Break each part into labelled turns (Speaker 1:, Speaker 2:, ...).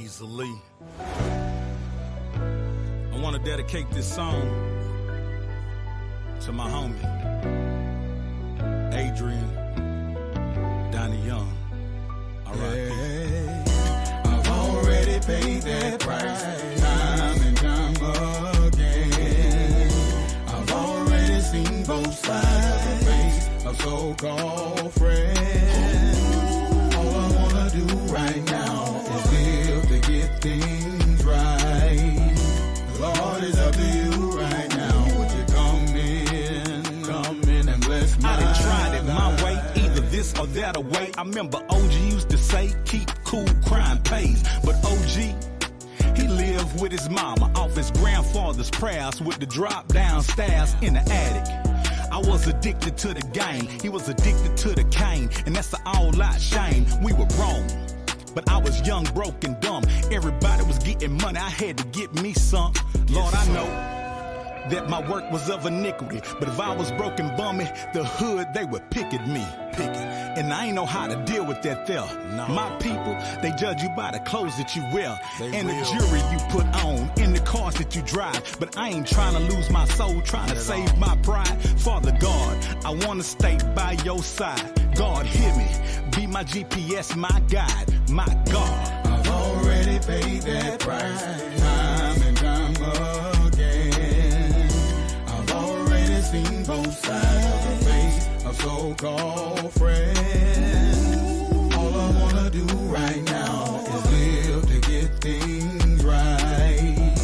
Speaker 1: Hezeleo. I want to dedicate this song to my homie, Adrian Donnie Young. R.I.P.
Speaker 2: I've already paid that price, time and time again. I've already seen both sides of the face of so-called friends. All I wanna do right now is live to get things right. Lord, it's up to you right now. Would you come in and bless my
Speaker 1: I done tried it my
Speaker 2: life.
Speaker 1: way, either this or that away. I remember OG used to say, keep cool, crime pays. But OG, he lived with his mama off his grandfather's prayers with the drop down stairs in the attic. I was addicted to the game, he was addicted to the cane, and that's the all-out shame. We were wrong, but I was young, broke, and dumb. Everybody was getting money, I had to get me some. Lord, I know that my work was of iniquity, but if I was broken bummy, the hood, they would pick at me. And I ain't know how to deal with that there.
Speaker 2: No.
Speaker 1: My people, they judge you by the clothes that you wear, and
Speaker 2: will.
Speaker 1: the jewelry you put on, and the cars that you drive. But I ain't trying to lose my soul, trying to save my pride. Father God, I want to stay by your side. God, hear me, be my GPS, my guide, my God.
Speaker 2: I've already paid that price, time and time again. I've already seen both sides of the face of so-called friends. All I wanna do right now is live to get things right.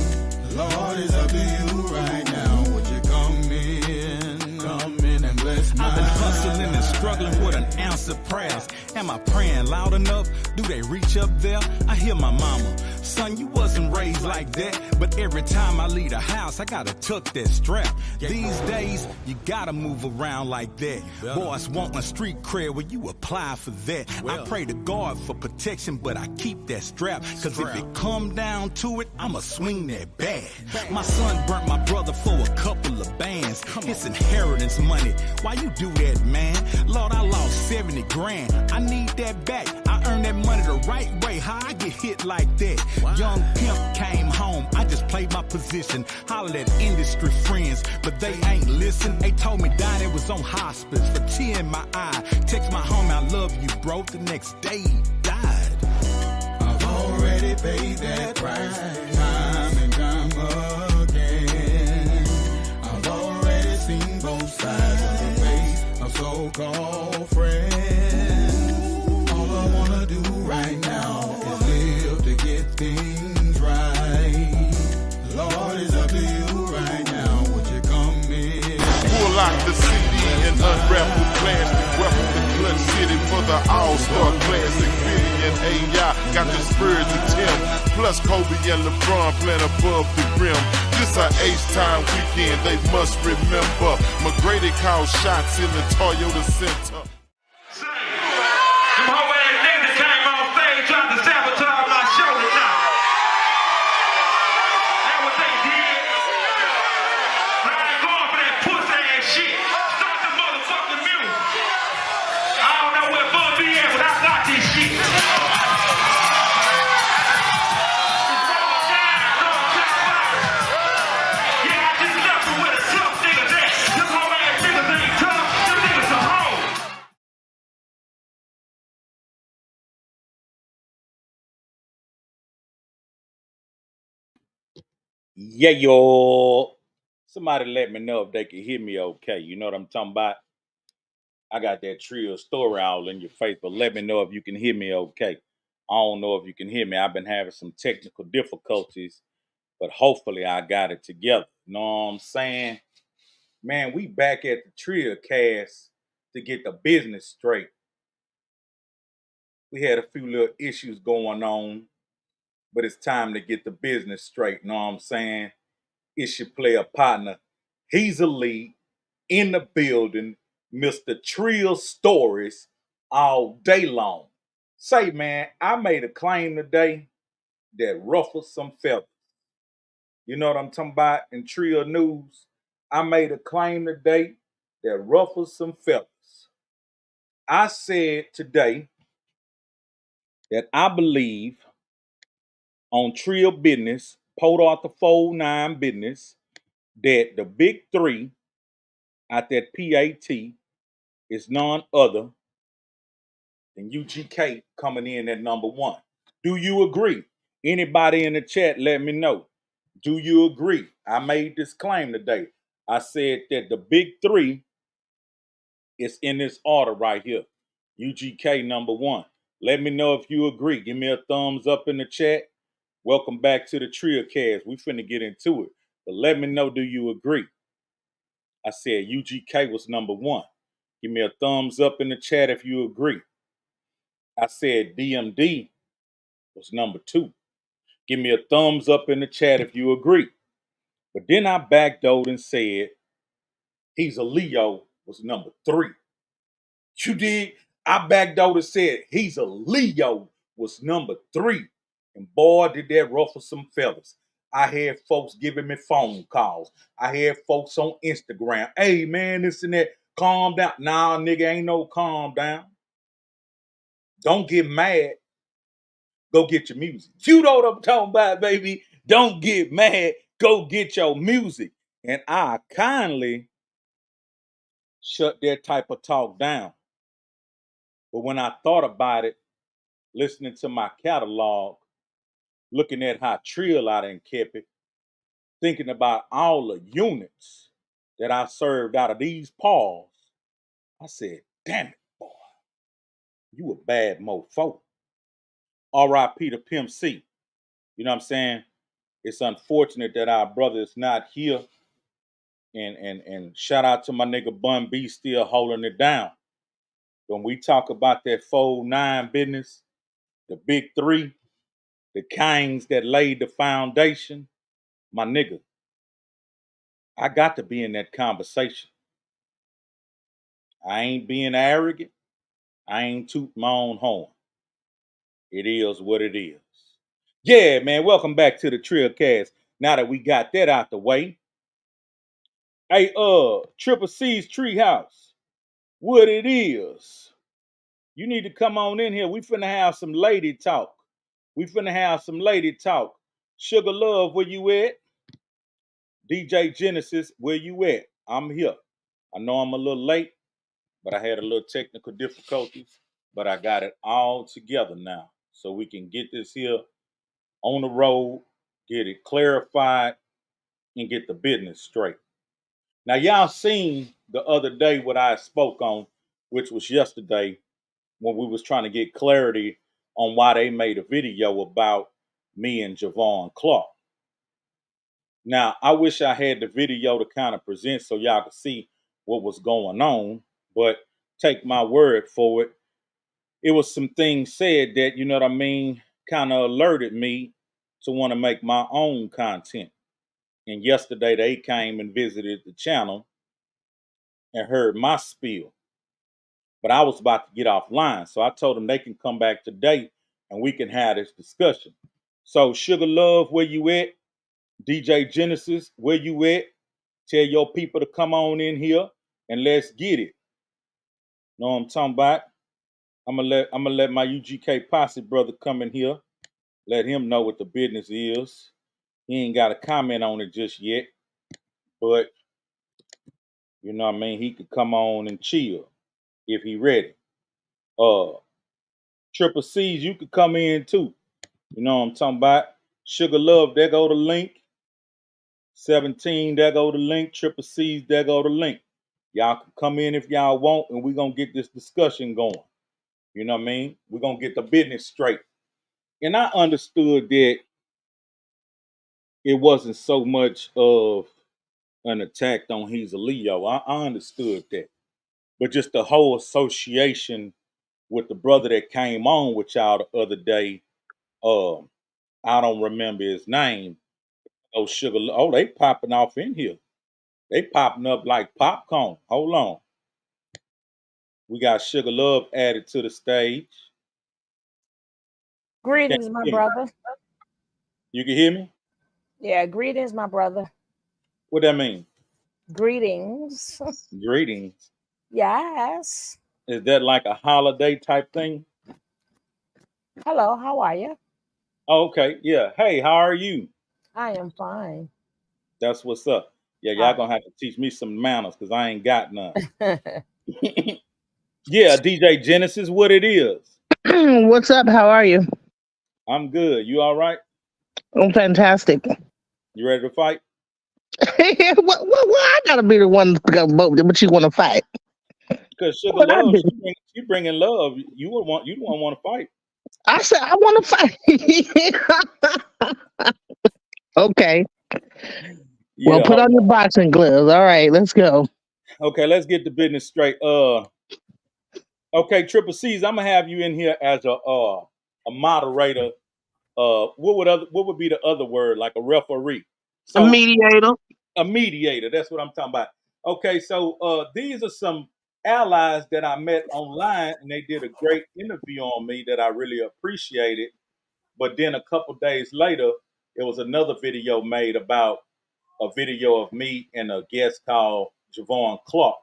Speaker 2: Lord, it's up to you right now. Would you come in and bless my
Speaker 1: I've been hustling and
Speaker 2: life.
Speaker 1: struggling with unanswered prayers. Am I praying loud enough? Do they reach up there? I hear my mama. Son, you wasn't raised like that. But every time I leave the house, I gotta tuck that strap. These days, you gotta move around like that. Boys want a street cred where you apply for that. I pray to God for protection, but I keep that strap. Cause if it come down to it, I'ma swing that bat. My son burnt my brother for a couple of bands. It's inheritance money. Why you do that, man? Lord, I lost 70 grand. I need that back. I earned that money the right way. How I get hit like that? Young pimp came home. I just played my position. Hollered at industry friends, but they ain't listen. They told me Donnie was on hospice for tear in my eye. Text my homie, I love you, bro. The next day he died.
Speaker 2: I've already paid that price, time and time again. I've already seen both sides of the face of so-called friends. All I wanna do right now is live to get things right. Lord, it's up to you right now. Would you come in?
Speaker 3: Pull out the CD and unwrap the plastic. Welcome to Clutch City for the All-Star Classic. Billy and AI got the Spurs and Tim. Plus Kobe and LeBron playing above the rim. This a H-time weekend, they must remember. McGrady called shots in the Toyota Center.
Speaker 4: Them hoe ass niggas that came on stage trying to sabotage my show tonight. That's what they did. I ain't going for that pussy ass shit. Start the motherfucking music. I don't know where Bun be at, but I got this shit. It's Roma Shine, North Carolina. Yeah, I just left it with a tough nigga there. Them hoe ass niggas ain't tough. Them niggas some hoes.
Speaker 5: Yeah, yo. Somebody let me know if they can hear me okay. You know what I'm talking about? I got that trio story all in your face, but let me know if you can hear me okay. I don't know if you can hear me. I've been having some technical difficulties, but hopefully I got it together. You know what I'm saying? Man, we back at the trio cast to get the business straight. We had a few little issues going on, but it's time to get the business straight. You know what I'm saying? It's your player partner. He's a lead in the building, Mr. Trill Stories all day long. Say, man, I made a claim today that ruffled some feathers. You know what I'm talking about in Trill News? I made a claim today that ruffled some feathers. I said today that I believe on Trio Bidness, Port Arthur Fold 9 Bidness, that the big three at that PAT is none other than UGK coming in at number one. Do you agree? Anybody in the chat, let me know. Do you agree? I made this claim today. I said that the big three is in this order right here. UGK number one. Let me know if you agree. Give me a thumbs up in the chat. Welcome back to the Trio Cast. We finna get into it. But let me know, do you agree? I said UGK was number one. Give me a thumbs up in the chat if you agree. I said DMD was number two. Give me a thumbs up in the chat if you agree. But then I backdoored and said Hezeleo was number three. You did? I backdoored and said Hezeleo was number three. And boy, did that ruffle some feathers. I had folks giving me phone calls. I had folks on Instagram. Hey, man, this and that. Calm down. Nah, nigga, ain't no calm down. Don't get mad. Go get your music. You know what I'm talking about, baby. Don't get mad. Go get your music. And I kindly shut that type of talk down. But when I thought about it, listening to my catalog, looking at how Trill I done kept it, thinking about all the units that I served out of these paws, I said, damn it, boy, you a bad mofo. R.I.P. to Pimp C. You know what I'm saying? It's unfortunate that our brother is not here. And shout out to my nigga Bun B still holding it down. When we talk about that Fold 9 business, the big three, the kings that laid the foundation, my nigga, I got to be in that conversation. I ain't being arrogant. I ain't tooting my own horn. It is what it is. Yeah, man, welcome back to the Trill Cast. Now that we got that out the way. Hey, Triple C's Treehouse, what it is. You need to come on in here. We finna have some lady talk. Sugar Love, where you at? DJ Genesis, where you at? I'm here. I know I'm a little late, but I had a little technical difficulties, but I got it all together now. So we can get this here on the road, get it clarified, and get the business straight. Now, y'all seen the other day what I spoke on, which was yesterday, when we was trying to get clarity on why they made a video about me and Javon Clark. Now, I wish I had the video to kind of present so y'all could see what was going on, but take my word for it. It was some things said that, you know what I mean, kind of alerted me to want to make my own content. And yesterday they came and visited the channel and heard my spiel. But I was about to get offline, so I told them they can come back today and we can have this discussion. So Sugar Love, where you at? DJ Genesis, where you at? Tell your people to come on in here and let's get it. Know what I'm talking about? I'm gonna let my UGK posse brother come in here. Let him know what the business is. He ain't got a comment on it just yet, but you know what I mean. He could come on and chill if he ready. Triple C's, you could come in too. You know what I'm talking about? Sugar Love, there go the link. 17, there go the link. Triple C's, there go the link. Y'all can come in if y'all want, and we're gonna get this discussion going. You know what I mean? We're gonna get the business straight. And I understood that it wasn't so much of an attack on Hezeleo. I understood that. But just the whole association with the brother that came on with y'all the other day, I don't remember his name. Oh, Sugar. Oh, they popping off in here. They popping up like popcorn. Hold on. We got Sugar Love added to the stage. Can
Speaker 6: Greetings, my
Speaker 5: you hear me?
Speaker 6: brother.
Speaker 5: You can hear me?
Speaker 6: Yeah, greetings, my brother.
Speaker 5: What that mean?
Speaker 6: Greetings.
Speaker 5: Greetings.
Speaker 6: Yes.
Speaker 5: Is that like a holiday type thing?
Speaker 6: Hello, how are you?
Speaker 5: Oh, okay, yeah. Hey, how are you?
Speaker 6: I am fine.
Speaker 5: That's what's up. Yeah, y'all
Speaker 6: Uh,
Speaker 5: gonna have to teach me some manners because I ain't got none. Yeah, DJ Genesis, what it is.
Speaker 7: What's up? How are you?
Speaker 5: I'm good. You all right?
Speaker 7: I'm fantastic.
Speaker 5: You ready to fight?
Speaker 7: I gotta be the one to go vote, but you want to fight?
Speaker 5: Because Sugar
Speaker 7: What I
Speaker 5: Love,
Speaker 7: do?
Speaker 5: she bringing love. You don't want to fight.
Speaker 7: I said I want to fight. Okay. Well,
Speaker 5: Yeah,
Speaker 7: put
Speaker 5: hold
Speaker 7: on your
Speaker 5: on.
Speaker 7: boxing gloves. All right, let's go.
Speaker 5: Okay, let's get the business straight. Okay, Triple C's, I'm gonna have you in here as a moderator. What would be the other word, like a referee?
Speaker 7: A
Speaker 5: So
Speaker 7: mediator.
Speaker 5: a mediator. That's what I'm talking about. Okay, so these are some allies that I met online, and they did a great interview on me that I really appreciated. But then a couple days later, it was another video made about a video of me and a guest called Javon Clark,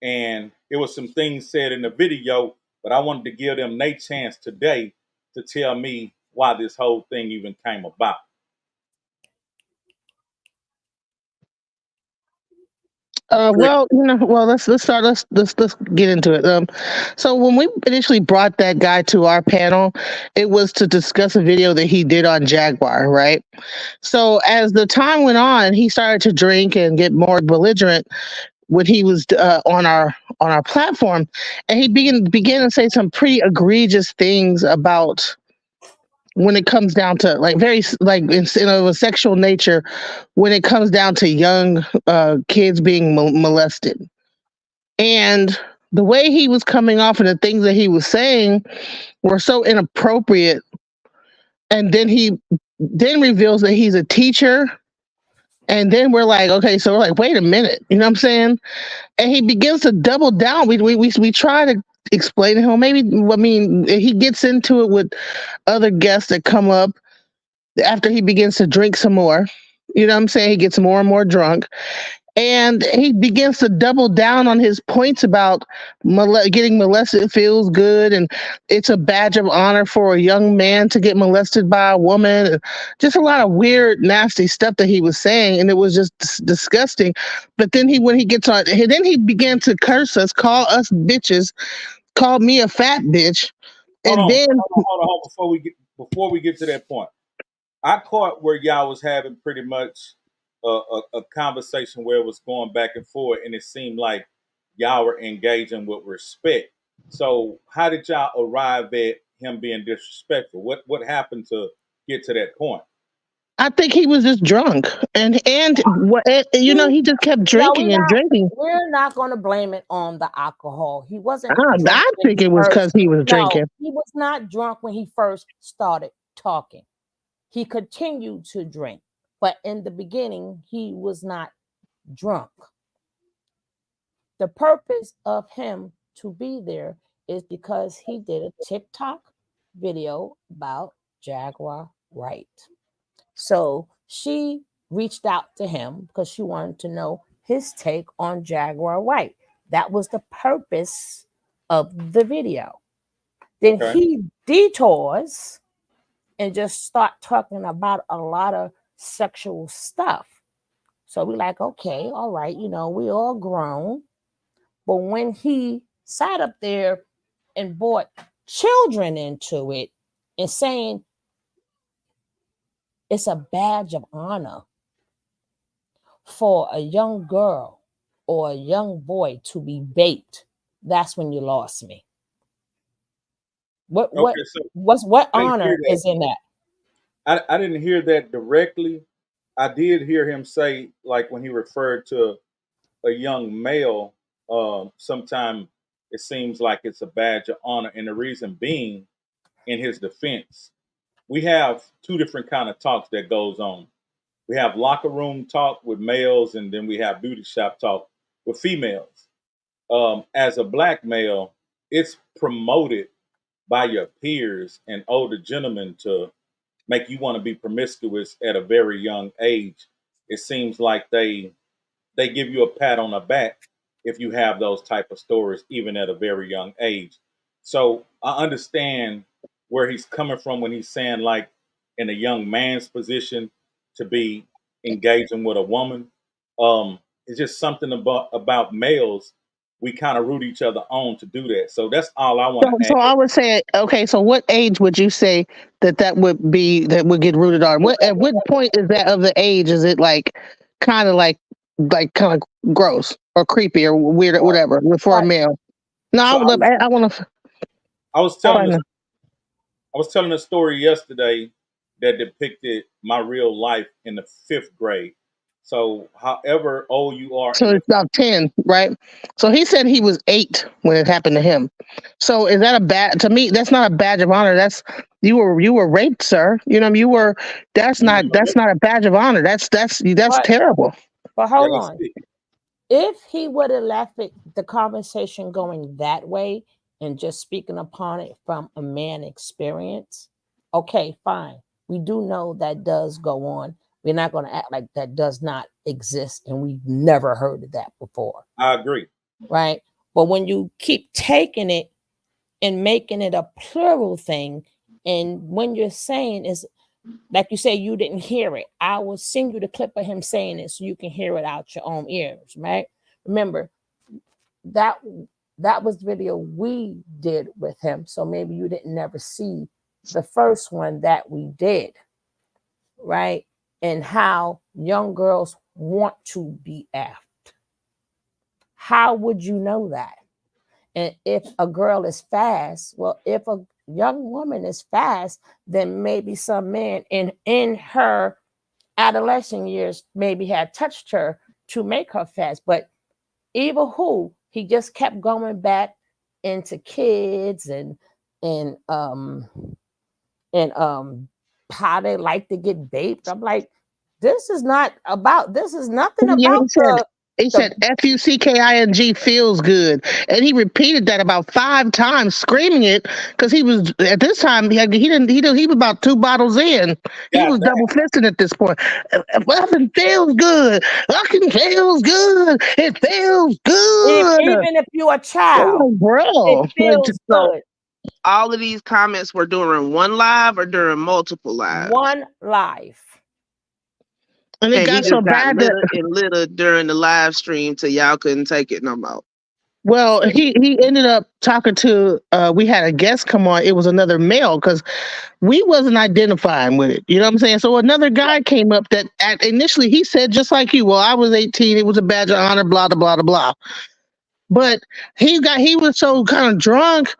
Speaker 5: and it was some things said in the video, but I wanted to give them their chance today to tell me why this whole thing even came about. Chris,
Speaker 7: Well, let's start. Let's get into it. So when we initially brought that guy to our panel, it was to discuss a video that he did on Jaguar, right? So as the time went on, he started to drink and get more belligerent when he was on our platform, and he began to say some pretty egregious things about when it comes down to like like in of a sexual nature when it comes down to young kids being molested, and the way he was coming off and the things that he was saying were so inappropriate. And then he then reveals that he's a teacher, and then we're like, okay, so we're like, wait a minute, you know what I'm saying? And he begins to double down. We try to explain to him. Maybe I mean he gets into it with other guests that come up after he begins to drink some more. You know what I'm saying? He gets more and more drunk. And he begins to double down on his points about getting molested feels good, and it's a badge of honor for a young man to get molested by a woman. And just a lot of weird, nasty stuff that he was saying, and it was just disgusting. But then when he gets on, then he began to curse us, call us bitches, called me a fat bitch,
Speaker 5: hold
Speaker 7: and
Speaker 5: on,
Speaker 7: then
Speaker 5: before we get to that point. I caught where y'all was having pretty much a conversation where it was going back and forth, and it seemed like y'all were engaging with respect. So, how did y'all arrive at him being disrespectful? What happened to get to that point?
Speaker 7: I think he was just drunk,
Speaker 6: he,
Speaker 7: he just kept
Speaker 6: no, we're
Speaker 7: drinking and
Speaker 6: not.
Speaker 7: drinking.
Speaker 6: We're not going to blame it on the alcohol. He wasn't drunk
Speaker 7: I
Speaker 6: when
Speaker 7: think
Speaker 6: he
Speaker 7: it was
Speaker 6: first.
Speaker 7: because he was
Speaker 6: No,
Speaker 7: drinking.
Speaker 6: he was not drunk when he first started talking. He continued to drink, but in the beginning, he was not drunk. The purpose of him to be there is because he did a TikTok video about Jaguar Wright. So she reached out to him because she wanted to know his take on Jaguar White. That was the purpose of the video. Then
Speaker 5: Okay.
Speaker 6: he detours and just start talking about a lot of sexual stuff. So we like, okay, all right, we all grown. But when he sat up there and brought children into it and saying it's a badge of honor for a young girl or a young boy to be baked, that's when you lost me. What what
Speaker 5: Okay, so
Speaker 6: what
Speaker 5: I didn't hear
Speaker 6: honor
Speaker 5: that.
Speaker 6: is in that?
Speaker 5: I didn't hear that directly. I did hear him say, like when he referred to a young male, sometime it seems like it's a badge of honor, and the reason being, in his defense, we have two different kind of talks that goes on. We have locker room talk with males, and then we have beauty shop talk with females. As a black male, it's promoted by your peers and older gentlemen to make you want to be promiscuous at a very young age. It seems like they give you a pat on the back if you have those type of stories, even at a very young age. So I understand where he's coming from when he's saying like in a young man's position to be engaging with a woman. It's just something about males. We kind of root each other on to do that. So that's all I want to
Speaker 7: So
Speaker 5: add.
Speaker 7: I would say, okay, so what age would you say that would get rooted on? At what point is that of the age? Is it like kind of kind of gross or creepy or weird or whatever for a
Speaker 6: But
Speaker 7: male? No, I
Speaker 5: So
Speaker 7: would love. I want to
Speaker 5: I was telling
Speaker 7: find
Speaker 5: this
Speaker 7: out.
Speaker 5: I was telling a story yesterday that depicted my real life in the fifth grade. So, however old you are
Speaker 7: So
Speaker 5: in the
Speaker 7: it's about 10, right? So he said he was 8 when it happened to him. So is that a bad? To me, that's not a badge of honor. That's you were raped, sir. You were. That's not a badge of honor. That's
Speaker 6: but
Speaker 7: terrible.
Speaker 6: hold
Speaker 5: let's
Speaker 6: on.
Speaker 5: see.
Speaker 6: If he would have left the conversation going that way and just speaking upon it from a man experience, okay, fine. We do know that does go on. We're not going to act like that does not exist and we've never heard of that before,
Speaker 5: I agree.
Speaker 6: right? But when you keep taking it and making it a plural thing, and when you're saying is like you say, you didn't hear it. I will send you the clip of him saying it so you can hear it out your own ears, right? Remember, that that was the video we did with him. So maybe you didn't never see the first one that we did, right? And how young girls want to be effed. How would you know that? And if a girl is fast, well, if a young woman is fast, then maybe some man in her adolescent years maybe had touched her to make her fast. But either who, he just kept going back into kids and how they like to get baped. I'm like, this is nothing
Speaker 7: Yeah,
Speaker 6: about
Speaker 7: he said
Speaker 6: the
Speaker 7: FUCKING feels good, and he repeated that about 5 times, screaming it because he was at this time he was about 2 bottles in. He
Speaker 5: God
Speaker 7: was
Speaker 5: damn.
Speaker 7: double fisting at this point. Nothing feels good. Nothing feels good. It feels good.
Speaker 6: even if you're a child,
Speaker 7: Oh,
Speaker 6: it
Speaker 7: bro,
Speaker 6: feels
Speaker 8: So
Speaker 6: good.
Speaker 8: all of these comments were during one live or during multiple lives.
Speaker 6: One life.
Speaker 7: and it
Speaker 8: And he
Speaker 7: got so
Speaker 8: just got
Speaker 7: bad that
Speaker 8: litter and litter during the live stream till y'all couldn't take it no more.
Speaker 7: well, he ended up talking to. We had a guest come on. It was another male because we wasn't identifying with it. You know what I'm saying? So another guy came up that initially he said just like you. Well, I was 18. It was a badge of honor. Blah blah blah blah blah. But he was so kind of drunk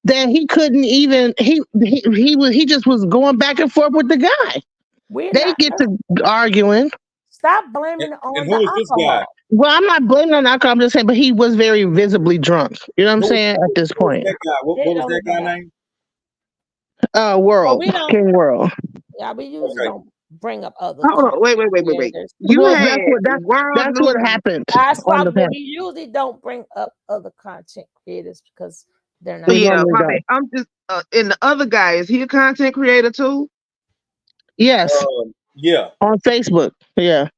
Speaker 7: that he couldn't even he just was going back and forth with the guy.
Speaker 6: We're
Speaker 7: They
Speaker 6: not
Speaker 7: get to arguing.
Speaker 6: stop blaming it
Speaker 5: And
Speaker 6: on the
Speaker 5: who is this guy?
Speaker 6: alcohol.
Speaker 7: Well, I'm not blaming on alcohol. I'm just saying, but he was very visibly drunk. You know what I'm saying? At this
Speaker 5: Who was
Speaker 7: point,
Speaker 5: that guy?
Speaker 6: It
Speaker 5: What was
Speaker 6: don't
Speaker 5: that
Speaker 6: even
Speaker 5: guy
Speaker 6: matter.
Speaker 5: name?
Speaker 6: Well,
Speaker 7: World
Speaker 6: we don't.
Speaker 7: King World.
Speaker 6: Yeah, we usually
Speaker 5: Okay.
Speaker 6: don't bring up other
Speaker 8: Hold on, wait.
Speaker 6: content
Speaker 8: Wait.
Speaker 6: creators.
Speaker 8: You
Speaker 7: Well,
Speaker 8: had world
Speaker 7: that's what
Speaker 8: news.
Speaker 7: happened
Speaker 6: That's why
Speaker 7: on the panel.
Speaker 6: we usually don't bring up other content creators because they're
Speaker 7: We
Speaker 6: not.
Speaker 8: Yeah,
Speaker 7: normally
Speaker 8: my bad.
Speaker 7: don't.
Speaker 8: I'm just and the other guy, is he a content creator too?
Speaker 7: Yes,
Speaker 5: Yeah.
Speaker 7: on Facebook. Yeah,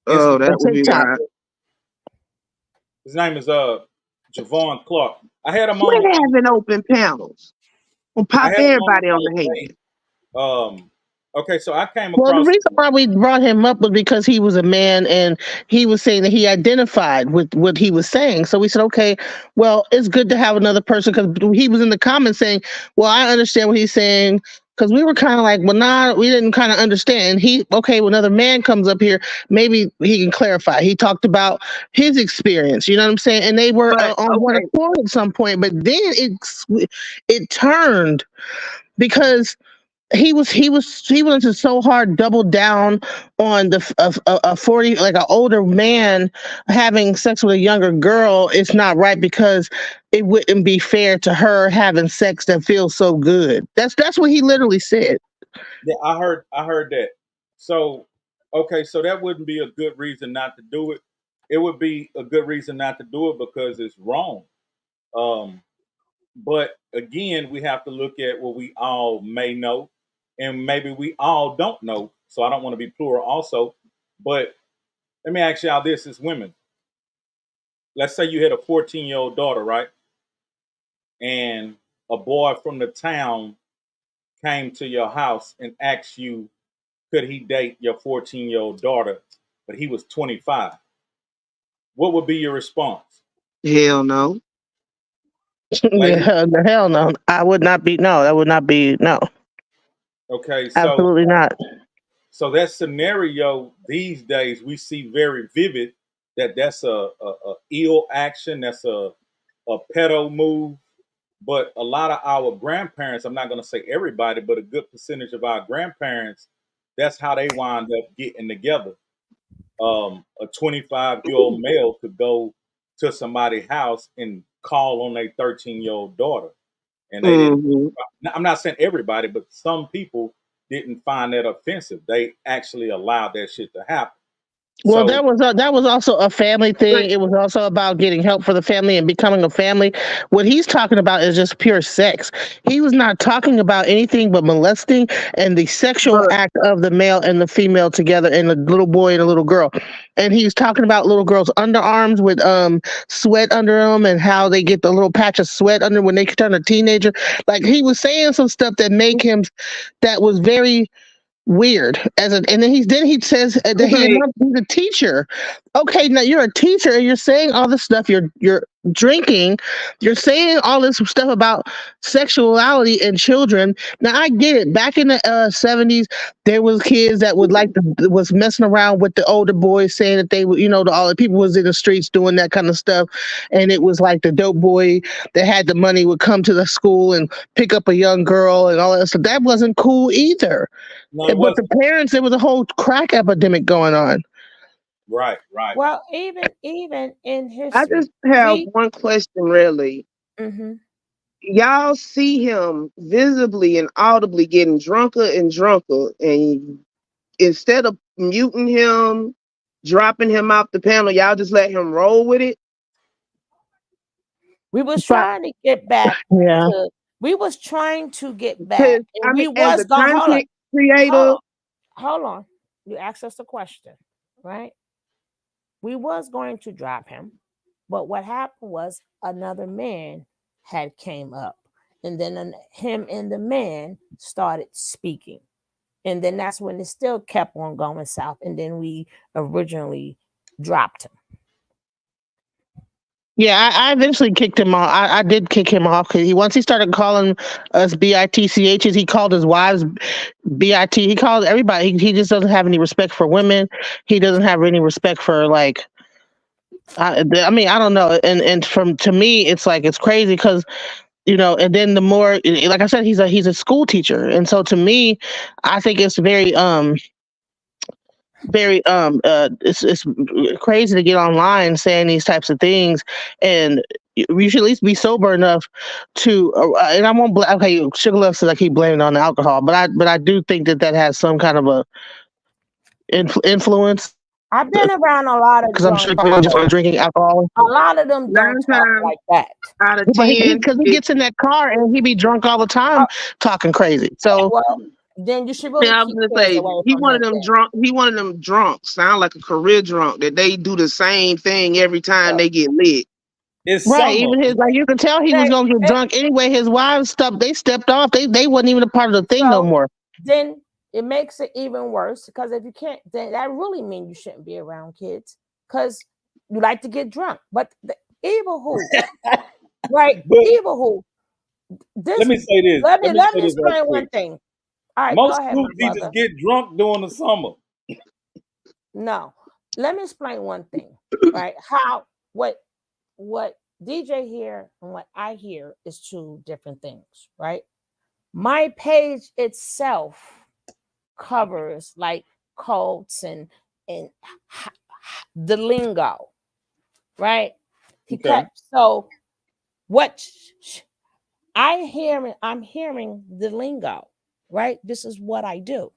Speaker 8: Oh,
Speaker 5: Instagram.
Speaker 8: that
Speaker 7: and
Speaker 8: would be
Speaker 7: TikTok.
Speaker 8: why.
Speaker 5: His name is Javon Clark. I had him
Speaker 8: Quit
Speaker 5: on.
Speaker 8: having open panels. We'll
Speaker 5: I
Speaker 8: pop
Speaker 5: had him on
Speaker 8: everybody on
Speaker 5: the
Speaker 8: the
Speaker 5: other
Speaker 8: hand.
Speaker 5: day. Okay, so I came
Speaker 7: Well, the
Speaker 5: across.
Speaker 7: reason why we brought him up was because he was a man and he was saying that he identified with what he was saying. So we said, okay, well, it's good to have another person because he was in the comments saying, well, I understand what he's saying. Because we were kind of like, well, nah, we didn't kind of understand. Okay, when another man comes up here, maybe he can clarify. He talked about his experience, you know what I'm saying? And they were
Speaker 8: But
Speaker 7: on one
Speaker 8: okay,
Speaker 7: accord at some point, but then it turned because he wanted to so hard double down on a 40 like an older man having sex with a younger girl. It's not right because it wouldn't be fair to her having sex that feels so good. That's what he literally said.
Speaker 5: Yeah, I heard that. So, okay, so that wouldn't be a good reason not to do it. It would be a good reason not to do it because it's wrong. Um, but again, we have to look at what we all may know, and maybe we all don't know. So I don't want to be plural also. But let me ask y'all this: as women, let's say you had a 14-year-old daughter, right? And a boy from the town came to your house and asked you, could he date your 14-year-old daughter, but he was 25, what would be your response?
Speaker 8: Hell no.
Speaker 5: Lady?
Speaker 7: Yeah, the hell no. I would not be. No, that would not be. No,
Speaker 5: Okay,
Speaker 7: absolutely not.
Speaker 5: so that scenario these days we see very vivid that that's a ill action, that's a pedo move. But a lot of our grandparents, I'm not going to say everybody, but a good percentage of our grandparents, that's how they wind up getting together. A 25-year-old male could go to somebody's house and call on their 13-year-old daughter. And they didn't,
Speaker 8: Hmm.
Speaker 5: I'm not saying everybody, but some people didn't find that offensive. They actually allowed that shit to happen.
Speaker 7: Well,
Speaker 5: So,
Speaker 7: that was also a family thing. It was also about getting help for the family and becoming a family. What he's talking about is just pure sex. He was not talking about anything but molesting and the sexual
Speaker 8: But
Speaker 7: act of the male and the female together, and a little boy and a little girl. And he's talking about little girls' underarms with sweat under them, and how they get the little patch of sweat under when they turn a teenager. Like, he was saying some stuff that make him that was very weird and then he says that
Speaker 8: okay,
Speaker 7: he's a teacher. Okay, now you're a teacher and you're saying all this stuff, you're drinking, you're saying all this stuff about sexuality and children. Now I get it, back in the 70s there was kids that would was messing around with the older boys, saying that they would, all the people was in the streets doing that kind of stuff, and it was like the dope boy that had the money would come to the school and pick up a young girl and all that stuff. That wasn't cool either.
Speaker 5: no, it
Speaker 7: But the
Speaker 5: wasn't.
Speaker 7: parents, there was a whole crack epidemic going on.
Speaker 5: Right, right.
Speaker 6: Well, even in
Speaker 8: I
Speaker 6: history,
Speaker 8: just have
Speaker 6: we
Speaker 8: one question really.
Speaker 6: hmm
Speaker 8: Y'all see him visibly and audibly getting drunker and drunker, and instead of muting him, dropping him off the panel, y'all just let him roll with it.
Speaker 6: we was
Speaker 7: But
Speaker 6: trying to get back
Speaker 7: yeah,
Speaker 6: to we was trying to get back,
Speaker 8: Because
Speaker 6: and
Speaker 8: I mean,
Speaker 6: we
Speaker 8: as
Speaker 6: was
Speaker 8: a
Speaker 6: going
Speaker 8: content
Speaker 6: hold
Speaker 8: creator,
Speaker 6: on, hold on. You asked us a question, right? We was going to drop him, but what happened was another man had came up, and then him and the man started speaking, and then that's when it still kept on going south, and then we originally dropped him.
Speaker 7: yeah, I eventually kicked him off. I did kick him off because once he started calling us bitchs, he called his wives bit. He called everybody. He just doesn't have any respect for women. He doesn't have any respect for, like, I mean, I don't know. And from to me, it's like it's crazy because, and then the more, like I said, he's a school teacher, and so to me, I think it's very it's crazy to get online saying these types of things, and you should at least be sober enough to and I won't okay, Sugar Love says I keep blaming it on the alcohol, but I do think that has some kind of a influence,
Speaker 6: I've been around a lot of
Speaker 7: because I'm
Speaker 6: drunk
Speaker 7: sure people just are
Speaker 6: people.
Speaker 7: drinking alcohol.
Speaker 6: A lot of them don't
Speaker 8: nine
Speaker 6: talk
Speaker 8: times
Speaker 6: like that.
Speaker 8: out of
Speaker 7: But
Speaker 8: ten,
Speaker 7: because he
Speaker 8: it,
Speaker 7: gets in that car and he be drunk all the time
Speaker 6: Uh,
Speaker 7: talking crazy, so
Speaker 6: well, then you should really
Speaker 8: I was
Speaker 6: keep
Speaker 8: gonna
Speaker 6: kids
Speaker 8: say
Speaker 6: away from him. Then.
Speaker 8: he one of them drunks, sound like a career drunk that they do the same thing every time
Speaker 6: So,
Speaker 8: they get lit.
Speaker 5: It's
Speaker 7: right,
Speaker 5: summer.
Speaker 7: even his, like, you could tell he was
Speaker 6: they,
Speaker 7: gonna get
Speaker 6: they,
Speaker 7: drunk anyway. His wives stepped off. They wasn't even a part of the thing no
Speaker 6: so
Speaker 7: more.
Speaker 6: then it makes it even worse because if you can't, then that really means you shouldn't be around kids because you like to get drunk. But the evil who, right?
Speaker 5: But
Speaker 6: Evil who.
Speaker 5: let
Speaker 6: This
Speaker 5: me say this.
Speaker 6: let
Speaker 5: Let
Speaker 6: me
Speaker 5: me
Speaker 6: let
Speaker 5: say
Speaker 6: me
Speaker 5: this right
Speaker 6: explain
Speaker 5: quick.
Speaker 6: one thing. All right, go
Speaker 5: Most
Speaker 6: ahead,
Speaker 5: school
Speaker 6: my
Speaker 5: teachers
Speaker 6: brother.
Speaker 5: get drunk during the summer.
Speaker 6: No, let me explain one thing. Right? How what DJ hear and what I hear is two different things, right? My page itself covers like cults and the lingo, right? He
Speaker 5: Okay.
Speaker 6: kept so what I'm hearing the lingo, right? This is what I do.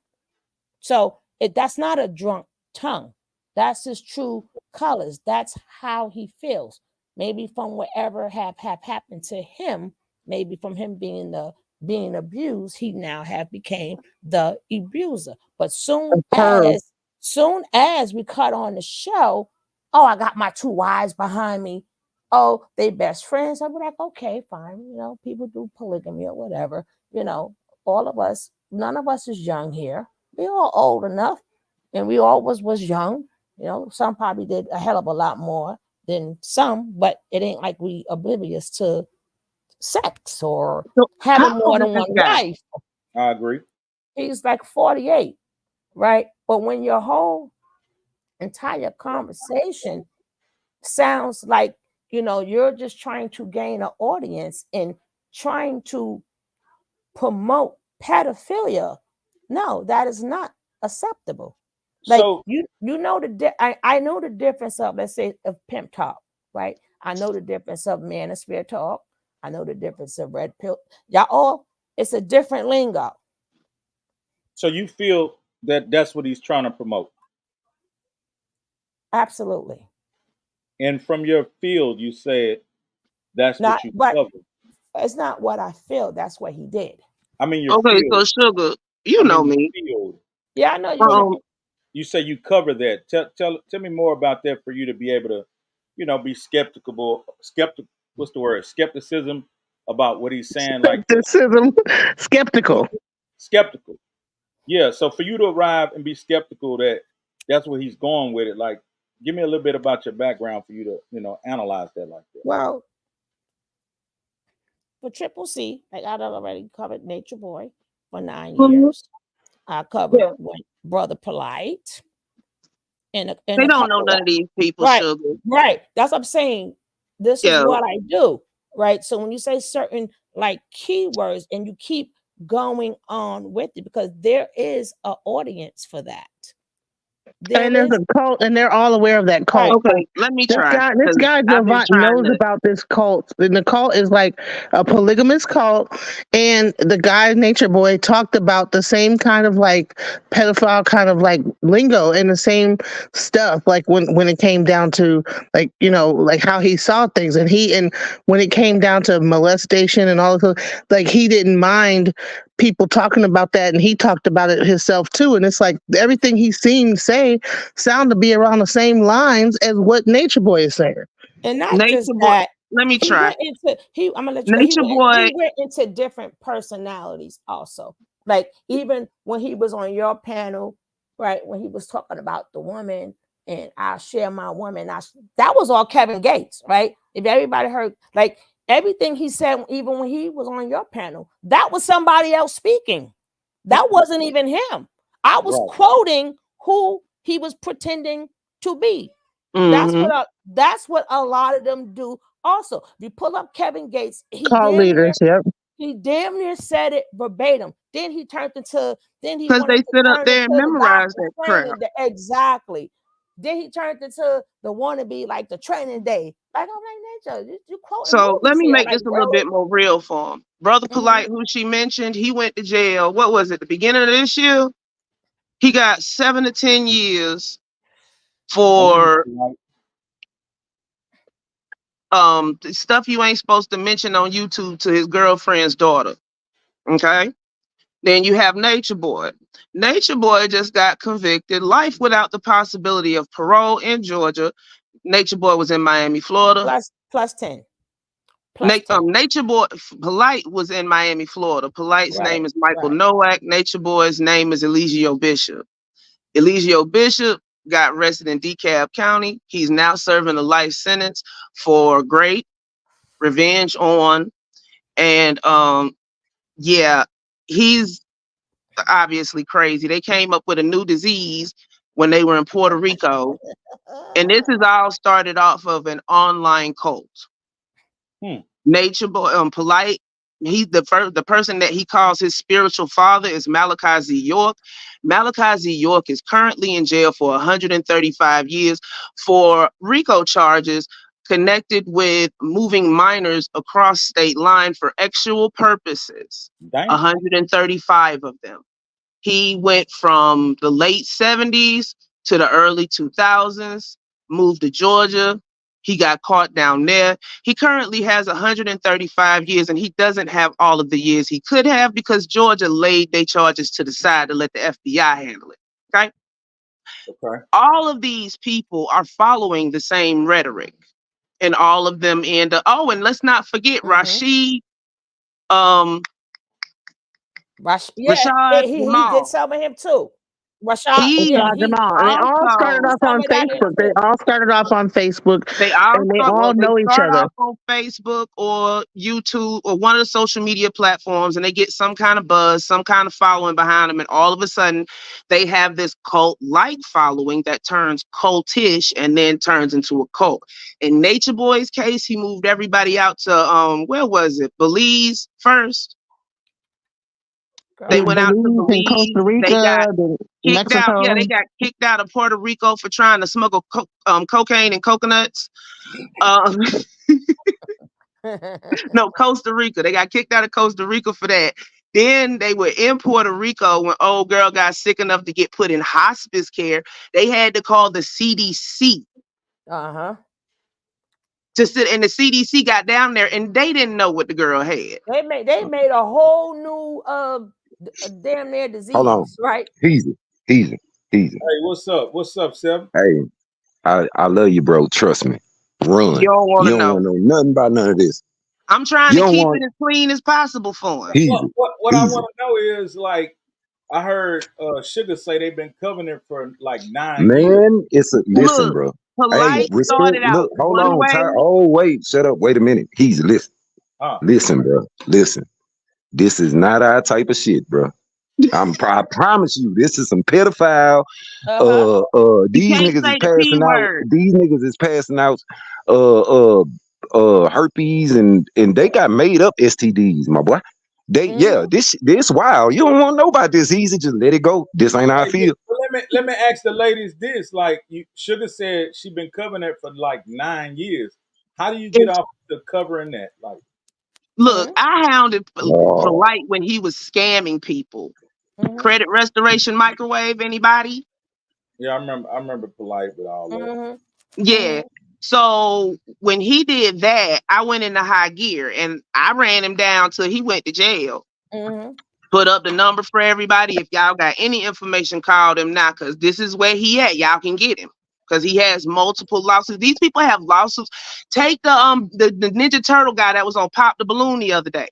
Speaker 6: So that's not a drunk tongue. That's his true colors. That's how he feels. Maybe from whatever have happened to him, maybe from him being abused, he now have became the abuser. But
Speaker 7: Her.
Speaker 6: soon as we cut on the show, oh, I got my two wives behind me. Oh, they best friends. I'll be like, okay, fine. People do polygamy or whatever. all of us, none of us is young here. We all old enough, and we always was young. You know, some probably did a hell of a lot more than some, but it ain't like we oblivious to sex or
Speaker 8: So
Speaker 6: having
Speaker 8: how
Speaker 6: more
Speaker 8: old is
Speaker 6: than
Speaker 8: this
Speaker 6: one
Speaker 8: guy?
Speaker 6: wife.
Speaker 5: I agree.
Speaker 6: He's like 48, right? But when your whole entire conversation sounds like, you know, you're just trying to gain an audience and trying to promote pedophilia, no, that is not acceptable. Like
Speaker 5: So
Speaker 6: you know I know the difference of, let's say, of pimp talk, right? I know the difference of manosphere talk. I know the difference of red pill. Y'all all, it's a different lingo.
Speaker 5: so you feel that that's what he's trying to promote,
Speaker 6: Absolutely.
Speaker 5: and from your field, you said that's
Speaker 6: Not,
Speaker 5: what you
Speaker 6: but
Speaker 5: covered.
Speaker 6: it's not what I feel. That's what he did.
Speaker 5: I mean your
Speaker 8: Okay, so
Speaker 5: field.
Speaker 8: Sugar,
Speaker 5: I
Speaker 8: you
Speaker 5: mean
Speaker 8: know
Speaker 5: your
Speaker 8: me.
Speaker 5: field.
Speaker 6: Yeah, I know you.
Speaker 5: But
Speaker 8: Um,
Speaker 5: you say you cover that. Tell me more about that for you to be able to, you know, be skeptical. What's the word? Skepticism about what he's saying, like that.
Speaker 7: Skepticism, skeptical.
Speaker 5: Skeptical. Yeah. So for you to arrive and be skeptical that that's where he's going with it, like, give me a little bit about your background for you to, you know, analyze that like that.
Speaker 6: Well, for Triple C, like I done already covered Nature Boy for 9 years. I covered
Speaker 8: yeah,
Speaker 6: Brother Polite in
Speaker 8: they
Speaker 6: a
Speaker 8: don't know
Speaker 6: couple
Speaker 8: none
Speaker 6: of,
Speaker 8: of these people,
Speaker 6: right,
Speaker 8: Sugar.
Speaker 6: right. That's what I'm saying. This is
Speaker 8: Yeah,
Speaker 6: what I do, right? So when you say certain like keywords and you keep going on with it, because there is an audience for that.
Speaker 7: And
Speaker 6: There
Speaker 7: there's
Speaker 6: is,
Speaker 7: a cult, and they're all aware of that
Speaker 6: right.
Speaker 7: cult.
Speaker 8: okay, let me
Speaker 7: This
Speaker 8: try,
Speaker 7: guy, this
Speaker 8: because
Speaker 7: guy
Speaker 8: I've been
Speaker 7: Javant
Speaker 8: trying
Speaker 7: knows
Speaker 8: to.
Speaker 7: about this cult, and the cult is like a polygamous cult. And the guy, Nature Boy, talked about the same kind of like pedophile kind of like lingo and the same stuff. Like when it came down to like like how he saw things, and when it came down to molestation and all of like he didn't mind people talking about that, and he talked about it himself too. And it's like everything he seen say sound to be around the same lines as what Nature Boy is saying.
Speaker 6: And not just
Speaker 8: Nature Boy,
Speaker 6: that,
Speaker 8: let me
Speaker 6: he
Speaker 8: try.
Speaker 6: went into I'm gonna let you go.
Speaker 8: Nature Boy,
Speaker 6: He went into different personalities also. Like even when he was on your panel, right? When he was talking about the woman and I share my woman, that was all Kevin Gates, right? If everybody heard, like everything he said, even when he was on your panel, that was somebody else speaking. That wasn't even him. I was
Speaker 5: Right.
Speaker 6: quoting who he was pretending to be.
Speaker 8: mm-hmm.
Speaker 6: That's what a lot of them do. Also, if you pull up Kevin Gates,
Speaker 7: Cult leaders, yep.
Speaker 6: he damn near said it verbatim. Then he turned into, then he
Speaker 8: Because they
Speaker 6: wanted to
Speaker 8: sit up
Speaker 6: turn
Speaker 8: there
Speaker 6: into
Speaker 8: and
Speaker 6: the guy
Speaker 8: memorize
Speaker 6: for
Speaker 8: that crap.
Speaker 6: training day. Exactly. Then he turned into the wannabe, like the training day. Like I'm like, Nature, you quoting
Speaker 8: So let
Speaker 6: movies
Speaker 8: me
Speaker 6: here.
Speaker 8: make
Speaker 6: Like,
Speaker 8: this a little
Speaker 6: really?
Speaker 8: bit more real for him. Brother
Speaker 6: Mhm.
Speaker 8: Polite, who she mentioned, he went to jail. What was it? The beginning of this year? He got 7 to 10 years for the stuff you ain't supposed to mention on YouTube to his girlfriend's daughter. Okay. Then you have Nature Boy. Nature Boy just got convicted, life without the possibility of parole in Georgia. Nature Boy was in Miami, Florida.
Speaker 6: Plus 10. Plus 10.
Speaker 8: Nature Boy Polite was in Miami, Florida. Polite's
Speaker 6: Right.
Speaker 8: name is Michael
Speaker 6: Right.
Speaker 8: Nowak. Nature Boy's name is Eligio Bishop. Eligio Bishop got arrested in DeKalb County. He's now serving a life sentence for great revenge on, and yeah, he's obviously crazy. They came up with a new disease when they were in Puerto Rico, and this is all started off of an online cult.
Speaker 5: Hmm.
Speaker 8: Nature Boy, Polite. He the person that he calls his spiritual father is Malachi Z. York. Malachi Z. York is currently in jail for 135 years for RICO charges connected with moving minors across state line for sexual purposes.
Speaker 5: Damn.
Speaker 8: 135 of them. He went from the late 70s to the early 2000s, moved to Georgia. He got caught down there. He currently has 135 years, and he doesn't have all of the years he could have because Georgia laid their charges to the side to let the FBI handle it. Okay.
Speaker 5: Okay.
Speaker 8: All of these people are following the same rhetoric, and all of them end up. Oh, and let's not forget
Speaker 6: Mhm.
Speaker 8: Rashid. Um,
Speaker 6: Yeah,
Speaker 8: Rashad
Speaker 6: he did
Speaker 8: Jamal.
Speaker 6: some of him too. Rashad,
Speaker 8: He
Speaker 6: yeah,
Speaker 7: Rashad
Speaker 6: he
Speaker 7: Jamal. And they all started
Speaker 8: also
Speaker 7: off
Speaker 6: some
Speaker 7: on
Speaker 6: of that in
Speaker 7: Facebook. They
Speaker 6: too.
Speaker 7: all started off on Facebook,
Speaker 8: they all
Speaker 7: and they
Speaker 8: start
Speaker 7: all
Speaker 8: well, they
Speaker 7: know each
Speaker 8: start
Speaker 7: other.
Speaker 8: off on Facebook or YouTube or one of the social media platforms, and they get some kind of buzz, some kind of following behind them, and all of a sudden they have this cult-like following that turns cultish and then turns into a cult. In Nature Boy's case, he moved everybody out to where was it? Belize first. They
Speaker 7: It was
Speaker 8: went out to
Speaker 7: Belize and
Speaker 8: Belize.
Speaker 7: Costa
Speaker 8: They
Speaker 7: Rica,
Speaker 8: got
Speaker 7: then
Speaker 8: kicked out. Yeah,
Speaker 7: Mexico.
Speaker 8: they got kicked out of Puerto Rico for trying to smuggle cocaine and coconuts. Um, no, Costa Rica. They got kicked out of Costa Rica for that. Then they were in Puerto Rico when old girl got sick enough to get put in hospice care. They had to call the CDC to sit, and the CDC got down there, and they didn't know what the girl had.
Speaker 6: They made a whole new damn near
Speaker 9: Hold on.
Speaker 6: disease, right?
Speaker 9: Easy. Easy. Easy.
Speaker 5: Hey, what's up? What's up, Seven?
Speaker 9: Hey, I love you, bro. Trust me. Run.
Speaker 8: You don't want
Speaker 9: You
Speaker 8: to
Speaker 9: don't
Speaker 8: know.
Speaker 9: want to know nothing about none of this.
Speaker 8: I'm trying
Speaker 9: You
Speaker 8: to
Speaker 9: don't
Speaker 8: keep
Speaker 9: want
Speaker 8: it as clean as possible for him.
Speaker 9: easy.
Speaker 5: What I
Speaker 9: Easy.
Speaker 5: want to know is like I heard Sugar say they've been covering it for like 9 years.
Speaker 9: Man, it's a listen,
Speaker 8: Look,
Speaker 9: bro. Hey,
Speaker 8: Polite
Speaker 9: respect.
Speaker 8: started out
Speaker 9: Look, hold
Speaker 8: one
Speaker 9: on.
Speaker 8: way.
Speaker 9: Oh, wait. Shut up. Wait a minute. Easy. Listen.
Speaker 5: Huh?
Speaker 9: Listen, bro. Listen. This is not our type of shit, bro. I promise you, this is some pedophile.
Speaker 8: You
Speaker 9: These
Speaker 8: can't
Speaker 9: niggas is
Speaker 8: say the P
Speaker 9: passing out.
Speaker 8: word.
Speaker 9: These niggas is passing out. Uh, herpes, and they got made up STDs, my boy. Yeah, this wild. You don't want to know about this. Easy, just let it go. This ain't how I
Speaker 5: Hey,
Speaker 9: feel.
Speaker 5: let me ask the ladies this. Like Sugar said she been covering it for like 9 years. How do you get off the covering that? Like
Speaker 8: Look, I hounded
Speaker 9: Oh,
Speaker 8: Polite when he was scamming people. Credit Restoration Microwave, anybody?
Speaker 5: yeah, I remember Polite with all that.
Speaker 8: Yeah. So when he did that, I went into high gear and I ran him down till he went to jail. Put up the number for everybody. If y'all got any information, call them now, because this is where he at. Y'all can get him. Because he has multiple lawsuits. These people have lawsuits. Take the Ninja Turtle guy that was on Pop the Balloon the other day.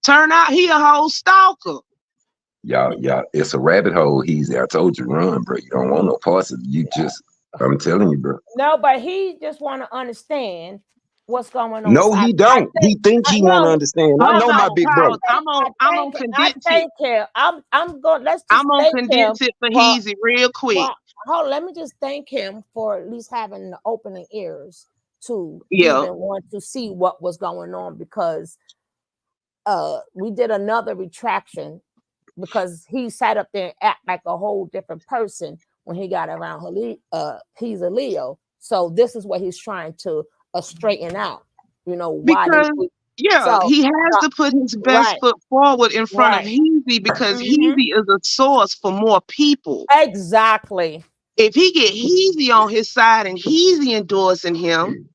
Speaker 8: Turn out he a whole stalker.
Speaker 9: y'all, it's a rabbit hole. Easy. I told you, run, bro. You don't want no parts of it. You just, I'm telling you, bro.
Speaker 6: No, but he just want to understand what's going on.
Speaker 9: No,
Speaker 6: So
Speaker 9: he don't. He think he want to
Speaker 6: no,
Speaker 9: understand. I
Speaker 8: Hold
Speaker 9: know my
Speaker 8: on,
Speaker 9: big bro.
Speaker 8: pause. I'm on
Speaker 6: I
Speaker 8: condense it.
Speaker 6: thank him. I'm going. Let's just
Speaker 8: I'm on
Speaker 6: thank him
Speaker 8: condense it for
Speaker 6: for.
Speaker 8: Heezy real quick.
Speaker 6: Well, hold. Let me just thank him for at least having the opening ears to
Speaker 8: Yeah.
Speaker 6: even want to see what was going on, because we did another retraction because he sat up there and act like a whole different person when he got around Hezeleo. So this is what he's trying to straighten out. You know why?
Speaker 8: Because he has to put his best
Speaker 6: Right,
Speaker 8: foot forward in front of
Speaker 6: right.
Speaker 8: Heezy, because Heezy is a source for more people.
Speaker 6: Exactly.
Speaker 8: If he get Heezy on his side and Heezy endorsing him,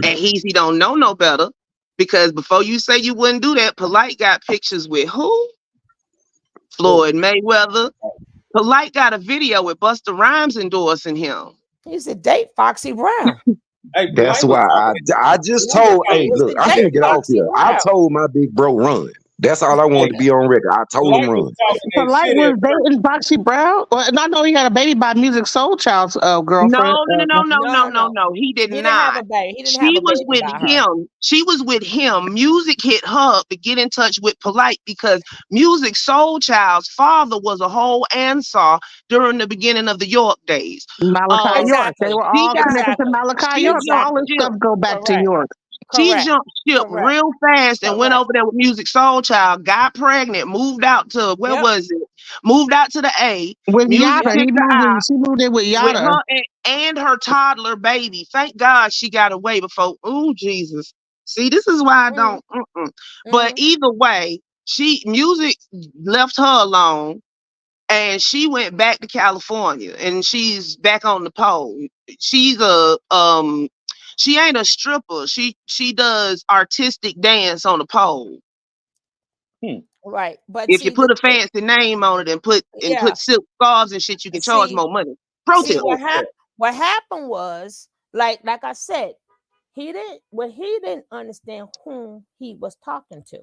Speaker 8: and Heezy don't know no better, because before you say you wouldn't do that, Polite got pictures with who? Floyd Mayweather. Polite got a video with Busta Rhymes endorsing him.
Speaker 6: He used to date Foxy Brown.
Speaker 5: Hey,
Speaker 9: That's
Speaker 5: Polite was
Speaker 9: why
Speaker 5: talking.
Speaker 9: I just
Speaker 5: Polite was
Speaker 9: told,
Speaker 6: He
Speaker 9: hey,
Speaker 5: talking.
Speaker 6: used
Speaker 9: look,
Speaker 6: to
Speaker 9: I'm
Speaker 6: date
Speaker 9: finna get off
Speaker 6: Foxy
Speaker 9: here. I
Speaker 6: Brown.
Speaker 9: told my big bro run. That's all I wanted to be on record. I told him
Speaker 5: Polite was
Speaker 9: run.
Speaker 5: talking that
Speaker 7: Polite
Speaker 5: shit
Speaker 7: was
Speaker 5: at first.
Speaker 7: dating Foxy Brown. Well, and I know he had a baby by Music Soul Child's girlfriend.
Speaker 8: No. He did
Speaker 6: He didn't have
Speaker 8: not.
Speaker 6: a baby. He didn't have
Speaker 8: She
Speaker 6: a
Speaker 8: was
Speaker 6: baby
Speaker 8: with
Speaker 6: by her.
Speaker 8: him. She was with him. Music hit her up to get in touch with Polite, because Music Soul Child's father was a whole Ansar during the beginning of the York days.
Speaker 7: Malachi York. They
Speaker 6: Exactly.
Speaker 7: were
Speaker 8: She
Speaker 7: all
Speaker 8: got
Speaker 7: connected to
Speaker 6: Exactly.
Speaker 7: Malachi
Speaker 8: she
Speaker 7: York. You know, all
Speaker 8: jumped
Speaker 7: this
Speaker 6: Exactly.
Speaker 8: ship.
Speaker 7: stuff go back to
Speaker 6: Correct.
Speaker 7: York.
Speaker 8: She
Speaker 6: Correct.
Speaker 8: jumped ship
Speaker 6: Correct.
Speaker 8: real fast and went
Speaker 6: Correct.
Speaker 8: over there with Music Soul Child, got pregnant, moved out to where
Speaker 6: Yep.
Speaker 8: was it? Moved out to the A.
Speaker 7: With
Speaker 8: Music
Speaker 7: Yada.
Speaker 8: took
Speaker 7: He
Speaker 8: the
Speaker 7: moved
Speaker 8: I
Speaker 7: in, she moved in with
Speaker 8: with
Speaker 7: Yada.
Speaker 8: her and her toddler baby. Thank God she got away before. Oh, Jesus. See, this is why I don't. But either way, Music left her alone, and she went back to California, and she's back on the pole. She's she ain't a stripper. She does artistic dance on the pole.
Speaker 6: Right. But
Speaker 8: If you
Speaker 6: see the
Speaker 8: put a fancy name on it and put
Speaker 6: yeah.
Speaker 8: silk scarves and shit, you can charge
Speaker 6: See
Speaker 8: more money. Pro tip.
Speaker 6: what happened was like I said, he didn't understand whom he was talking to.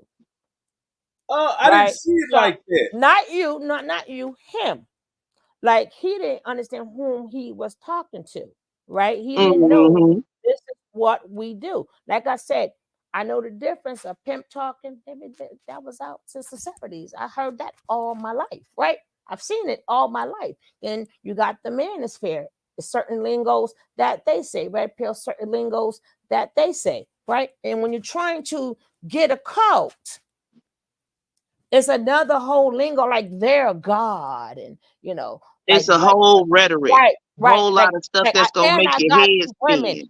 Speaker 5: I didn't
Speaker 6: right?
Speaker 5: see it
Speaker 6: So
Speaker 5: like that.
Speaker 6: not you, not you, him. Like he didn't understand whom he was talking to, right? He didn't know
Speaker 8: Mm-hmm.
Speaker 6: this is what we do. Like I said, I know the difference of pimp talking. That was out since the 70s. I heard that all my life, right? I've seen it all my life. Then you got the manosphere. There's certain lingos that they say, red pill, certain lingos that they say, right? And when you're trying to get a cult, it's another whole lingo like they're God, and
Speaker 8: It's a whole rhetoric,
Speaker 6: right,
Speaker 8: whole lot of stuff that's gonna
Speaker 6: and
Speaker 8: make
Speaker 6: I
Speaker 8: your
Speaker 6: got
Speaker 8: head
Speaker 6: two women,
Speaker 8: spin.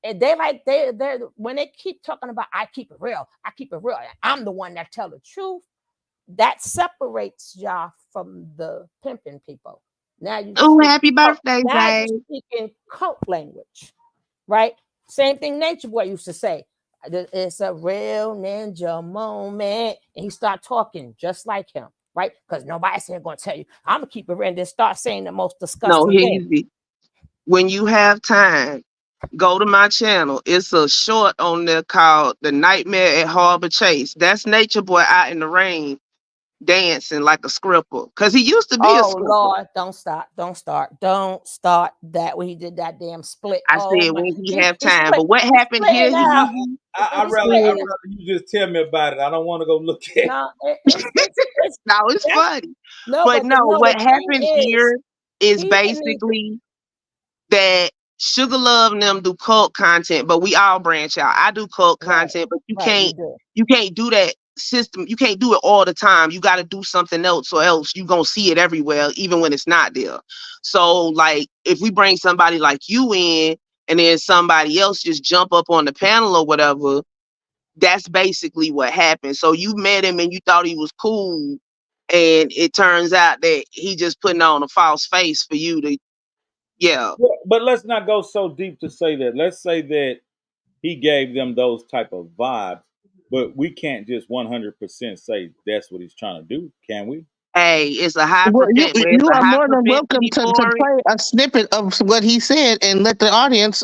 Speaker 6: and they like they're when they keep talking about I keep it real, I'm the one that tell the truth. That separates y'all from the pimping people. Now you
Speaker 8: Oh,
Speaker 6: speak,
Speaker 8: happy birthday,
Speaker 6: now
Speaker 8: Zay.
Speaker 6: you speaking cult language, right? Same thing Nature Boy used to say. It's a real ninja moment. And he start talking just like him, right? Because nobody's here going to tell you, I'm going to keep it real and then start saying the most
Speaker 8: No,
Speaker 6: disgusting thing.
Speaker 8: easy. When you have time, go to my channel. It's a short on there called The Nightmare at Harbor Chase. That's Nature Boy out in the rain dancing like a scripper. Because he used to be a
Speaker 6: Oh,
Speaker 8: scripper.
Speaker 6: Lord, don't start that when he did that damn split.
Speaker 8: I
Speaker 6: Oh,
Speaker 8: said
Speaker 6: my.
Speaker 8: when he
Speaker 6: He,
Speaker 8: have
Speaker 6: he
Speaker 8: time.
Speaker 6: split,
Speaker 8: But what
Speaker 6: he
Speaker 8: happened here,
Speaker 6: splitting out.
Speaker 8: Easy,
Speaker 5: I'd
Speaker 6: He's
Speaker 5: rather
Speaker 6: splitting out.
Speaker 5: you just tell me about it. I don't want to go look at it.
Speaker 6: No, it's
Speaker 8: now it's
Speaker 6: that's
Speaker 8: funny.
Speaker 6: no,
Speaker 8: But
Speaker 6: but
Speaker 8: no,
Speaker 6: the
Speaker 8: what
Speaker 6: thing
Speaker 8: happened
Speaker 6: is,
Speaker 8: here is
Speaker 6: he would need to,
Speaker 8: basically that Sugar Love and them do cult content, but we all branch out. I do cult
Speaker 6: right,
Speaker 8: content, but
Speaker 6: right, you do.
Speaker 8: you can't do that system. You can't do it all the time. You got to do something else, or else you gonna see it everywhere, even when it's not there. So, like, if we bring somebody like you in, and then somebody else just jump up on the panel or whatever, that's basically what happened. So you met him and you thought he was cool, and it turns out that he just putting on a false face for you to, yeah.
Speaker 5: But let's not go so deep to say that. Let's say that he gave them those type of vibes, but we can't just 100% say that's what he's trying to do, can we?
Speaker 8: Hey, it's a high
Speaker 7: Well,
Speaker 8: it's
Speaker 7: you
Speaker 8: a
Speaker 7: are
Speaker 8: high
Speaker 7: more than welcome
Speaker 8: propensity
Speaker 7: to
Speaker 8: for it.
Speaker 7: play a snippet of what he said and let the audience.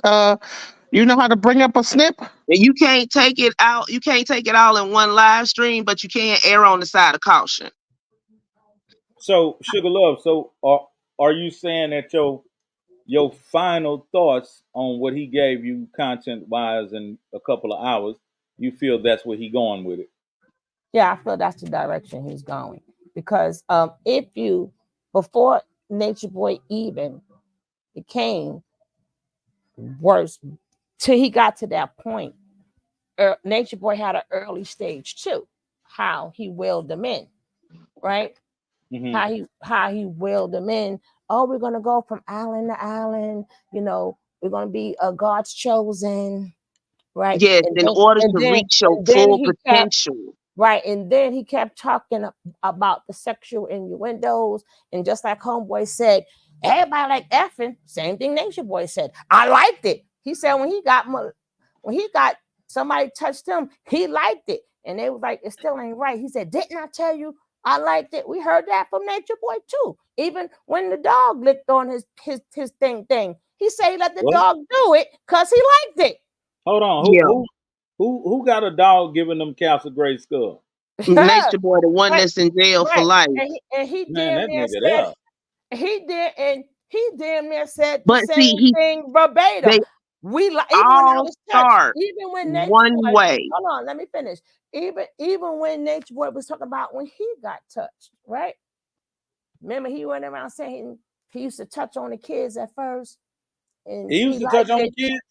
Speaker 7: You know how to bring up a snip.
Speaker 8: And you can't take it out. You can't take it all in one live stream, but you can err on the side of caution.
Speaker 5: So, Sugar Love, so are you saying that your final thoughts on what he gave you content wise in a couple of hours, you feel that's where he going with it?
Speaker 6: Yeah, I feel that's the direction he's going because if you before Nature Boy even became worse till he got to that point, Nature Boy had an early stage too. How he willed them in, right?
Speaker 5: Mm-hmm.
Speaker 6: How he willed them in. Oh, we're gonna go from island to island. We're gonna be God's chosen, right?
Speaker 8: Yes,
Speaker 6: And
Speaker 8: in
Speaker 6: then
Speaker 8: order
Speaker 6: and
Speaker 8: to
Speaker 6: then
Speaker 8: reach your
Speaker 6: and then
Speaker 8: full
Speaker 6: he kept
Speaker 8: potential.
Speaker 6: right, and then he kept talking about the sexual innuendos, and just like Homeboy said, everybody like effing. Same thing Nation Boy said. I liked it. He said when he got somebody touched him, he liked it, and they was like, it still ain't right. He said, didn't I tell you I liked it? We heard that from Nature Boy too. Even when the dog licked on his thing, he said he let the
Speaker 5: What?
Speaker 6: dog do it because he liked it.
Speaker 5: Hold on.
Speaker 8: Yeah.
Speaker 5: Who got a dog giving them Castle Gray Skull?
Speaker 8: Nature Boy, the one
Speaker 6: right,
Speaker 8: that's in jail for
Speaker 6: right.
Speaker 8: life.
Speaker 6: And he
Speaker 5: Man,
Speaker 6: damn
Speaker 5: that
Speaker 6: near
Speaker 5: nigga
Speaker 6: said
Speaker 5: there.
Speaker 6: he damn near said the
Speaker 8: But see,
Speaker 6: same thing verbatim.
Speaker 8: they
Speaker 6: We like even when I
Speaker 8: all
Speaker 6: was touched,
Speaker 8: start
Speaker 6: even when Nature
Speaker 8: one
Speaker 6: Boy,
Speaker 8: way.
Speaker 6: hold on, let me finish. Even when Nature Boy was talking about when he got touched, right? Remember he went around saying he used to touch on the kids at first, and
Speaker 5: He used
Speaker 6: he
Speaker 5: to touch
Speaker 6: liked
Speaker 5: on the
Speaker 6: it.
Speaker 5: kids.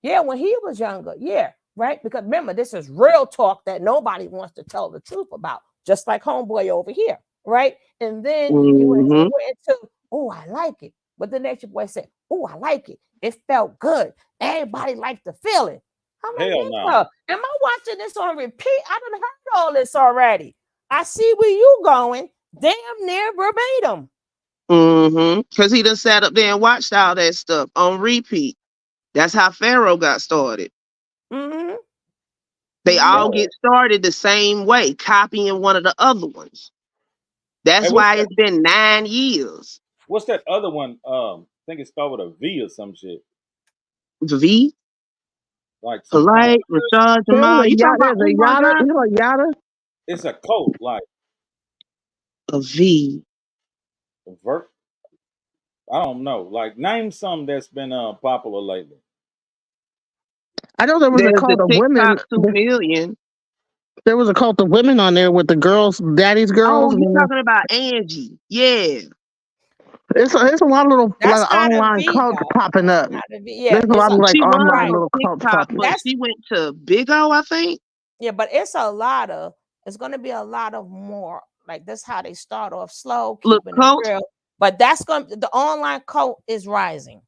Speaker 6: Yeah, when he was younger. Yeah, right. Because remember, this is real talk that nobody wants to tell the truth about, just like Homeboy over here, right? And then he went
Speaker 8: Mm-hmm.
Speaker 6: into, oh, I like it. But the Nature Boy said, oh, I like it. It felt good. Everybody liked the feeling. I'm like,
Speaker 5: Hell no.
Speaker 6: nigga, am I watching this on repeat? I done heard all this already. I see where you going. Damn near verbatim.
Speaker 8: Mm-hmm. Because he done sat up there and watched all that stuff on repeat. That's how Pharaoh got started.
Speaker 6: Mm-hmm.
Speaker 8: They
Speaker 6: Mm-hmm.
Speaker 8: all get started the same way, copying one of the other ones.
Speaker 5: Hey,
Speaker 8: That's why it's been 9 years.
Speaker 5: what's that other one? I think it started with a V or some shit.
Speaker 8: V,
Speaker 5: Like some
Speaker 8: Polite,
Speaker 5: promises.
Speaker 8: Rashad Jamal. You talking about
Speaker 7: There's a
Speaker 8: Umar
Speaker 7: yada.
Speaker 8: Johnson?
Speaker 7: You know, yada.
Speaker 5: It's a cult, like
Speaker 8: A V.
Speaker 5: a ver- I don't know. Like name something that's been popular lately.
Speaker 7: I know there was a
Speaker 8: There's the
Speaker 7: cult of
Speaker 8: TikTok
Speaker 7: women.
Speaker 8: 2 million.
Speaker 7: There was a cult of women on there with the girls, daddy's
Speaker 8: Oh,
Speaker 7: girls.
Speaker 8: you talking about Angie? Yeah.
Speaker 7: It's a lot of little
Speaker 6: That's
Speaker 7: like
Speaker 6: not a
Speaker 7: online
Speaker 6: V
Speaker 7: cults
Speaker 6: though.
Speaker 7: popping
Speaker 6: That's
Speaker 7: up.
Speaker 6: not a V. Yeah,
Speaker 7: There's a
Speaker 6: it's
Speaker 7: lot
Speaker 6: a
Speaker 7: of like
Speaker 8: She was
Speaker 7: online
Speaker 6: right.
Speaker 8: on
Speaker 7: little cults
Speaker 8: TikTok,
Speaker 7: popping.
Speaker 8: but
Speaker 6: That's
Speaker 8: she went to Big O, I think.
Speaker 6: yeah, but it's a lot of. It's going to be a lot of more. Like that's how they start off slow,
Speaker 8: Look,
Speaker 6: keeping it
Speaker 8: Coach.
Speaker 6: real. But that's going. The online cult is rising,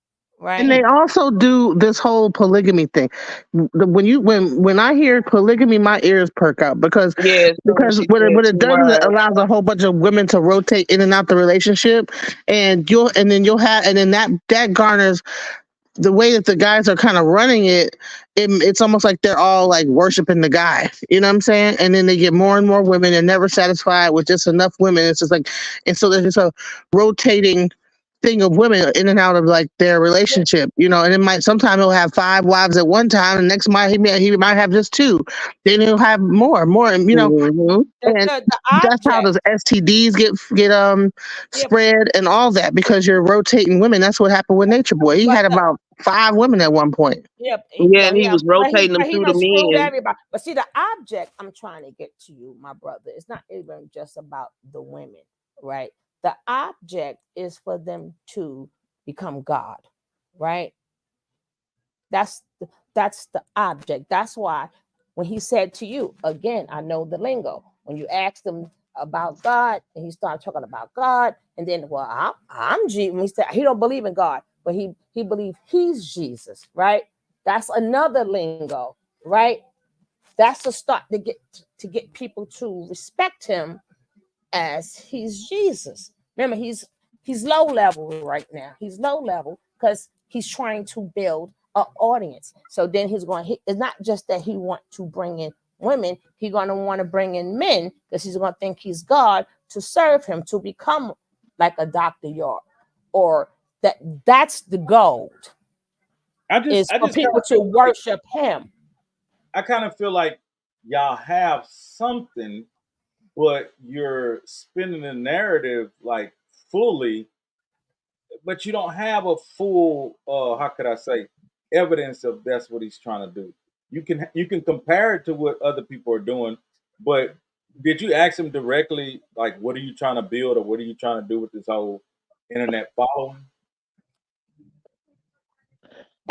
Speaker 7: And
Speaker 6: right?
Speaker 7: they also do this whole polygamy thing. When I hear polygamy, my ears perk up because
Speaker 8: Yeah, as soon as she said
Speaker 7: what it
Speaker 8: 2
Speaker 7: does is it
Speaker 8: words.
Speaker 7: allows a whole bunch of women to rotate in and out the relationship, and then that garners the way that the guys are kind of running it's almost like they're all like worshiping the guy. You know what I'm saying? And then they get more and more women and never satisfied with just enough women. It's just like, and so there's just a rotating thing of women in and out of like their relationship, and it might sometimes he'll have 5 wives at one time, and next might he might have just 2. Then he'll have more, and
Speaker 8: Mm-hmm.
Speaker 7: and
Speaker 6: The
Speaker 7: that's how
Speaker 6: object.
Speaker 7: those STDs get
Speaker 6: Yeah,
Speaker 7: spread and all that because you're rotating women. That's what happened with Nature Boy. He
Speaker 6: but
Speaker 7: had about 5 women at one point.
Speaker 6: yeah,
Speaker 8: Yeah, and he was rotating them
Speaker 6: but he
Speaker 8: through the
Speaker 6: done screwed
Speaker 8: men.
Speaker 6: everybody. But see, the object I'm trying to get to you, my brother, it's not even just about the women, right? The object is for them to become God, right? That's the object. That's why when he said to you, again, I know the lingo. When you asked him about God, and he started talking about God, and then, well, I'm Jesus. He said he don't believe in God, but he believes he's Jesus, right? That's another lingo, right? That's a start to get people to respect him as he's Jesus. Remember, he's low level right now. He's low level because he's trying to build an audience. So then it's not just that he want to bring in women, he's going to want to bring in men because he's going to think he's God to serve him, to become like a Dr. York, or that's the goal
Speaker 5: I just
Speaker 6: is
Speaker 5: I
Speaker 6: for
Speaker 5: just kind
Speaker 6: people
Speaker 5: of
Speaker 6: to
Speaker 5: feel like
Speaker 6: worship him.
Speaker 5: I kind of feel like y'all have something, but you're spinning the narrative like fully, but you don't have a full how could I say evidence of that's what he's trying to do. You can compare it to what other people are doing, but did you ask him directly like what are you trying to build or what are you trying to do with this whole internet following?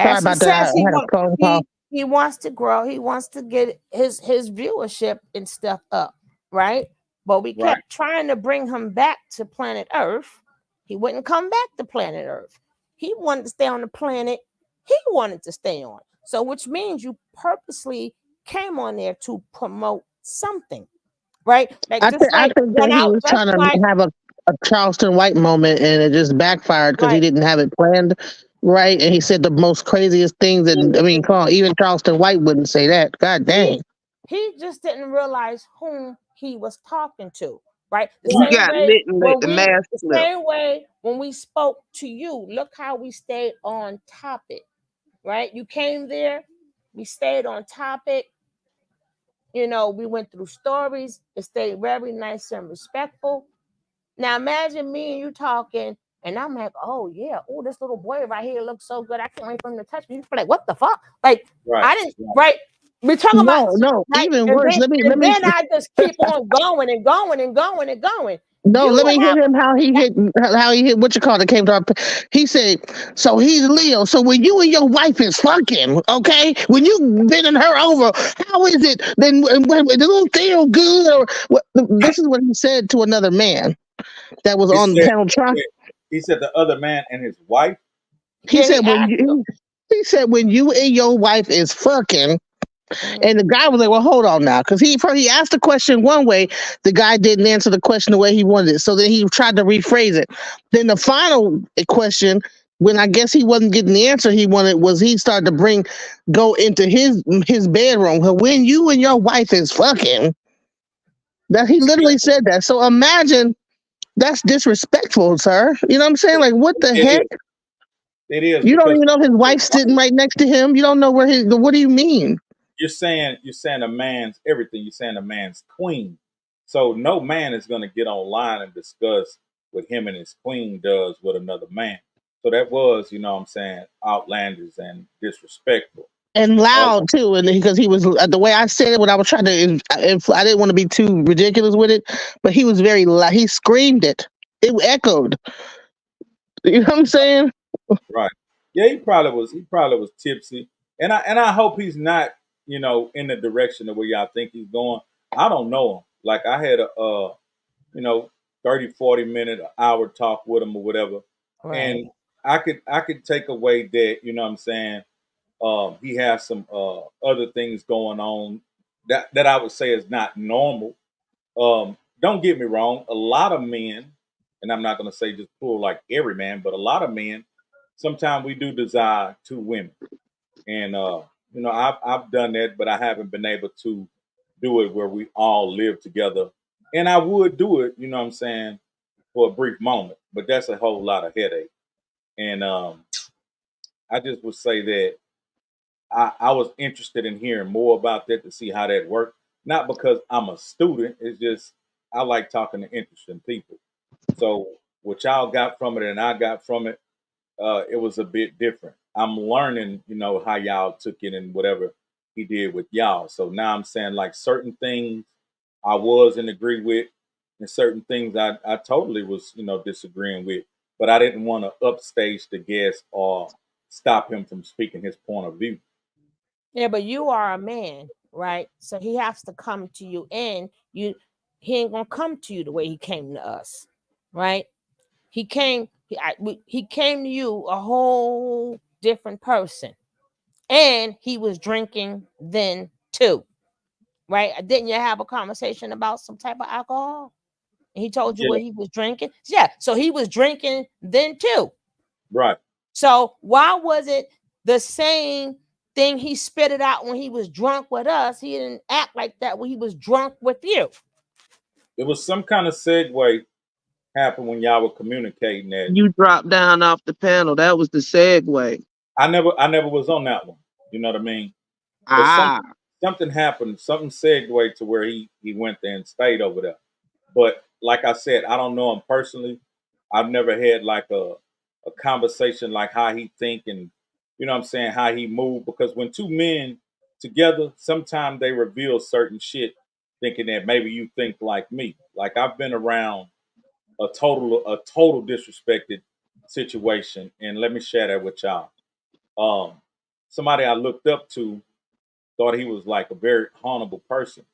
Speaker 7: Sorry
Speaker 6: As he
Speaker 7: about that. I
Speaker 6: says,
Speaker 7: had a phone call.
Speaker 6: he wants to grow. He wants to get his viewership and stuff up, right? But we
Speaker 5: Right.
Speaker 6: kept trying to bring him back to planet Earth. He wouldn't come back to planet Earth. He wanted to stay on the planet he wanted to stay on. So, which means you purposely came on there to promote something, right? Like just
Speaker 7: I
Speaker 6: like
Speaker 7: think that
Speaker 6: went
Speaker 7: he
Speaker 6: out,
Speaker 7: was
Speaker 6: just
Speaker 7: trying to
Speaker 6: like
Speaker 7: have a Charleston White moment, and it just backfired because he
Speaker 6: right.
Speaker 7: didn't have it planned right, and he said the most craziest things. And I mean, come on, even Charleston White wouldn't say that. God dang.
Speaker 6: He just didn't realize whom he was talking to, right? The
Speaker 8: You
Speaker 6: same
Speaker 8: got
Speaker 6: way
Speaker 8: lit and let the mask
Speaker 6: the
Speaker 8: slip.
Speaker 6: same way when we spoke to you, look how we stayed on topic, right? You came there, we stayed on topic. We went through stories. It stayed very nice and respectful. Now imagine me and you talking, and I'm like, oh yeah, oh this little boy right here looks so good. I can't wait for him to touch me. You're like, what the fuck? Like
Speaker 5: Right.
Speaker 6: I didn't right. We're talking about
Speaker 7: No,
Speaker 6: right,
Speaker 7: even
Speaker 6: and
Speaker 7: worse.
Speaker 6: then
Speaker 7: Let me
Speaker 6: I just keep on going and going and going and going.
Speaker 7: No,
Speaker 6: You
Speaker 7: let me
Speaker 6: have
Speaker 7: hear him how he hit what you call it came to our he said, so he's Leo. So when you and your wife is fucking, okay, when you bending her over, how is it then when the little feel good or what this is what he said to another man that was
Speaker 5: He
Speaker 7: on the
Speaker 5: said,
Speaker 7: panel
Speaker 5: he
Speaker 7: trying.
Speaker 5: said he said the other man and his wife.
Speaker 7: He
Speaker 6: yeah, he
Speaker 7: said when
Speaker 6: asked him.
Speaker 7: you he said when you and your wife is fucking.
Speaker 6: Mhm.
Speaker 7: And the guy was like, "Well, hold on now," because he asked the question one way, the guy didn't answer the question the way he wanted it. So then he tried to rephrase it. Then the final question, when I guess he wasn't getting the answer he wanted, was he started to go into his bedroom. Well, when you and your wife is fucking, that he literally said that. So imagine that's disrespectful, sir. You know what I'm saying? Like, what the
Speaker 5: It
Speaker 7: heck?
Speaker 5: is. It is
Speaker 7: You don't
Speaker 5: because
Speaker 7: even know his
Speaker 5: his
Speaker 7: wife's sitting
Speaker 5: wife,
Speaker 7: right next to him. You don't know where his. What do you mean?
Speaker 5: you're saying a man's everything. You're saying a man's queen. So no man is going to get online and discuss what him and his queen does with another man. So that was, you know what I'm saying, outlandish and disrespectful.
Speaker 7: And loud too, and because he was the way I said it when I was trying to, I didn't want to be too ridiculous with it, but he was very loud. He screamed it. It echoed. You know what I'm saying?
Speaker 5: Right. Yeah, he probably was. He probably was tipsy, and I hope he's not, you know, in the direction of where y'all think he's going. I don't know him. Like I had a, you know, 30, 40 minute, hour talk with him or whatever,
Speaker 6: Right.
Speaker 5: and I could take away that, you know what I'm saying. He has some other things going on that I would say is not normal. Don't get me wrong, a lot of men, and I'm not going to say just pull like every man, but a lot of men, sometimes we do desire two women, and you know I've done that, but I haven't been able to do it where we all live together. And I would do it, you know what I'm saying, for a brief moment, but that's a whole lot of headache. And I just would say that I was interested in hearing more about that to see how that worked. Not because I'm a student, it's just I like talking to interesting people. So what y'all got from it and I got from it, it was a bit different. I'm learning, you know, how y'all took it and whatever he did with y'all. So now I'm saying like certain things I was in agree with, and certain things I totally was, you know, disagreeing with. But I didn't want to upstage the guest or stop him from speaking his point of view.
Speaker 6: Yeah, but you are a man, right? So he has to come to you, and he ain't gonna come to you the way he came to us, right? He came to you a whole different person, and he was drinking then too, right? Didn't you have a conversation about some type of alcohol? And he told you
Speaker 5: Yeah,
Speaker 6: what he was drinking. Yeah, so he was drinking then too.
Speaker 5: right.
Speaker 6: So why was it the same thing he spit it out when he was drunk with us? He didn't act like that when he was drunk with you.
Speaker 5: It was some kind of segue happened when y'all were communicating that
Speaker 8: You dropped down off the panel. That was the segue.
Speaker 5: I never was on that one. You know what I mean? But
Speaker 8: Ah,
Speaker 5: something happened, something segued to where he went there and stayed over there. But like I said, I don't know him personally. I've never had like a conversation like how he think and, you know what I'm saying, how he move. Because when two men together, sometimes they reveal certain shit thinking that maybe you think like me. Like I've been around a total disrespected situation, and let me share that with y'all. Um Somebody I looked up to, thought he was like a very honorable person.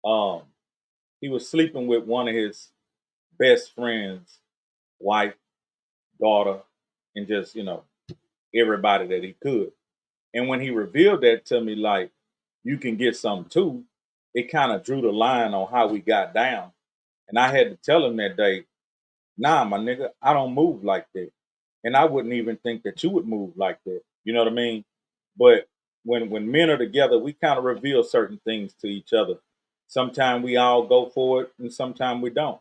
Speaker 5: Um, he was sleeping with one of his best friends' wife, daughter, and just, you know, everybody that he could. And when he revealed that to me, like, you can get some too, it kind of drew the line on how we got down. And I had to tell him that day, nah, my nigga, I don't move like that. And I wouldn't even think that you would move like that. You know what I mean? But when men are together, we kind of reveal certain things to each other. Sometimes we all go for it, and sometimes we don't.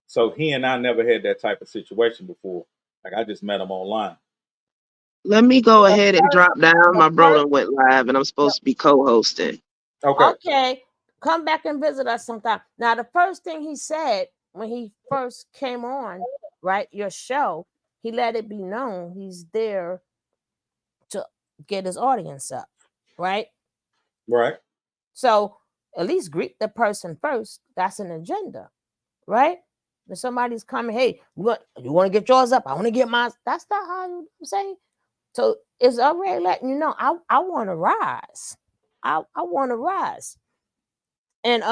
Speaker 5: So he and I never had that type of situation before. Like I just met him online.
Speaker 8: let me go ahead and drop down.
Speaker 6: The
Speaker 8: My
Speaker 6: first,
Speaker 8: brother went live, and I'm supposed to be co-hosting.
Speaker 5: Okay,
Speaker 6: okay, come back and visit us sometime. Now, the first thing he said when he first came on, right, your show, he let it be known he's there to get his audience up, right?
Speaker 5: right.
Speaker 6: So at least greet the person first. That's an agenda, right? If somebody's coming, hey, you want to get yours up? I want to get mine. That's not how you say. So it's already letting you know I want to rise. I want to rise. And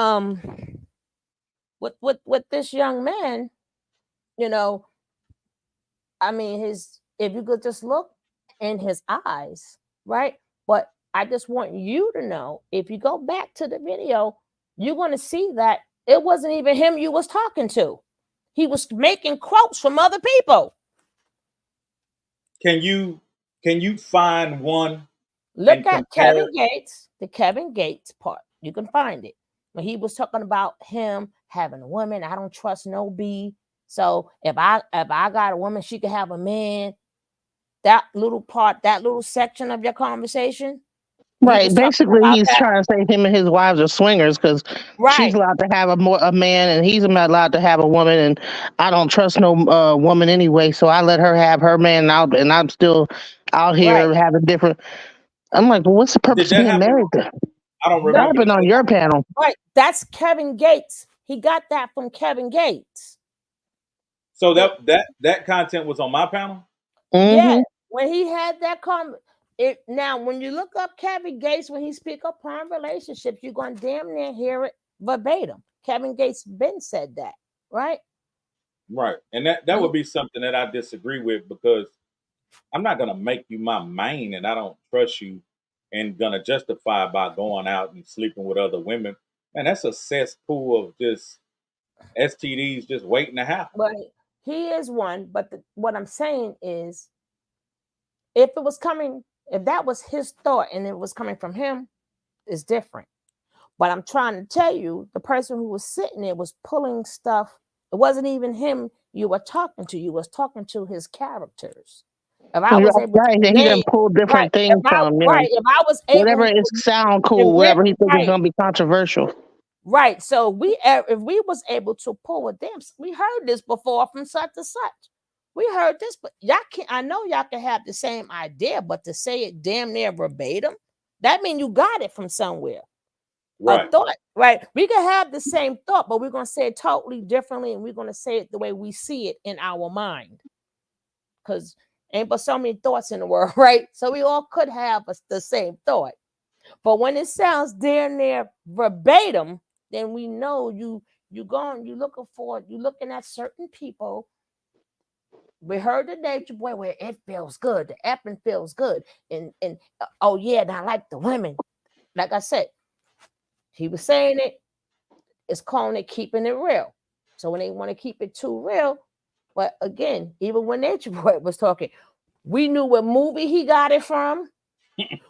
Speaker 6: with this young man, you know, I mean, his if you could just look in his eyes, right? But I just want you to know if you go back to the video, you're going to see that it wasn't even him you was talking to. He was making quotes from other people.
Speaker 5: Can you find one
Speaker 6: Look
Speaker 5: and
Speaker 6: at
Speaker 5: compare?
Speaker 6: Kevin Gates, the Kevin Gates part. You can find it. When he was talking about him having a woman, I don't trust no B. So if I got a woman, she could have a man. That little part, that little section of your conversation, He was
Speaker 7: Right.
Speaker 6: talking
Speaker 7: Basically,
Speaker 6: about
Speaker 7: he's
Speaker 6: that.
Speaker 7: trying to say him and his wives are swingers because she's
Speaker 6: Right,
Speaker 7: allowed to have a man and he's not allowed to have a woman. And I don't trust no woman anyway, so I let her have her man out, and I'm still out
Speaker 6: right.
Speaker 7: here having different. I'm like, well, what's the
Speaker 5: Did
Speaker 7: purpose of
Speaker 5: that
Speaker 7: being
Speaker 5: happen?
Speaker 7: married then?
Speaker 5: I don't
Speaker 7: That
Speaker 5: remember
Speaker 7: happened on your panel.
Speaker 6: Right. That's Kevin Gates. He got that from Kevin Gates.
Speaker 5: So that content was on my panel.
Speaker 6: Yeah,
Speaker 7: Mm-hmm.
Speaker 6: when he had that comment. It now when you look up Kevin Gates when he speak upon relationships, you're gonna damn near hear it verbatim. Kevin Gates been said that, right?
Speaker 5: Right. And that would be something that I disagree with because I'm not gonna make you my main and I don't trust you and gonna justify by going out and sleeping with other women. Man, that's a cesspool of just STDs just waiting to happen.
Speaker 6: But he is one. But what I'm saying is, if it was coming, if that was his thought and it was coming from him, it's different. But I'm trying to tell you, the person who was sitting there was pulling stuff. It wasn't even him you were talking to. You was talking to his characters. If I was able to
Speaker 7: Right. That he done
Speaker 6: name,
Speaker 7: pulled
Speaker 6: right,
Speaker 7: different things from,
Speaker 6: if I was
Speaker 7: whatever
Speaker 6: able
Speaker 7: is
Speaker 6: to,
Speaker 7: sound
Speaker 6: if
Speaker 7: cool,
Speaker 6: we're
Speaker 7: whatever he think is
Speaker 6: right,
Speaker 7: gonna be controversial.
Speaker 6: right. So if we was able to pull a damn, we heard this before from such and such. We heard this, but y'all can. I know y'all can have the same idea, but to say it damn near verbatim, that means you got it from somewhere. A
Speaker 5: Right.
Speaker 6: thought, right? We can have the same thought, but we're going to say it totally differently, and we're going to say it the way we see it in our mind. Because ain't but so many thoughts in the world, right? So we all could have the same thought, but when it sounds damn near verbatim, then we know you looking at certain people. We heard the Nature Boy where it feels good, the effing feels good, and oh yeah, and I like the women. Like I said, he was saying it. It's calling it keeping it real. So when they want to keep it too real, but again, even when Nature Boy was talking, we knew what movie he got it from.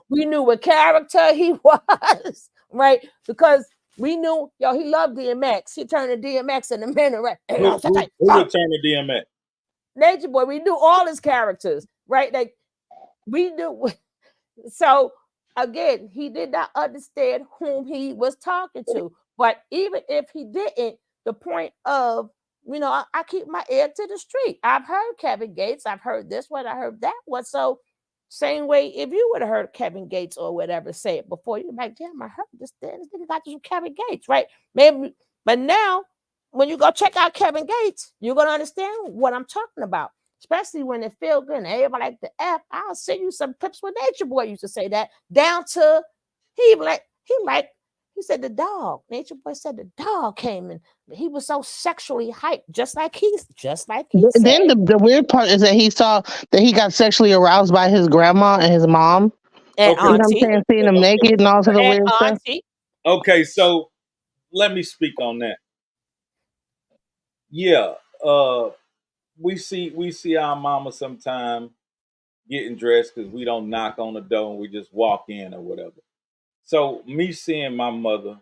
Speaker 6: We knew what character he was, right? Because we knew, yo, he loved DMX. He turned to DMX in a minute, right?
Speaker 5: Who would turn the DMX?
Speaker 6: Nature Boy, we knew all his characters, right? Like we knew. So again, he did not understand whom he was talking to. But even if he didn't, the point of, I keep my ear to the street. I've heard Kevin Gates. I've heard this one. I heard that one. So same way, if you would have heard Kevin Gates or whatever say it before, you're like, damn, I heard this. This nigga got this from Kevin Gates, right? Maybe, but now when you go check out Kevin Gates, you're gonna understand what I'm talking about. Especially when it feel good and everybody like the F. I'll send you some clips where Nature Boy used to say that. Down to he said the dog. Nature Boy said the dog came and he was so sexually hyped, just like he said.
Speaker 7: Then the weird part is that he saw that he got sexually aroused by his grandma and his mom.
Speaker 6: And
Speaker 5: Okay.
Speaker 7: You know what I'm
Speaker 6: Auntie.
Speaker 7: saying? Seeing them naked and all sorts of
Speaker 6: And
Speaker 7: weird stuff.
Speaker 6: Auntie.
Speaker 5: Okay, so let me speak on that. Yeah, we see our mama sometime getting dressed because we don't knock on the door and we just walk in or whatever. So me seeing my mother,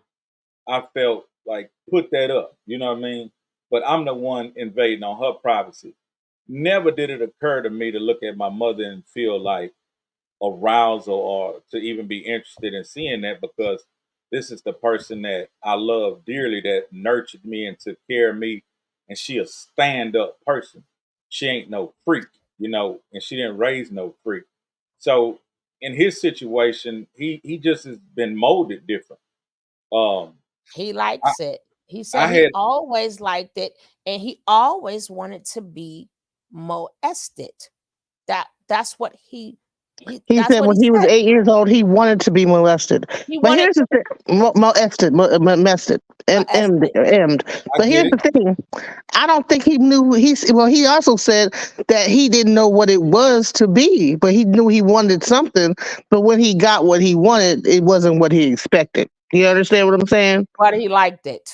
Speaker 5: I felt like put that up. You know what I mean? But I'm the one invading on her privacy. Never did it occur to me to look at my mother and feel like arousal or to even be interested in seeing that because this is the person that I love dearly that nurtured me and took care of me. And she a stand up person. She ain't no freak, and she didn't raise no freak. So in his situation, he just has been molded different. Um
Speaker 6: He
Speaker 5: I,
Speaker 6: likes it. He said
Speaker 5: I
Speaker 6: he
Speaker 5: had
Speaker 6: always liked it and he always wanted to be molested. That's what he
Speaker 7: He
Speaker 6: that's
Speaker 7: said
Speaker 6: what he
Speaker 7: when he was
Speaker 6: said.
Speaker 7: 8 years old, he wanted to be molested.
Speaker 6: He
Speaker 7: But
Speaker 6: wanted
Speaker 7: here's the thing: molested,
Speaker 6: molested.
Speaker 7: emmed.
Speaker 5: I
Speaker 7: But
Speaker 5: get
Speaker 7: here's
Speaker 5: it.
Speaker 7: the thing: I don't think he knew. He also said that he didn't know what it was to be, but he knew he wanted something. But when he got what he wanted, it wasn't what he expected. You understand what I'm saying?
Speaker 6: But he liked it.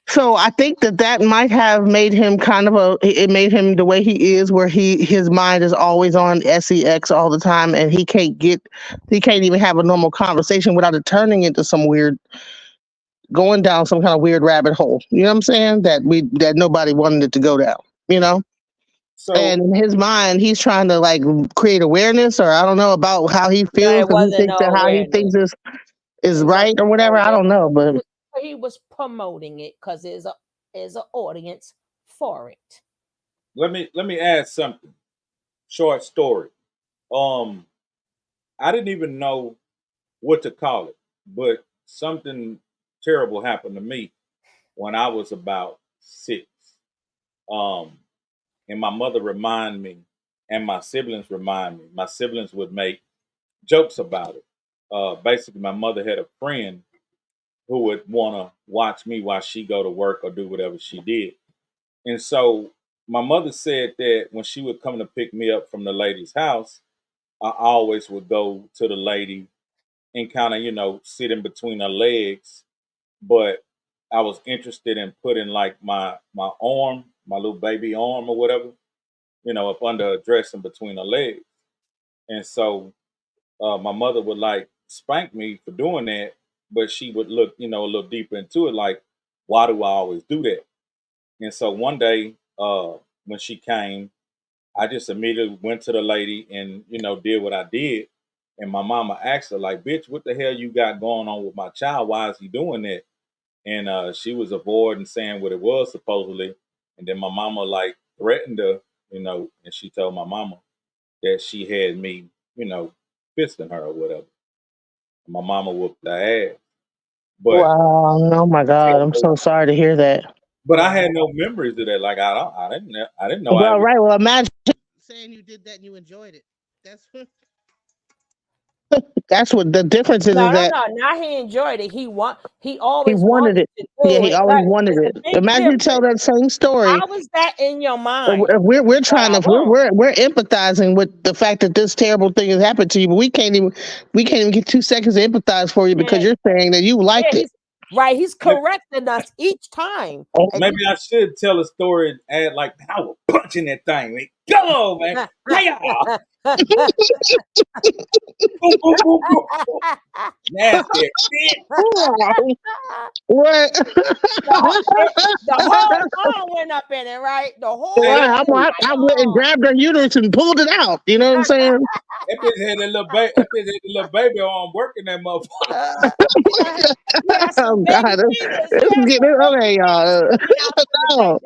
Speaker 7: So I think that might have made him kind of it made him the way he is, where his mind is always on sex all the time, and he can't even have a normal conversation without it turning into some weird, going down some kind of weird rabbit hole. You know what I'm saying? That nobody wanted it to go down. You know?
Speaker 5: So
Speaker 7: And in his mind, he's trying to like create awareness, or I don't know about how he
Speaker 6: No,
Speaker 7: feels,
Speaker 6: it
Speaker 7: because he
Speaker 6: wasn't
Speaker 7: thinks
Speaker 6: no
Speaker 7: that how he
Speaker 6: awareness.
Speaker 7: thinks is
Speaker 6: It
Speaker 7: right
Speaker 6: wasn't
Speaker 7: or
Speaker 6: no
Speaker 7: whatever. I don't know,
Speaker 6: awareness.
Speaker 7: but
Speaker 6: He was promoting it because there's an audience for it.
Speaker 5: let me add something. Short story. Um, I didn't even know what to call it, but something terrible happened to me when I was about 6. Um, and my mother reminded me, and my siblings remind me. My siblings would make jokes about it. Basically, my mother had a friend who would want to watch me while she go to work or do whatever she did. And so my mother said that when she would come to pick me up from the lady's house, I always would go to the lady and kind of, sit in between her legs. But I was interested in putting like my arm, my little baby arm or whatever, up under her dress and between her legs. And so my mother would like spank me for doing that, but she would look, a little deeper into it, like, why do I always do that? And so one day, when she came, I just immediately went to the lady and, did what I did. And my mama asked her, like, bitch, what the hell you got going on with my child? Why is he doing that? And she was avoiding saying what it was supposedly. And then my mama like threatened her, and she told my mama that she had me, you know, fisting her or whatever. My mama whooped her ass. But
Speaker 7: wow, oh my God, I'm so sorry to hear that.
Speaker 5: but I
Speaker 6: Yeah.
Speaker 5: had no memories of that. Like I didn't know I
Speaker 7: Well,
Speaker 5: ever.
Speaker 7: right. Well, imagine saying you did that and you enjoyed it. That's that's what the difference is.
Speaker 6: No,
Speaker 7: Is
Speaker 6: no,
Speaker 7: that
Speaker 6: no. Now he enjoyed it. He
Speaker 7: he
Speaker 6: always
Speaker 7: wanted
Speaker 6: wanted
Speaker 7: it.
Speaker 6: to
Speaker 7: Yeah,
Speaker 6: do
Speaker 7: he
Speaker 6: it.
Speaker 7: always
Speaker 6: But
Speaker 7: wanted
Speaker 6: it's
Speaker 7: it.
Speaker 6: a big
Speaker 7: Imagine you tell
Speaker 6: difference.
Speaker 7: that same story.
Speaker 6: How was that in your mind?
Speaker 7: We're trying
Speaker 6: That I
Speaker 7: to
Speaker 6: won't.
Speaker 7: we're empathizing with the fact that this terrible thing has happened to you, but we can't even get 2 seconds to empathize for you because
Speaker 6: And
Speaker 7: you're saying that you
Speaker 6: yeah,
Speaker 7: liked it.
Speaker 6: he's right. He's
Speaker 5: Maybe,
Speaker 6: correcting us each time. And
Speaker 5: maybe I should tell a story and add like I was punching that thing. Like, come on, man. Yeah. Boom, boom, boom, boom, boom. Nasty as shit.
Speaker 7: What?
Speaker 6: the whole arm went up in it, right? The
Speaker 5: Hey,
Speaker 6: whole
Speaker 5: that,
Speaker 7: I went and
Speaker 6: entire
Speaker 7: grabbed her uterus and pulled it out. You know what I'm saying?
Speaker 5: that bitch had that little baby. That bitch had the little baby arm working that motherfucker.
Speaker 6: arm. You had some
Speaker 7: Oh
Speaker 6: baby
Speaker 7: God,
Speaker 6: fingers.
Speaker 7: this
Speaker 6: You
Speaker 7: is
Speaker 6: had some
Speaker 7: getting
Speaker 6: baby
Speaker 7: okay,
Speaker 6: fingers
Speaker 7: y'all.
Speaker 6: coming out from the
Speaker 7: No,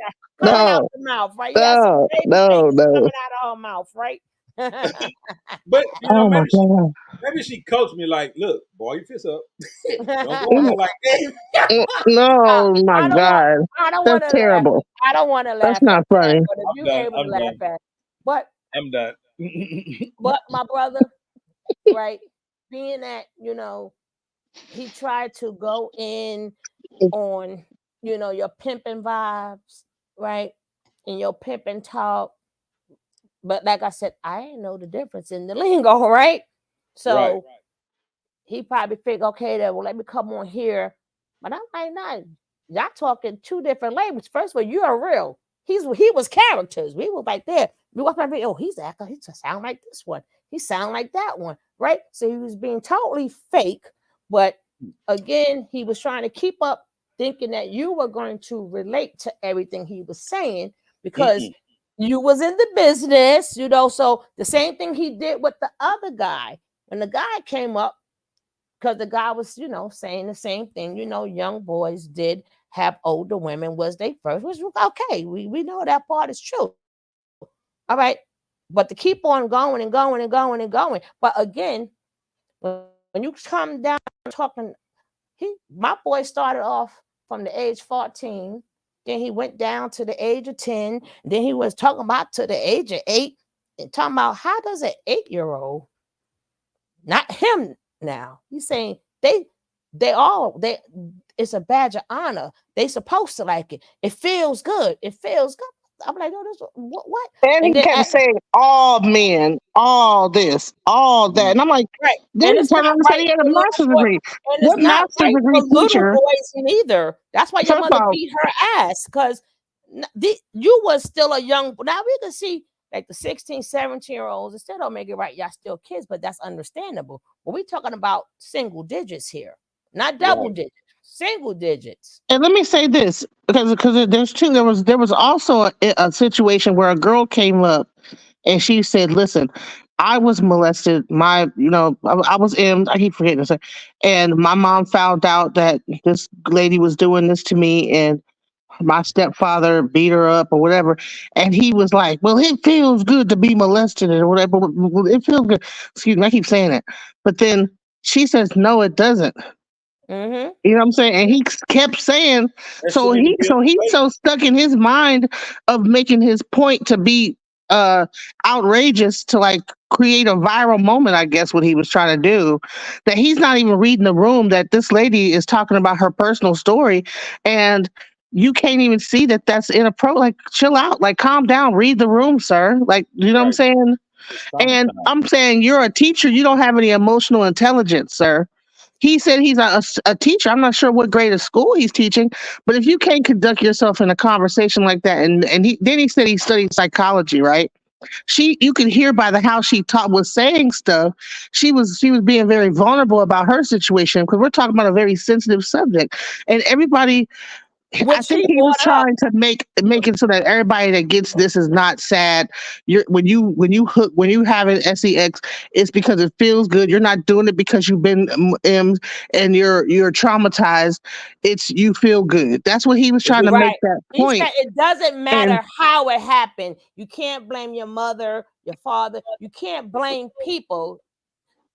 Speaker 6: coming out
Speaker 7: no,
Speaker 6: the mouth, right? You had some
Speaker 7: no,
Speaker 6: baby
Speaker 7: no,
Speaker 6: fingers
Speaker 7: no.
Speaker 6: coming out of her mouth, right?
Speaker 5: But
Speaker 7: Oh my God.
Speaker 5: maybe she coached me like, look, boy, you fist up. Don't go in there like that.
Speaker 6: Uh,
Speaker 7: No, my
Speaker 6: I don't want.
Speaker 7: God,
Speaker 6: I don't want
Speaker 7: that's
Speaker 6: to laugh.
Speaker 7: terrible.
Speaker 6: I don't want to
Speaker 7: That's
Speaker 6: laugh at
Speaker 7: not
Speaker 6: that.
Speaker 7: funny.
Speaker 6: But if
Speaker 5: I'm
Speaker 6: you're
Speaker 5: done.
Speaker 6: able to
Speaker 5: I'm
Speaker 6: laugh
Speaker 5: done.
Speaker 6: at, but
Speaker 5: I'm done.
Speaker 6: my brother, right? Being that he tried to go in on your pimping vibes, right, and your pimping talk. But like I said, I ain't know the difference in the lingo, right?
Speaker 5: Right.
Speaker 6: So he probably figured, okay, then well, let me come on here. But I'm like, nah, y'all talking two different languages. First of all, you're real. He was characters. We were like there. We walked by, oh, he's acting. He just sound like this one. He sound like that one, right? So he was being totally fake. But again, he was trying to keep up, thinking that you were going to relate to everything he was saying because
Speaker 5: Mm-mm.
Speaker 6: you was in the business, So the same thing he did with the other guy. When the guy came up, because the guy was, saying the same thing. Young boys did have older women was they first, which was okay. We know that part is true. All right. But to keep on going and going and going and going. But again, when you come down talking, my boy started off from the age 14. Then he went down to the age of 10. Then he was talking about to the age of 8 and talking about how does an 8-year-old, not him now. He's saying they it's a badge of honor. They supposed to like it. It feels good. It feels good. I'm like, no, this what?
Speaker 7: And
Speaker 6: And
Speaker 7: he
Speaker 6: then
Speaker 7: kept saying, all men, all this, all that. And I'm like,
Speaker 6: right.
Speaker 7: then
Speaker 6: And
Speaker 7: he
Speaker 6: it's
Speaker 7: turned
Speaker 6: not
Speaker 7: around and said
Speaker 6: right
Speaker 7: he had a
Speaker 6: for little
Speaker 7: master's
Speaker 6: boy,
Speaker 7: degree.
Speaker 6: and it's
Speaker 7: What
Speaker 6: not
Speaker 7: master's
Speaker 6: right
Speaker 7: degree
Speaker 6: for little
Speaker 7: teacher?
Speaker 6: boys neither. That's why your
Speaker 7: First of
Speaker 6: mother
Speaker 7: all,
Speaker 6: beat her ass because you was still a young. Now we can see like the 16, 17-year-olds. It still don't make it right. Y'all still kids, but that's understandable. But we talking about single digits here, not double
Speaker 5: Right.
Speaker 6: digits. single digits.
Speaker 7: And let me say this, because there's two. There was also a situation where a girl came up and she said, "Listen, I was molested. I was in. I keep forgetting this, and my mom found out that this lady was doing this to me, and my stepfather beat her up or whatever." And he was like, "Well, it feels good to be molested or whatever. It feels good." Excuse me, I keep saying it, but then she says, "No, it doesn't."
Speaker 6: Mm-hmm.
Speaker 7: You know what I'm saying? And he kept saying,
Speaker 5: That
Speaker 7: so
Speaker 5: shit need to be a
Speaker 7: he's
Speaker 5: debate.
Speaker 7: so stuck in his mind of making his point to be outrageous to like create a viral moment, I guess what he was trying to do, that he's not even reading the room that this lady is talking about her personal story, and you can't even see that that's inappropriate. Like, chill out, like, calm down, read the room, sir. Like, you know what I'm
Speaker 5: Right.
Speaker 7: saying?
Speaker 5: It's
Speaker 7: And
Speaker 5: traumatizing.
Speaker 7: I'm saying, you're a teacher, you don't have any emotional intelligence, sir. He said he's a teacher. I'm not sure what grade of school he's teaching, but if you can't conduct yourself in a conversation like that, and he said he studied psychology, right? You could hear by the how she was saying stuff. She was being very vulnerable about her situation, because we're talking about a very sensitive subject, and everybody. I
Speaker 6: Which
Speaker 7: think
Speaker 6: he
Speaker 7: he was
Speaker 6: brought up.
Speaker 7: trying to make it so that everybody that gets this is not sad. When you have an sex, it's because it feels good. You're not doing it because you've been and you're traumatized. It's you feel good. That's what he was trying to make
Speaker 6: Right.
Speaker 7: that
Speaker 6: He
Speaker 7: point.
Speaker 6: said it doesn't
Speaker 7: And
Speaker 6: matter how it happened. You can't blame your mother, your father. You can't blame people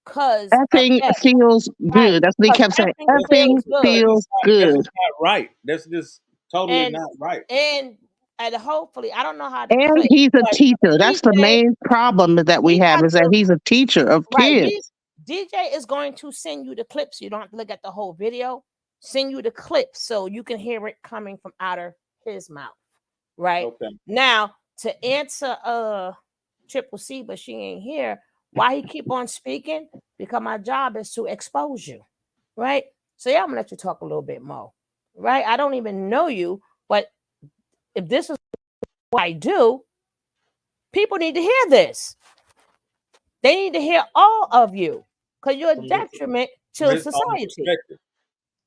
Speaker 6: because of
Speaker 7: effing
Speaker 6: X.
Speaker 7: feels
Speaker 6: Right.
Speaker 7: good. That's what he
Speaker 6: Because
Speaker 7: kept saying.
Speaker 6: effing
Speaker 7: Effing
Speaker 6: feels good.
Speaker 7: feels
Speaker 5: That's
Speaker 7: good.
Speaker 5: just not right. That's just totally
Speaker 6: And
Speaker 5: not right.
Speaker 6: and and hopefully, I don't know how to
Speaker 7: And
Speaker 6: click,
Speaker 7: he's a
Speaker 6: but
Speaker 7: teacher. That's the
Speaker 6: DJ,
Speaker 7: main problem that we
Speaker 6: he
Speaker 7: have,
Speaker 6: got
Speaker 7: is that
Speaker 6: the
Speaker 7: he's a teacher of
Speaker 6: right.
Speaker 7: kids.
Speaker 6: DJ is going to send you the clips. You don't have to look at the whole video. Send you the clips so you can hear it coming from out of his mouth. Right
Speaker 5: Okay.
Speaker 6: now, to answer Triple C, but she ain't here. Why he keep on speaking? Because my job is to expose you. Right. So yeah, I'm gonna let you talk a little bit more. Right. I don't even know you, but if this is what I do, people need to hear this. They need to hear all of you, because you're a
Speaker 5: From
Speaker 6: detriment
Speaker 5: from
Speaker 6: to
Speaker 5: his own
Speaker 6: society.
Speaker 5: perspective.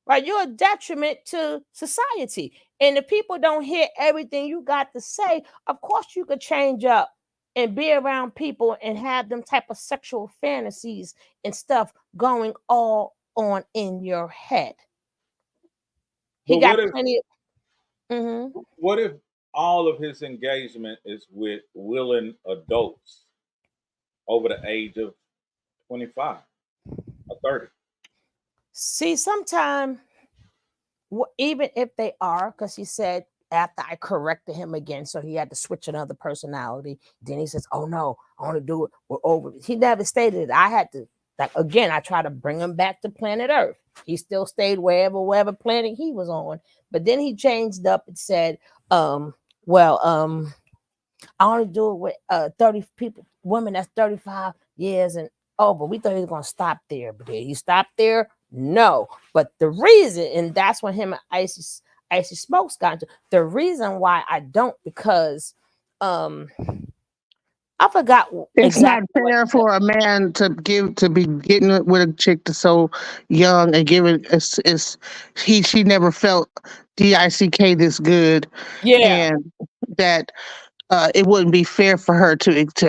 Speaker 6: Right? You're a detriment to society. And if people don't hear everything you got to say, of course you could change up and be around people and have them type of sexual fantasies and stuff going all on in your head. He
Speaker 5: But
Speaker 6: got plenty of
Speaker 5: what if all of his engagement is with willing adults over the age of 25 or 30?
Speaker 6: see, sometimes even if they are, because he said after I corrected him again, so he had to switch another personality. Then he says, "Oh no, I want to do it. We're over." He never stated it. I had to, like, again. I tried to bring him back to planet Earth. He still stayed wherever planet he was on. But then he changed up and said, well, I want to do it with 30 people, women that's 35 years and over. We thought he was gonna stop there, but did he stop there? No. But the reason, and that's when him and Icy Smokes got into the reason why I don't, because I forgot
Speaker 7: It's not
Speaker 6: exactly what
Speaker 7: fair
Speaker 6: he said.
Speaker 7: for a man to be getting it with a chick that's so young and giving she never felt DICK this good,
Speaker 6: Yeah.
Speaker 7: and that it wouldn't be fair for her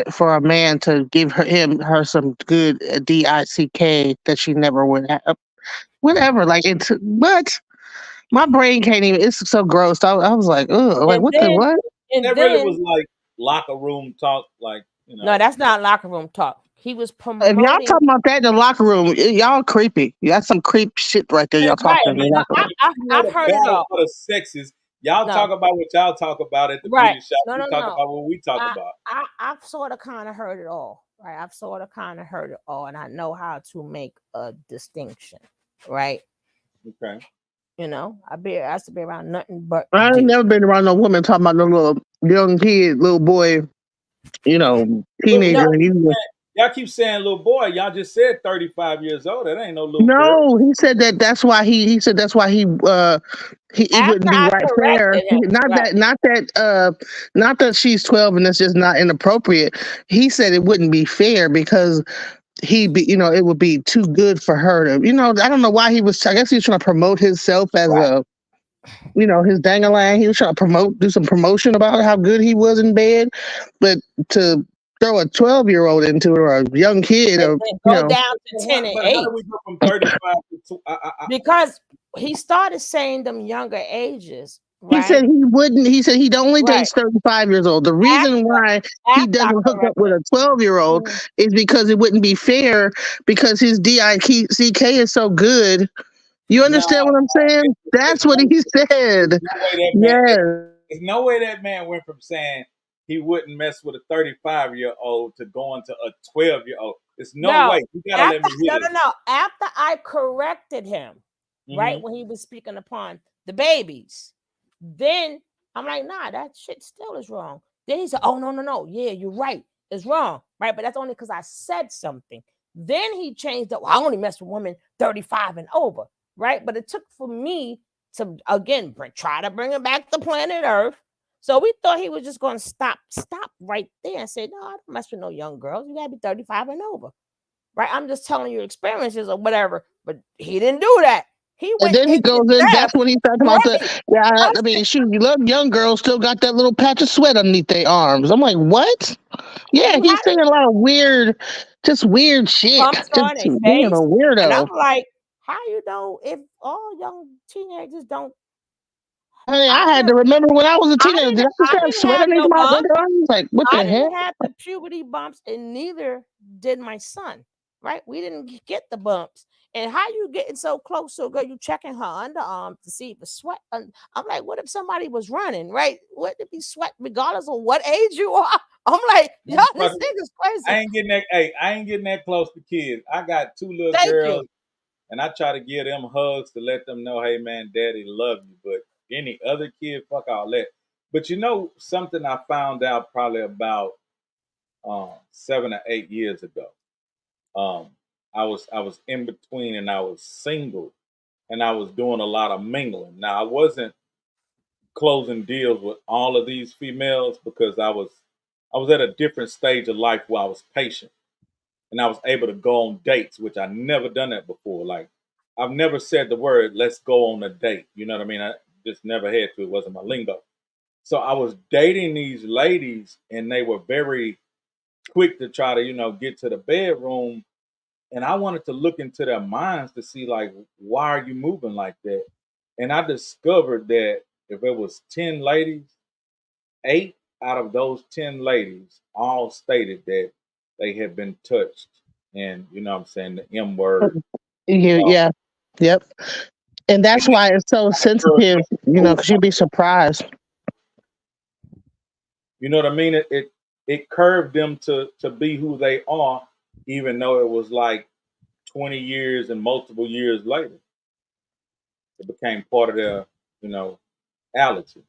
Speaker 7: for a man to give her some good DICK that she never would have. Whatever, like, it's, but my brain can't even. It's so gross. I was like, ugh, like,
Speaker 6: And
Speaker 7: what the
Speaker 6: then
Speaker 7: what?
Speaker 6: and
Speaker 5: That really was
Speaker 6: then
Speaker 5: like locker room talk, like,
Speaker 6: no, that's not locker room talk. He was
Speaker 7: If y'all
Speaker 6: promoting.
Speaker 7: talking about that in the locker room, y'all creepy. That's some creep shit right there. Y'all
Speaker 6: Right.
Speaker 7: talking in the
Speaker 6: No,
Speaker 7: locker room.
Speaker 6: I've
Speaker 5: the
Speaker 6: heard it
Speaker 5: battle
Speaker 6: all.
Speaker 5: for the sexes. Y'all
Speaker 6: No.
Speaker 5: talk about what y'all talk about at the
Speaker 6: Right.
Speaker 5: beauty shop.
Speaker 6: No,
Speaker 5: We
Speaker 6: no,
Speaker 5: talk
Speaker 6: no.
Speaker 5: about what we talk
Speaker 6: I,
Speaker 5: about.
Speaker 6: I've sort of kind of heard it all, right? I've sort of kind of heard it all, and I know how to make a distinction, right?
Speaker 5: Okay.
Speaker 6: You know, I used to be around nothing but
Speaker 7: I ain't
Speaker 6: dudes.
Speaker 7: never been around no woman talking about no little young kid, little boy,
Speaker 5: But
Speaker 6: No,
Speaker 7: teenager. And you
Speaker 5: y'all keep saying little boy. Y'all just said 35 years old. That ain't no little girl.
Speaker 7: no, he said that's why he said that's why it
Speaker 6: after
Speaker 7: wouldn't be
Speaker 6: I
Speaker 7: right fair.
Speaker 6: corrected him, right?
Speaker 7: Not that she's 12 and that's just not inappropriate. He said it wouldn't be fair because it would be too good for her to, I don't know why he was. I guess he was trying to promote himself as a, his dangalang. He was trying to do some promotion about how good he was in bed, but to throw a 12-year-old into it or a young kid, or
Speaker 6: go down to 10 and
Speaker 5: But
Speaker 6: 8.
Speaker 5: how do we go from 35 to 2?
Speaker 6: Because he started saying them younger ages.
Speaker 7: He
Speaker 6: Right?
Speaker 7: said he wouldn't. He said he only dates 35 years old. The reason why he doesn't hook up with a 12-year-old is because it wouldn't be fair because his DICK is so good. You understand what I'm saying? That's what he said.
Speaker 5: There's no way that man went from saying he wouldn't mess with a 35-year-old to going to a 12-year-old. There's no way. You gotta let me hear this.
Speaker 6: No. After I corrected him, right, when he was speaking upon the babies, then I'm like, nah, that shit still is wrong. Then he said, oh, no. Yeah, you're right. It's wrong. Right. But that's only because I said something. Then he changed up. Well, I only mess with women 35 and over. Right. But it took for me to, again, try to bring him back to planet Earth. So we thought he was just going to stop right there and say, no, I don't mess with no young girls. You got to be 35 and over. Right. I'm just telling you experiences or whatever. But he didn't do that.
Speaker 7: And then he goes in. That's when he starts about I mean, shoot, you love young girls still got that little patch of sweat underneath their arms. I'm like, what? Yeah, he's saying a lot of weird shit. Just being a weirdo.
Speaker 6: And I'm like, how you know if all young teenagers don't?
Speaker 7: Honey, I had to remember when I was a teenager. Did I just have sweat underneath my arms? Like, what the heck?
Speaker 6: I didn't have the puberty bumps, and neither did my son. Right? We didn't get the bumps. And how you getting so close to a girl? You checking her underarm to see if the sweat. I'm like, what if somebody was running? Right? What if he sweat regardless of what age you are? I'm like, yo, this nigga's crazy.
Speaker 5: I ain't getting that close to kids. I got 2 little girls, and I try to give them hugs to let them know, hey man, daddy love you. But any other kid, fuck all that. But something I found out probably about 7 or 8 years ago. I was in between, and I was single, and I was doing a lot of mingling. Now I wasn't closing deals with all of these females because I was at a different stage of life where I was patient, and I was able to go on dates, which I never done that before. Like I've never said the word "let's go on a date." You know what I mean? I just never had to. It wasn't my lingo. So I was dating these ladies, and they were very quick to try to get to the bedroom. And I wanted to look into their minds to see, like, why are you moving like that? And I discovered that if it was 10 ladies, 8 out of those 10 ladies all stated that they had been touched. And, what I'm saying, the M word.
Speaker 7: Yeah. Yep. And that's why it's so sensitive, because you'd be surprised.
Speaker 5: You know what I mean? It curved them to be who they are, even though it was like 20 years and multiple years later. It became part of their, allergy.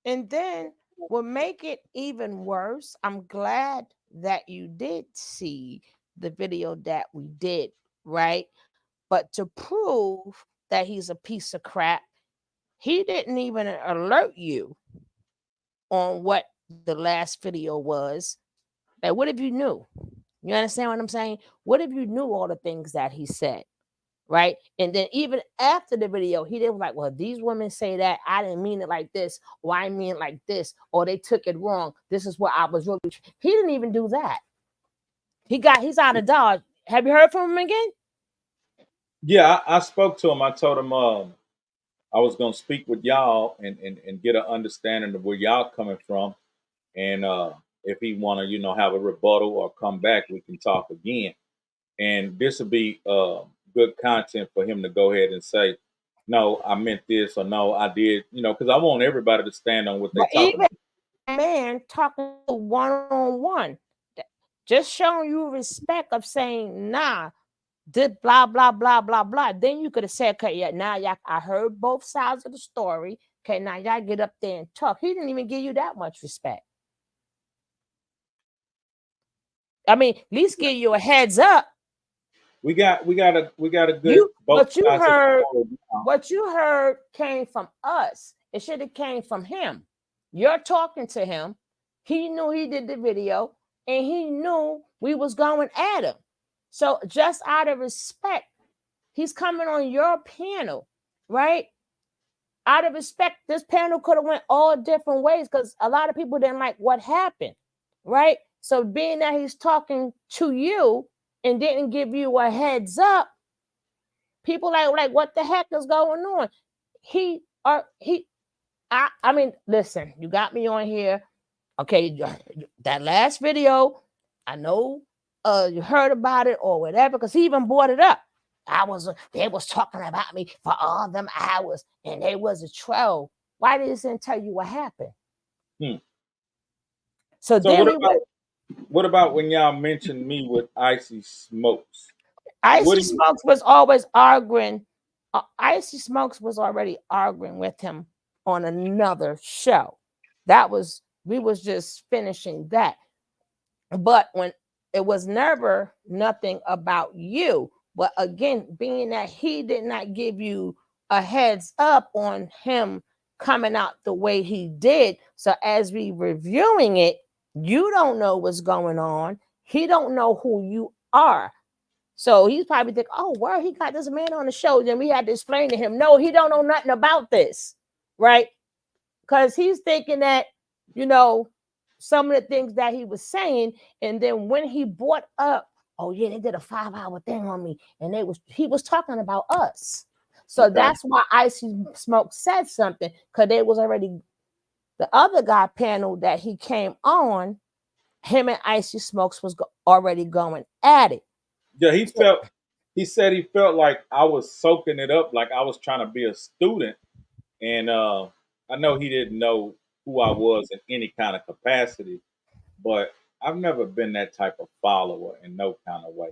Speaker 6: And then what make it even worse, I'm glad that you did see the video that we did, right? But to prove that he's a piece of crap, he didn't even alert you on what the last video was. Like, what if you knew? You understand what I'm saying? What if you knew all the things that he said? Right. And then even after the video, he didn't like, well, these women say that I didn't mean it like this, or I mean it like this, or they took it wrong. This is what I was really. He didn't even do that. He's out of Dodge. Have you heard from him again?
Speaker 5: Yeah, I spoke to him. I told him I was gonna speak with y'all and get an understanding of where y'all coming from. And if he wanna, have a rebuttal or come back, we can talk again. And this would be good content for him to go ahead and say, no, I meant this, or no, I did, because I want everybody to stand on what they talking about.
Speaker 6: Man talking one-on-one, just showing you respect of saying, nah, did blah, blah, blah, blah, blah. Then you could have said, okay, yeah, now y'all, I heard both sides of the story. Okay, now y'all get up there and talk. He didn't even give you that much respect. I mean, at least give you a heads up.
Speaker 5: We got a good.
Speaker 6: What you heard came from us. It should have came from him. You're talking to him. He knew he did the video, and he knew we was going at him. So just out of respect, he's coming on your panel, right? Out of respect, this panel could have went all different ways because a lot of people didn't like what happened, right? So being that he's talking to you and didn't give you a heads up, people like what the heck is going on? I mean, listen, you got me on here. Okay, that last video, I know you heard about it or whatever, because he even brought it up. They was talking about me for all them hours, and they was a troll. Why didn't tell you what happened? So then
Speaker 5: what about when y'all mentioned me with Icy Smokes?
Speaker 6: Icy Smokes was always arguing. Icy Smokes was already arguing with him on another show. We was just finishing that. But when it was never nothing about you. But again, being that he did not give you a heads up on him coming out the way he did. So as we reviewing it, you don't know what's going on. He don't know who you are. So he's probably thinking, oh, well, he got this man on the show. Then we had to explain to him, no, he don't know nothing about this, right? Because he's thinking that, some of the things that he was saying. And then when he brought up, oh, yeah, they did a 5-hour thing on me. And he was talking about us. So that's why Icy Smoke said something, because they was already, the other guy panel that he came on, him and Icy Smokes was already going at it.
Speaker 5: Yeah, he said he felt like I was soaking it up, like I was trying to be a student. And I know he didn't know who I was in any kind of capacity, but I've never been that type of follower in no kind of way.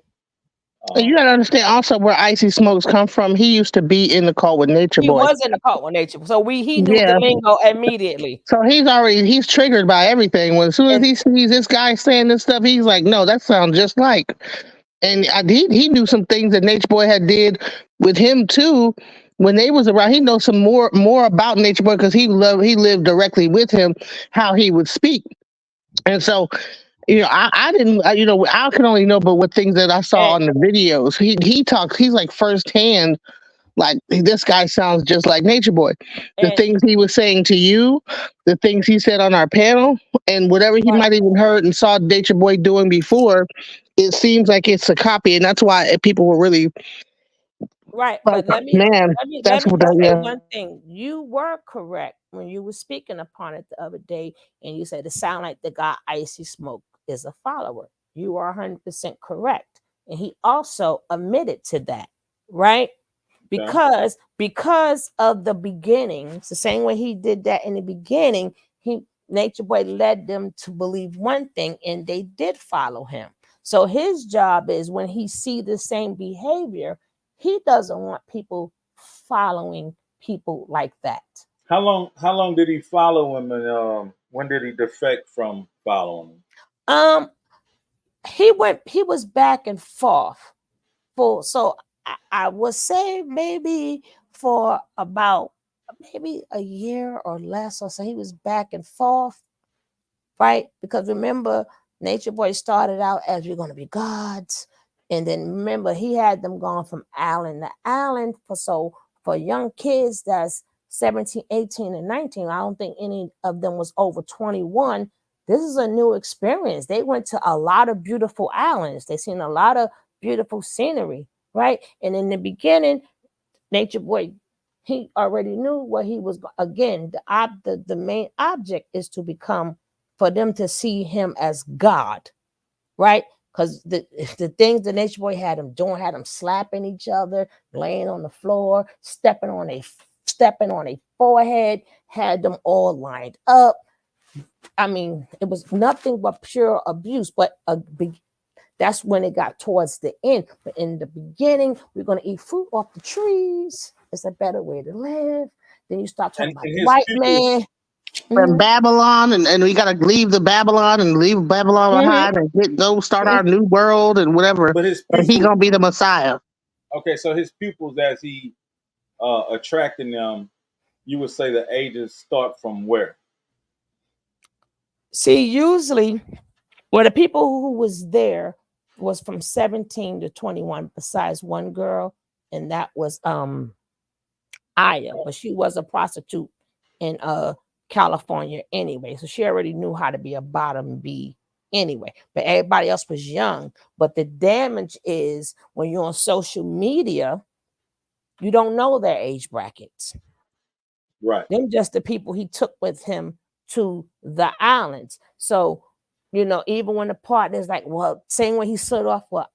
Speaker 7: You gotta understand also where Icy Smokes come from. He used to be in the cult with Nature Boy.
Speaker 6: He was in the cult with Nature Boy, so he knew the lingo immediately.
Speaker 7: So he's triggered by everything. As soon as he sees this guy saying this stuff, he's like, "No, that sounds just like." And he knew some things that Nature Boy had did with him too when they was around. He knows some more about Nature Boy because he lived directly with him, how he would speak, and so. I didn't. I can only know but what things that I saw on the videos. He talks. He's like firsthand. Like, this guy sounds just like Nature Boy. The things he was saying to you, the things he said on our panel, and whatever he might even heard and saw Nature Boy doing before, it seems like it's a copy, and that's why people were really
Speaker 6: right. But let me say one thing. You were correct when you were speaking upon it the other day, and you said it sounded like the guy Icy Smoke is a follower. You are 100% correct, and he also admitted to that, right? Because of the beginnings, the same way he did that in the beginning, Nature Boy led them to believe one thing, and they did follow him. So his job is, when he see the same behavior, he doesn't want people following people like that.
Speaker 5: How long did he follow him, and when did he defect from following him?
Speaker 6: He was back and forth so I would say maybe for about a year or less or so. He was back and forth, right? Because remember, Nature Boy started out as we're going to be gods. And then remember, he had them going from island to island. For young kids that's 17, 18, and 19, I don't think any of them was over 21. This is a new experience. They went to a lot of beautiful islands. They seen a lot of beautiful scenery, right? And in the beginning, Nature Boy, he already knew what he was. Again, the main object is to become, for them to see him as God, right? Because the things that Nature Boy had him doing, had him slapping each other, laying on the floor, stepping on a forehead, had them all lined up. I mean, it was nothing but pure abuse. But that's when it got towards the end. But in the beginning, we're going to eat fruit off the trees. It's a better way to live. Then you start talking about the white man.
Speaker 7: From Babylon, and we got to leave the Babylon and leave Babylon behind and go start our new world and whatever.
Speaker 5: But his
Speaker 7: pupils, and he gonna be the Messiah.
Speaker 5: Okay, so his pupils, as he attracting them, you would say the ages start from where?
Speaker 6: See, usually Well, the people who was there was from 17 to 21, besides one girl, and that was Aya, but she was a prostitute in California anyway, so she already knew how to be a bottom B anyway. But everybody else was young. But the damage is when you're on social media, you don't know their age brackets.
Speaker 5: Right.
Speaker 6: Them just the people he took with him to the islands. So, you know, even when the partner's like, well, same when he stood off, well,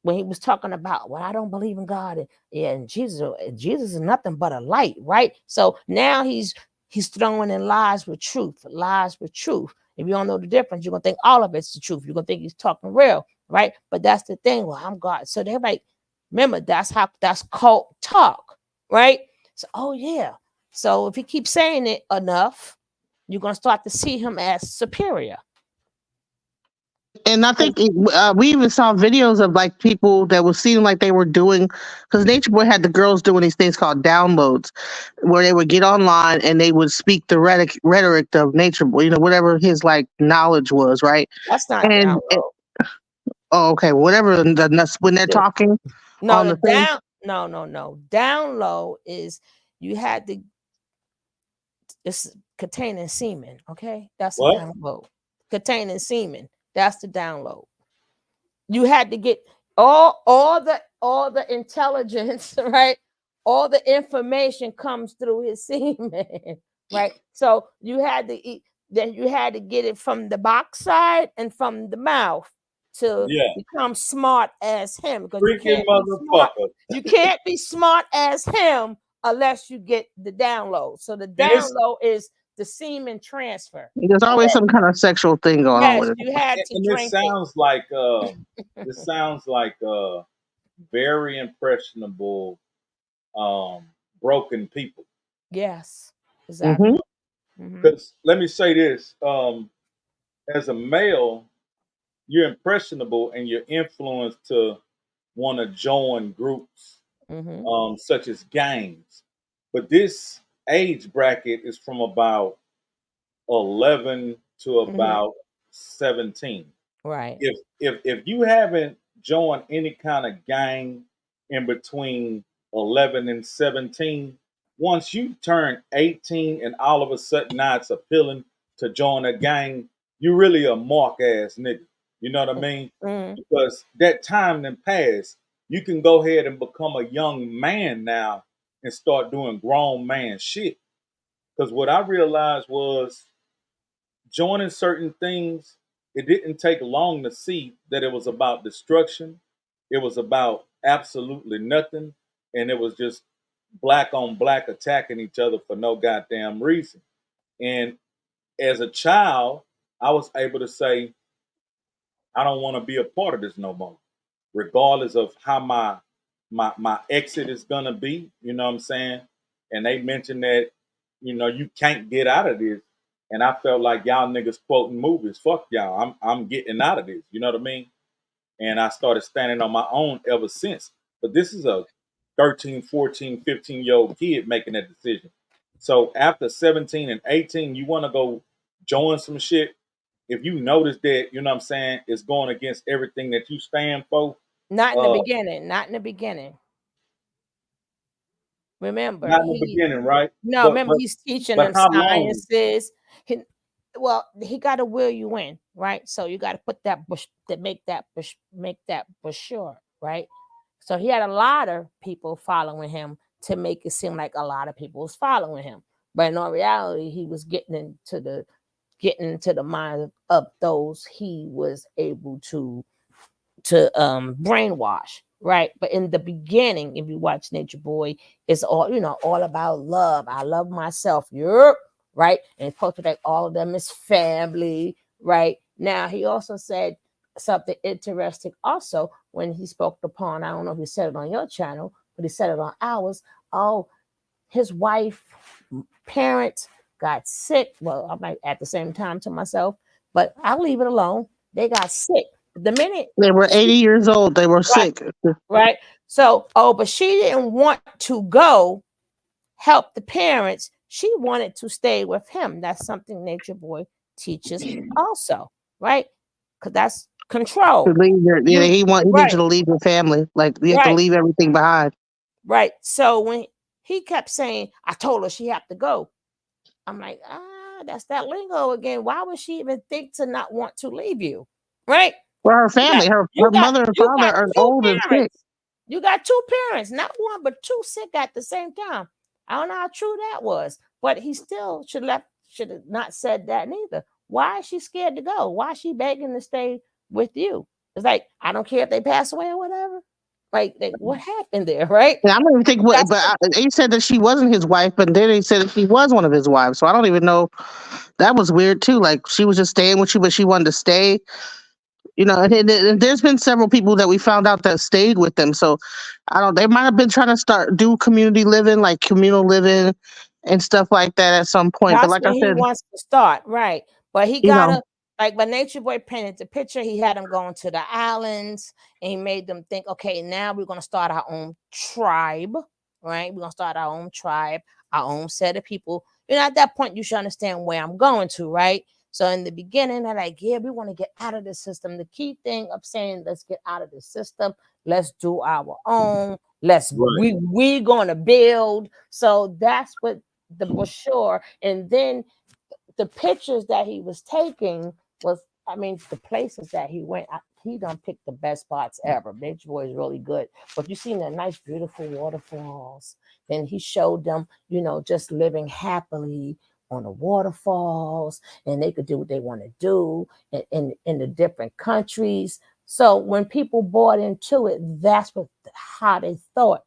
Speaker 6: when he was talking about, well, I don't believe in God, and Jesus is nothing but a light, right? So now he's throwing in lies with truth, lies with truth. If you don't know the difference, you're gonna think all of it's the truth. You're gonna think he's talking real, right? But that's the thing. Well, I'm God. So they're like, remember, that's cult talk, right? So, oh yeah. So if he keeps saying it enough, you're gonna start to see him as superior.
Speaker 7: And I think we even saw videos of like people that was seeming like they were doing, because Nature Boy had the girls doing these things called downloads, where they would get online and they would speak the rhetoric of Nature Boy, you know, whatever his like knowledge was, right?
Speaker 6: That's not
Speaker 7: And
Speaker 6: download.
Speaker 7: oh, okay, whatever. When they're talking
Speaker 6: No,
Speaker 7: on
Speaker 6: the
Speaker 7: the thing.
Speaker 6: no. Download is you had to it's containing semen. Okay, that's a
Speaker 5: What?
Speaker 6: download. Containing semen. That's the download. You had to get all the intelligence, right? All the information comes through his semen, right? So you had to eat. Then you had to get it from the backside and from the mouth to
Speaker 5: Yeah.
Speaker 6: become smart as him, because you
Speaker 5: Freaking
Speaker 6: can't be smart.
Speaker 5: motherfucker.
Speaker 6: You can't be smart as him unless you get the download. So the
Speaker 5: And it's
Speaker 6: download is the semen transfer.
Speaker 7: There's always some kind of sexual thing going on
Speaker 6: Yes,
Speaker 7: with it.
Speaker 6: you had to
Speaker 5: and it
Speaker 6: drink it.
Speaker 5: sounds like very impressionable broken people.
Speaker 6: Yes,
Speaker 7: Hmm.
Speaker 6: exactly. Mhm.
Speaker 5: Because let me say this, as a male, you're impressionable and you're influenced to want to join groups
Speaker 6: Mhm.
Speaker 5: such as gangs. But this age bracket is from about 11 to
Speaker 6: Mhm.
Speaker 5: about 17.
Speaker 6: Right.
Speaker 5: If you haven't joined any kind of gang in between 11 and 17, once you turn 18 and all of a sudden now it's appealing to join a gang, you really a mark ass nigga. You know what I mean?
Speaker 6: Mhm.
Speaker 5: Because that time then passed. You can go ahead and become a young man now and start doing grown man shit. Because what I realized was joining certain things, it didn't take long to see that it was about destruction. It was about absolutely nothing. And it was just black on black attacking each other for no goddamn reason. And as a child, I was able to say, I don't want to be a part of this no more, regardless of how my exit is gonna be. You know what I'm saying? And they mentioned that you can't get out of this, and I felt like y'all niggas quoting movies. Fuck y'all. I'm getting out of this. You know what I mean? And I started standing on my own ever since. But this is a 13, 14, 15-year-old kid making that decision. So after 17 and 18, you want to go join some shit. If you notice that, you know what I'm saying, it's going against everything that you stand for,
Speaker 6: Not in the
Speaker 5: uh,
Speaker 6: beginning. Not in the beginning. Remember,
Speaker 5: not in the beginning, right?
Speaker 6: no,
Speaker 5: But
Speaker 6: remember
Speaker 5: but
Speaker 6: he's teaching
Speaker 5: but
Speaker 6: them
Speaker 5: how long?
Speaker 6: sciences. He, well, he got to will you in, right? So you got to put that bush to make that bush sure, right? So he had a lot of people following him to make it seem like a lot of people was following him, but in all reality, he was getting into the mind of those he was able to brainwash, right? But in the beginning, if you watch Nature Boy, it's all about love. I love myself. Yep, right? And it's supposed to like all of them is family, right? Now he also said something interesting also when he spoke upon, I don't know if he said it on your channel, but he said it on ours. Oh, his wife, parents got sick. Well, I'm like at the same time to myself, but I'll leave it alone. They got sick. The minute
Speaker 7: They were 80 years old. They were
Speaker 6: right,
Speaker 7: sick.
Speaker 6: right. So, but she didn't want to go help the parents. She wanted to stay with him. That's something Nature Boy teaches also, right? because that's control.
Speaker 7: He needs
Speaker 6: Right,
Speaker 7: you to leave your family. Like you have to
Speaker 6: right,
Speaker 7: leave everything behind.
Speaker 6: right. So when he kept saying, I told her she had to go. I'm like, that's that lingo again. Why would she even think to not want to leave you? Right?
Speaker 7: Well, her family, her mother and father are
Speaker 6: two
Speaker 7: old and sick.
Speaker 6: parents. You got two parents, not one, but two sick at the same time. I don't know how true that was, but he still should have not said that neither. Why is she scared to go? Why is she begging to stay with you? It's like, I don't care if they pass away or whatever. Like what happened there, right?
Speaker 7: And I don't even think what, but he said that she wasn't his wife, but then he said that she was one of his wives. So I don't even know. That was weird too. Like she was just staying with you, but she wanted to stay. You know, and there's been several people that we found out that stayed with them. So I don't. They might have been trying to do community living, like communal living, and stuff like that at some point. But
Speaker 6: That's
Speaker 7: like
Speaker 6: when
Speaker 7: I
Speaker 6: he
Speaker 7: said,
Speaker 6: wants to start, right? But he
Speaker 7: you know,
Speaker 6: gotta like when Nature Boy painted the picture, he had them going to the islands and he made them think, okay, now we're gonna start our own tribe, right? We're gonna start our own tribe, our own set of people. You know, at that point, you should understand where I'm going to, right? So in the beginning, they're like, yeah, we want to get out of the system. The key thing of saying let's get out of the system, let's do our own, we gonna build. So that's what the brochure, and then the pictures that he was taking was, I mean, the places that he went, he done picked the best spots ever. Nature Boy is really good. But you seen the nice, beautiful waterfalls. Then he showed them, you know, just living happily on the waterfalls, and they could do what they want to do in the different countries. So when people bought into it, that's how they thought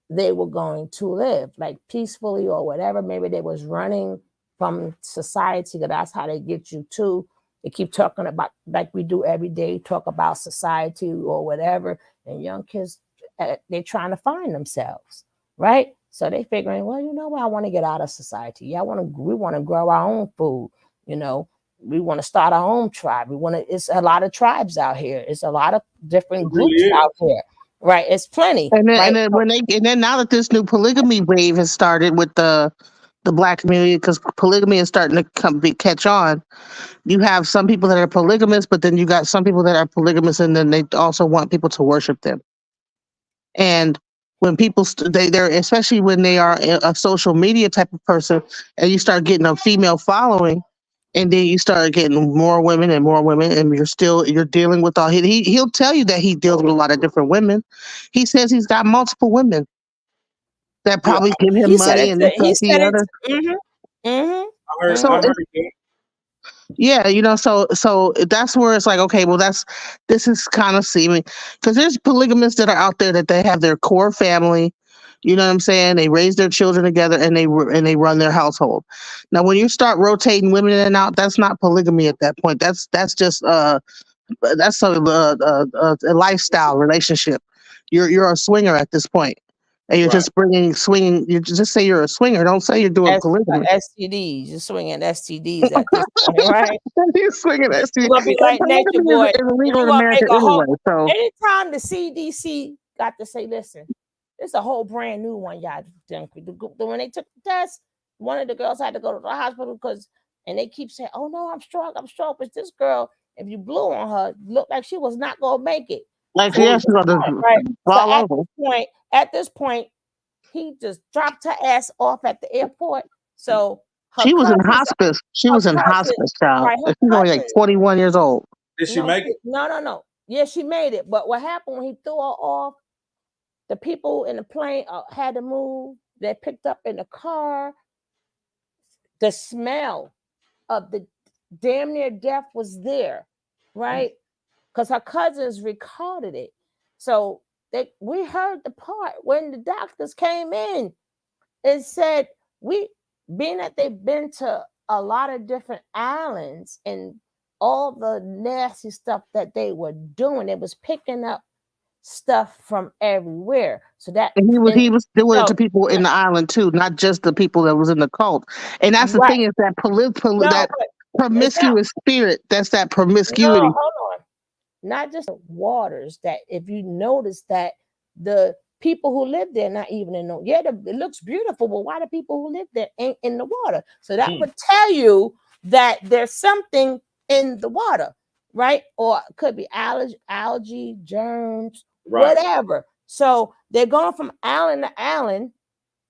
Speaker 6: they were going to live, like peacefully or whatever. Maybe they was running from society, because that's how they get you too. They keep talking about, like we do every day, talk about society or whatever. And young kids, they're trying to find themselves, right? So they figuring, well, you know what? I want to get out of society. Yeah, we want to grow our own food. You know, we want to start our own tribe. It's a lot of tribes out here. It's a lot of different groups out here. Right, it's plenty.
Speaker 7: and
Speaker 6: right?
Speaker 7: then now that this new polygamy wave has started with the black community, because polygamy is starting to catch on. You have some people that are polygamous, but then you got some people that are polygamous, and then they also want people to worship them. And when people they're especially when they are a social media type of person, and you start getting a female following, and then you start getting more women, and you're dealing with all he'll tell you that he deals with a lot of different women. He says he's got multiple women that probably give him
Speaker 6: He said
Speaker 7: money
Speaker 6: it.
Speaker 7: and this, that,
Speaker 6: He
Speaker 7: the
Speaker 6: said it.
Speaker 7: other. So
Speaker 5: I heard that.
Speaker 7: yeah, you know, so that's where it's like, okay, well, this is kind of seeming, because there's polygamists that are out there that they have their core family, you know what I'm saying? They raise their children together, and they run their household. Now, when you start rotating women in and out, that's not polygamy at that point. That's just that's a lifestyle relationship. You're a swinger at this point, and you're just swinging. You just say you're a swinger. Don't say you're doing polygamy.
Speaker 6: STDs. You're swinging STDs at this point, right?
Speaker 7: You're swinging STDs.
Speaker 6: You're gonna be like Nature Boy.
Speaker 7: Is illegal in
Speaker 6: You gonna
Speaker 7: America
Speaker 6: make a whole.
Speaker 7: anyway. So
Speaker 6: Anytime the CDC got to say, listen, it's a whole brand new one, y'all. When they took the test, one of the girls had to go to the hospital and they keep saying, "Oh no, I'm strong." But this girl, if you blew on her, looked like she was not gonna make it.
Speaker 7: like, yeah, she's gonna
Speaker 6: Right.
Speaker 7: fall
Speaker 6: So
Speaker 7: over.
Speaker 6: at this point, he just dropped her ass off at the airport. So
Speaker 7: She was in hospice. She was in hospice, child.
Speaker 6: right, her
Speaker 7: She's only like
Speaker 6: cousin,
Speaker 7: 21 years old.
Speaker 5: Did she make it?
Speaker 6: No. Yeah, she made it. But what happened when he threw her off? The people in the plane had to move. They picked up in the car. The smell of the damn near death was there, right? Because her cousins recorded it. So we heard the part when the doctors came in and said, being that they've been to a lot of different islands and all the nasty stuff that they were doing, it was picking up stuff from everywhere. So that
Speaker 7: And he was doing it to people in the island too, not just the people that was in the cult. And that's the thing, is that that promiscuous spirit. That's that promiscuity.
Speaker 6: No, hold on. Not just waters. That if you notice that the people who live there not even in the it looks beautiful, but why the people who live there ain't in the water? So that would tell you that there's something in the water. right? Or it could be algae, germs,
Speaker 5: Right.
Speaker 6: whatever. So they're going from island to island,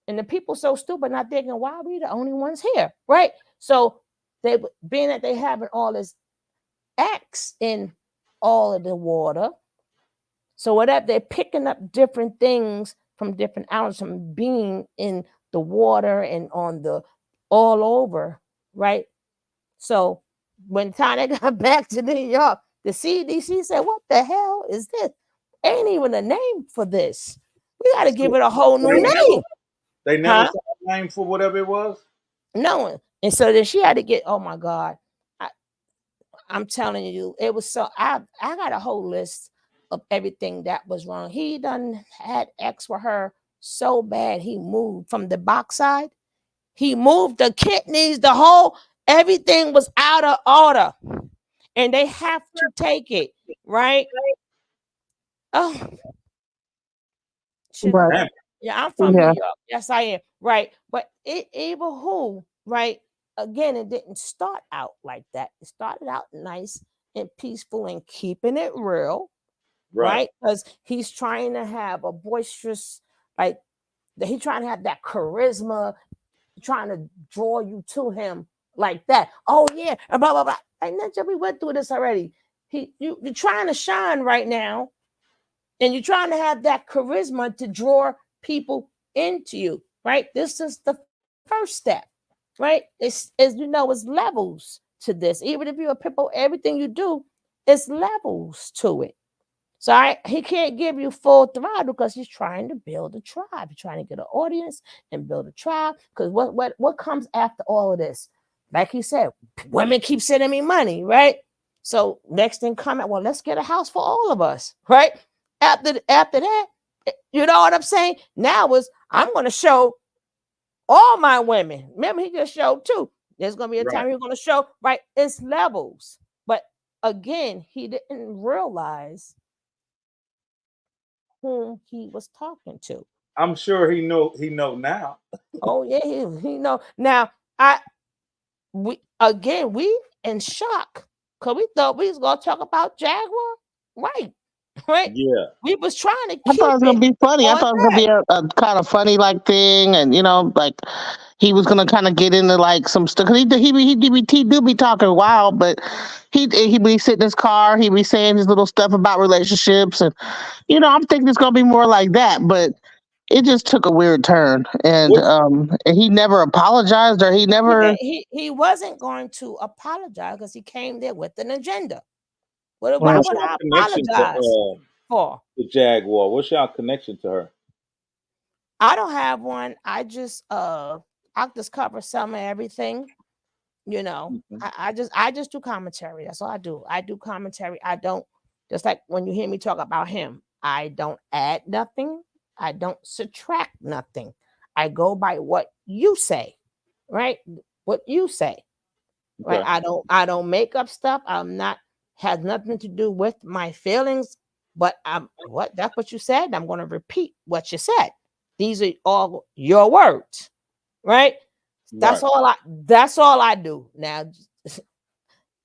Speaker 6: and the people so stupid, not thinking, why are we the only ones here, right? So they, being that they having all this X in all of the water, so whatever, they're picking up different things from different islands from being in the water and on the all over, right? So when the time they got back to New York, the CDC said, "What the hell is this? Ain't even a name for this. We got to give it a whole
Speaker 5: So
Speaker 6: new name."
Speaker 5: they never
Speaker 6: Huh?
Speaker 5: saw a name for whatever it was.
Speaker 6: No one. And so then she had to get, oh my God. I'm telling you, it was so I got a whole list of everything that was wrong. He done had X for her so bad he moved from the box side. He moved the kidneys, the whole everything was out of order. And they have to take it, right? Oh, shit.
Speaker 7: But
Speaker 5: Damn.
Speaker 6: Yeah, I'm from New
Speaker 7: yeah,
Speaker 6: York. Yes, I am. Right. But it even who, right? Again, it didn't start out like that. It started out nice and peaceful and keeping it real,
Speaker 5: Right.
Speaker 6: right? Because he's trying to have a boisterous, like he's trying to have that charisma, trying to draw you to him like that. Oh yeah, and blah blah blah. Like Ninja, we went through this already. You're trying to shine right now, and you're trying to have that charisma to draw people into you, right? This is the first step, right? It's, as you know, it's levels to this. Even if you're a people, everything you do, it's levels to it. So he can't give you full throttle because he's trying to build a tribe. He's trying to get an audience and build a tribe. Because what comes after all of this? Like he said, women keep sending me money, right? So next thing coming, well, let's get a house for all of us, right? After that, you know what I'm saying? Now is I'm going to show all my women. Remember, he just showed two. There's going to be a time
Speaker 5: Right.
Speaker 6: he's going to show, right? It's levels. But again, he didn't realize whom he was talking to.
Speaker 5: I'm sure he know now.
Speaker 6: Oh yeah, he know. Now we again we in shock because we thought we was gonna talk about Jaguar, right? Right?
Speaker 5: Yeah.
Speaker 6: We was trying to
Speaker 7: I thought
Speaker 6: keep
Speaker 7: it was
Speaker 6: it
Speaker 7: gonna be funny. I
Speaker 6: on
Speaker 7: thought it was gonna
Speaker 6: that.
Speaker 7: be a kind of funny like thing, and like he was gonna kind of get into like some stuff. Cause he do be talking wild, but he be sitting in his car. He be saying his little stuff about relationships, and I'm thinking it's gonna be more like that, but it just took a weird turn,
Speaker 5: What
Speaker 7: and he never apologized or he never.
Speaker 6: He wasn't going to apologize because he came there with an agenda. Why
Speaker 7: Well,
Speaker 5: what's
Speaker 6: would
Speaker 5: your
Speaker 6: I
Speaker 5: connection
Speaker 6: apologize
Speaker 5: to
Speaker 6: for?
Speaker 5: the Jaguar? What's your connection to her?
Speaker 6: I don't have one. I just cover some of everything.
Speaker 5: Mhm.
Speaker 6: I just do commentary. That's all I do. I do commentary. I don't, just like when you hear me talk about him, I don't add nothing. I don't subtract nothing. I go by what you say, right? What you say, right?
Speaker 5: Okay.
Speaker 6: I don't make up stuff. I'm not, has nothing to do with my feelings, but that's what you said. I'm going to repeat what you said. These are all your words, right?
Speaker 5: Right.
Speaker 6: That's all I do. Now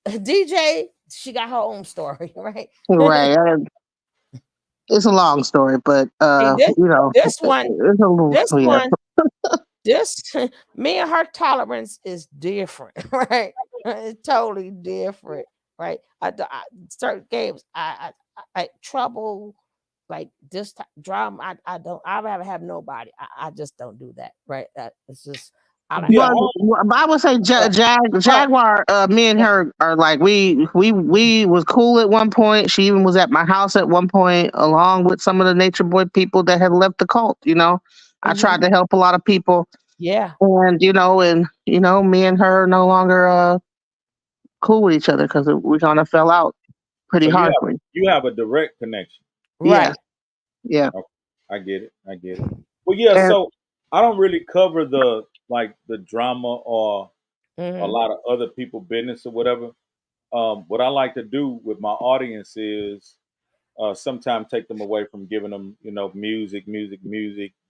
Speaker 6: DJ, she got her own story, right?
Speaker 7: right. It's a long story, but
Speaker 6: And this one,
Speaker 7: it's a little
Speaker 6: this
Speaker 7: yeah.
Speaker 6: one, this me and her tolerance is different, right? It's totally different, right? Certain games, I trouble like this drama. I don't. I rather have nobody. I just don't do that, right? It's just I like.
Speaker 5: Yeah.
Speaker 7: But I would say
Speaker 6: But, but
Speaker 7: Jaguar. Me and her are like we was cool at one point. She even was at my house at one point, along with some of the Nature Boy people that had left the cult. I tried to help a lot of people,
Speaker 6: yeah,
Speaker 7: and me and her are no longer cool with each other because we kind of fell out pretty
Speaker 5: So
Speaker 7: hardly.
Speaker 5: you have a direct connection.
Speaker 7: Yeah,
Speaker 6: right.
Speaker 7: yeah.
Speaker 5: Okay. I get it. I get it. Well, yeah.
Speaker 7: And
Speaker 5: So I don't really cover the drama or a
Speaker 6: Mm-hmm.
Speaker 5: lot of other people business or whatever. What I like to do with my audience is sometimes take them away from giving them, music,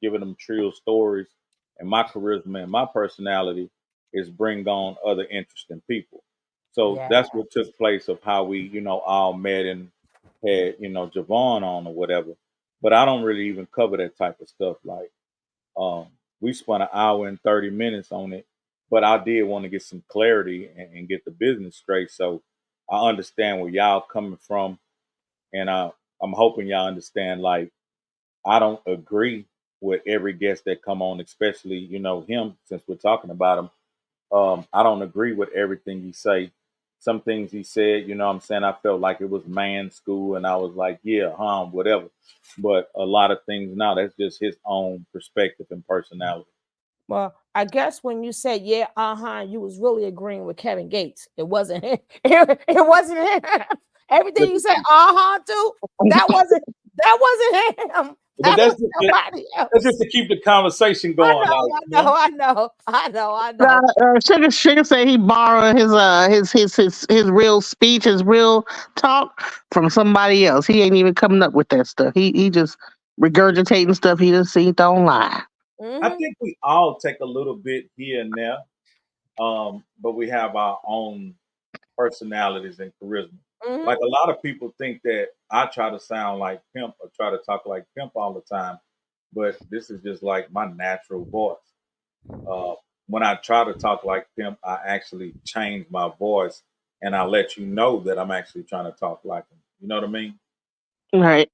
Speaker 5: giving them trill stories. And my charisma and my personality is bring on other interesting people. So
Speaker 6: Yeah.
Speaker 5: that's what took place of how we, all met and had, Javon on or whatever. But I don't really even cover that type of stuff. Like, um, we spent an hour and 30 minutes on it, but I did want to get some clarity and get the business straight. So I understand where y'all coming from, and I'm hoping y'all understand. Like, I don't agree with every guest that come on, especially him, since we're talking about him. I don't agree with everything he say. Some things he said, what I'm saying, I felt like it was man school, and I was like, yeah, whatever. But a lot of things now, that's just his own perspective and personality.
Speaker 6: Well, I guess when you said yeah, you was really agreeing with Kevin Gates. It wasn't him. It wasn't him. Everything you said to, that wasn't him.
Speaker 5: But
Speaker 6: That was somebody
Speaker 5: that's
Speaker 6: else.
Speaker 5: just to keep the conversation going.
Speaker 6: I know.
Speaker 7: Sugar say he borrowed his real speech, his real talk from somebody else. He ain't even coming up with that stuff. He just regurgitating stuff he just seen online.
Speaker 5: I think we all take a little bit here and there, but we have our own personalities and charisma. Like, a lot of people think that I try to sound like Pimp or try to talk like Pimp all the time, but this is just like my natural voice. When I try to talk like Pimp, I actually change my voice and I let you know that I'm actually trying to talk like him. You know what I mean?
Speaker 7: Right.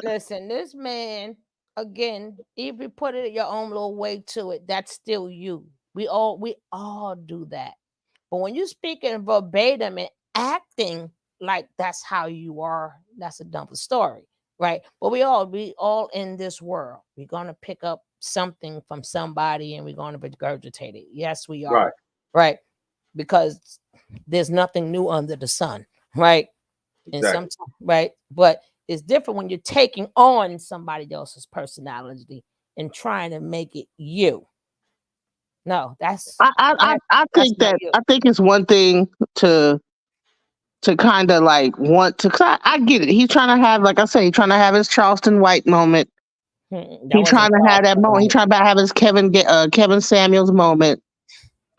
Speaker 6: Listen, this man, again, if you put it your own little way to it, that's still you. We all do that. But when you speak in verbatim and acting like that's how you are, that's a dumb story, right? But we all in this world. We're gonna pick up something from somebody and we're gonna regurgitate it. Yes, we are. Right. Because there's nothing new under the sun, right? And
Speaker 5: Exactly.
Speaker 6: sometimes, right? But it's different when you're taking on somebody else's personality and trying to make it you. No, that's
Speaker 7: I
Speaker 6: that's
Speaker 7: think
Speaker 6: not
Speaker 7: that
Speaker 6: you.
Speaker 7: I think it's one thing to kind of like want to. 'Cause I get it. He's trying to have, like I say, he's trying to have his Charleston White moment.
Speaker 6: That
Speaker 7: He trying
Speaker 6: wasn't
Speaker 7: to have that
Speaker 6: Charleston
Speaker 7: moment. He
Speaker 6: White.
Speaker 7: trying to have his Kevin Samuels moment.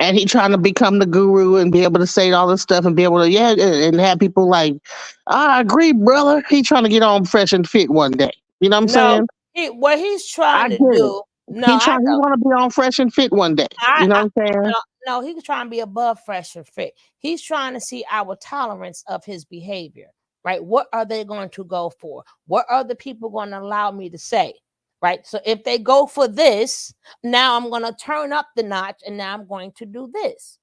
Speaker 7: And he trying to become the guru and be able to say all this stuff and be able to and have people like, I agree, brother. He trying to get on fresh and fit one day. You know what I'm
Speaker 6: No,
Speaker 7: saying?
Speaker 6: what he's
Speaker 7: I
Speaker 6: trying to
Speaker 7: get it.
Speaker 6: do. No, I
Speaker 7: He
Speaker 6: know.
Speaker 7: want to be on fresh and fit one day.
Speaker 6: I,
Speaker 7: You know
Speaker 6: I
Speaker 7: what I'm saying?
Speaker 6: no, he's trying to be above fresh and fit. He's trying to see our tolerance of his behavior, right? What are they going to go for? What are the people going to allow me to say? Right. So if they go for this, now I'm going to turn up the notch and now I'm going to do this.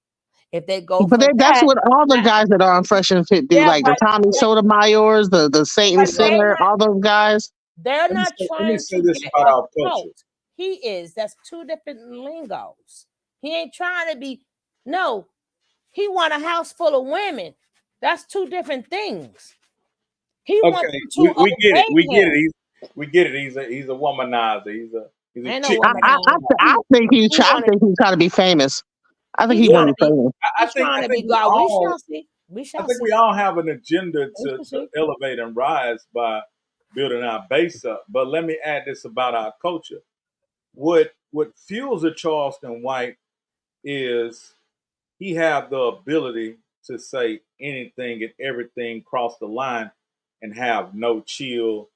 Speaker 6: If they go
Speaker 7: But
Speaker 6: for
Speaker 7: that's
Speaker 6: that,
Speaker 7: what all the guys that are on Fresh and Fit do,
Speaker 6: yeah,
Speaker 7: like the Tommy Sotomayors, the Satan
Speaker 6: but
Speaker 7: Sinner, all those guys.
Speaker 6: they're
Speaker 5: Let me
Speaker 6: not
Speaker 5: say, let me
Speaker 6: trying
Speaker 5: say
Speaker 6: to
Speaker 5: this
Speaker 6: get
Speaker 5: about
Speaker 6: a
Speaker 5: our culture.
Speaker 6: cult. He is. That's two different lingos. He ain't trying to be. No, he want a house full of women. That's two different things. He wants
Speaker 5: Okay,
Speaker 6: them to
Speaker 5: we get it.
Speaker 6: obey
Speaker 5: We get
Speaker 6: him.
Speaker 5: it. We get it. He's a womanizer. He's a
Speaker 6: Ain't no
Speaker 5: chick
Speaker 6: womanizer.
Speaker 7: I think
Speaker 6: He
Speaker 7: I
Speaker 6: wanted.
Speaker 7: think he's trying to be famous. I think
Speaker 6: He's
Speaker 7: he
Speaker 6: trying
Speaker 7: want
Speaker 6: to
Speaker 7: to be
Speaker 6: be.
Speaker 7: famous.
Speaker 5: I
Speaker 6: He's
Speaker 5: think
Speaker 6: trying
Speaker 5: I
Speaker 6: to
Speaker 5: think
Speaker 6: be
Speaker 5: we
Speaker 6: God. We
Speaker 5: all
Speaker 6: shall see. We
Speaker 5: I
Speaker 6: shall
Speaker 5: think
Speaker 6: see.
Speaker 5: we all have an agenda
Speaker 6: We
Speaker 5: to
Speaker 6: shall see.
Speaker 5: elevate and rise by building our base up. But let me add this about our culture. What fuels a Charleston White is he have the ability to say anything and everything cross the line and have no chill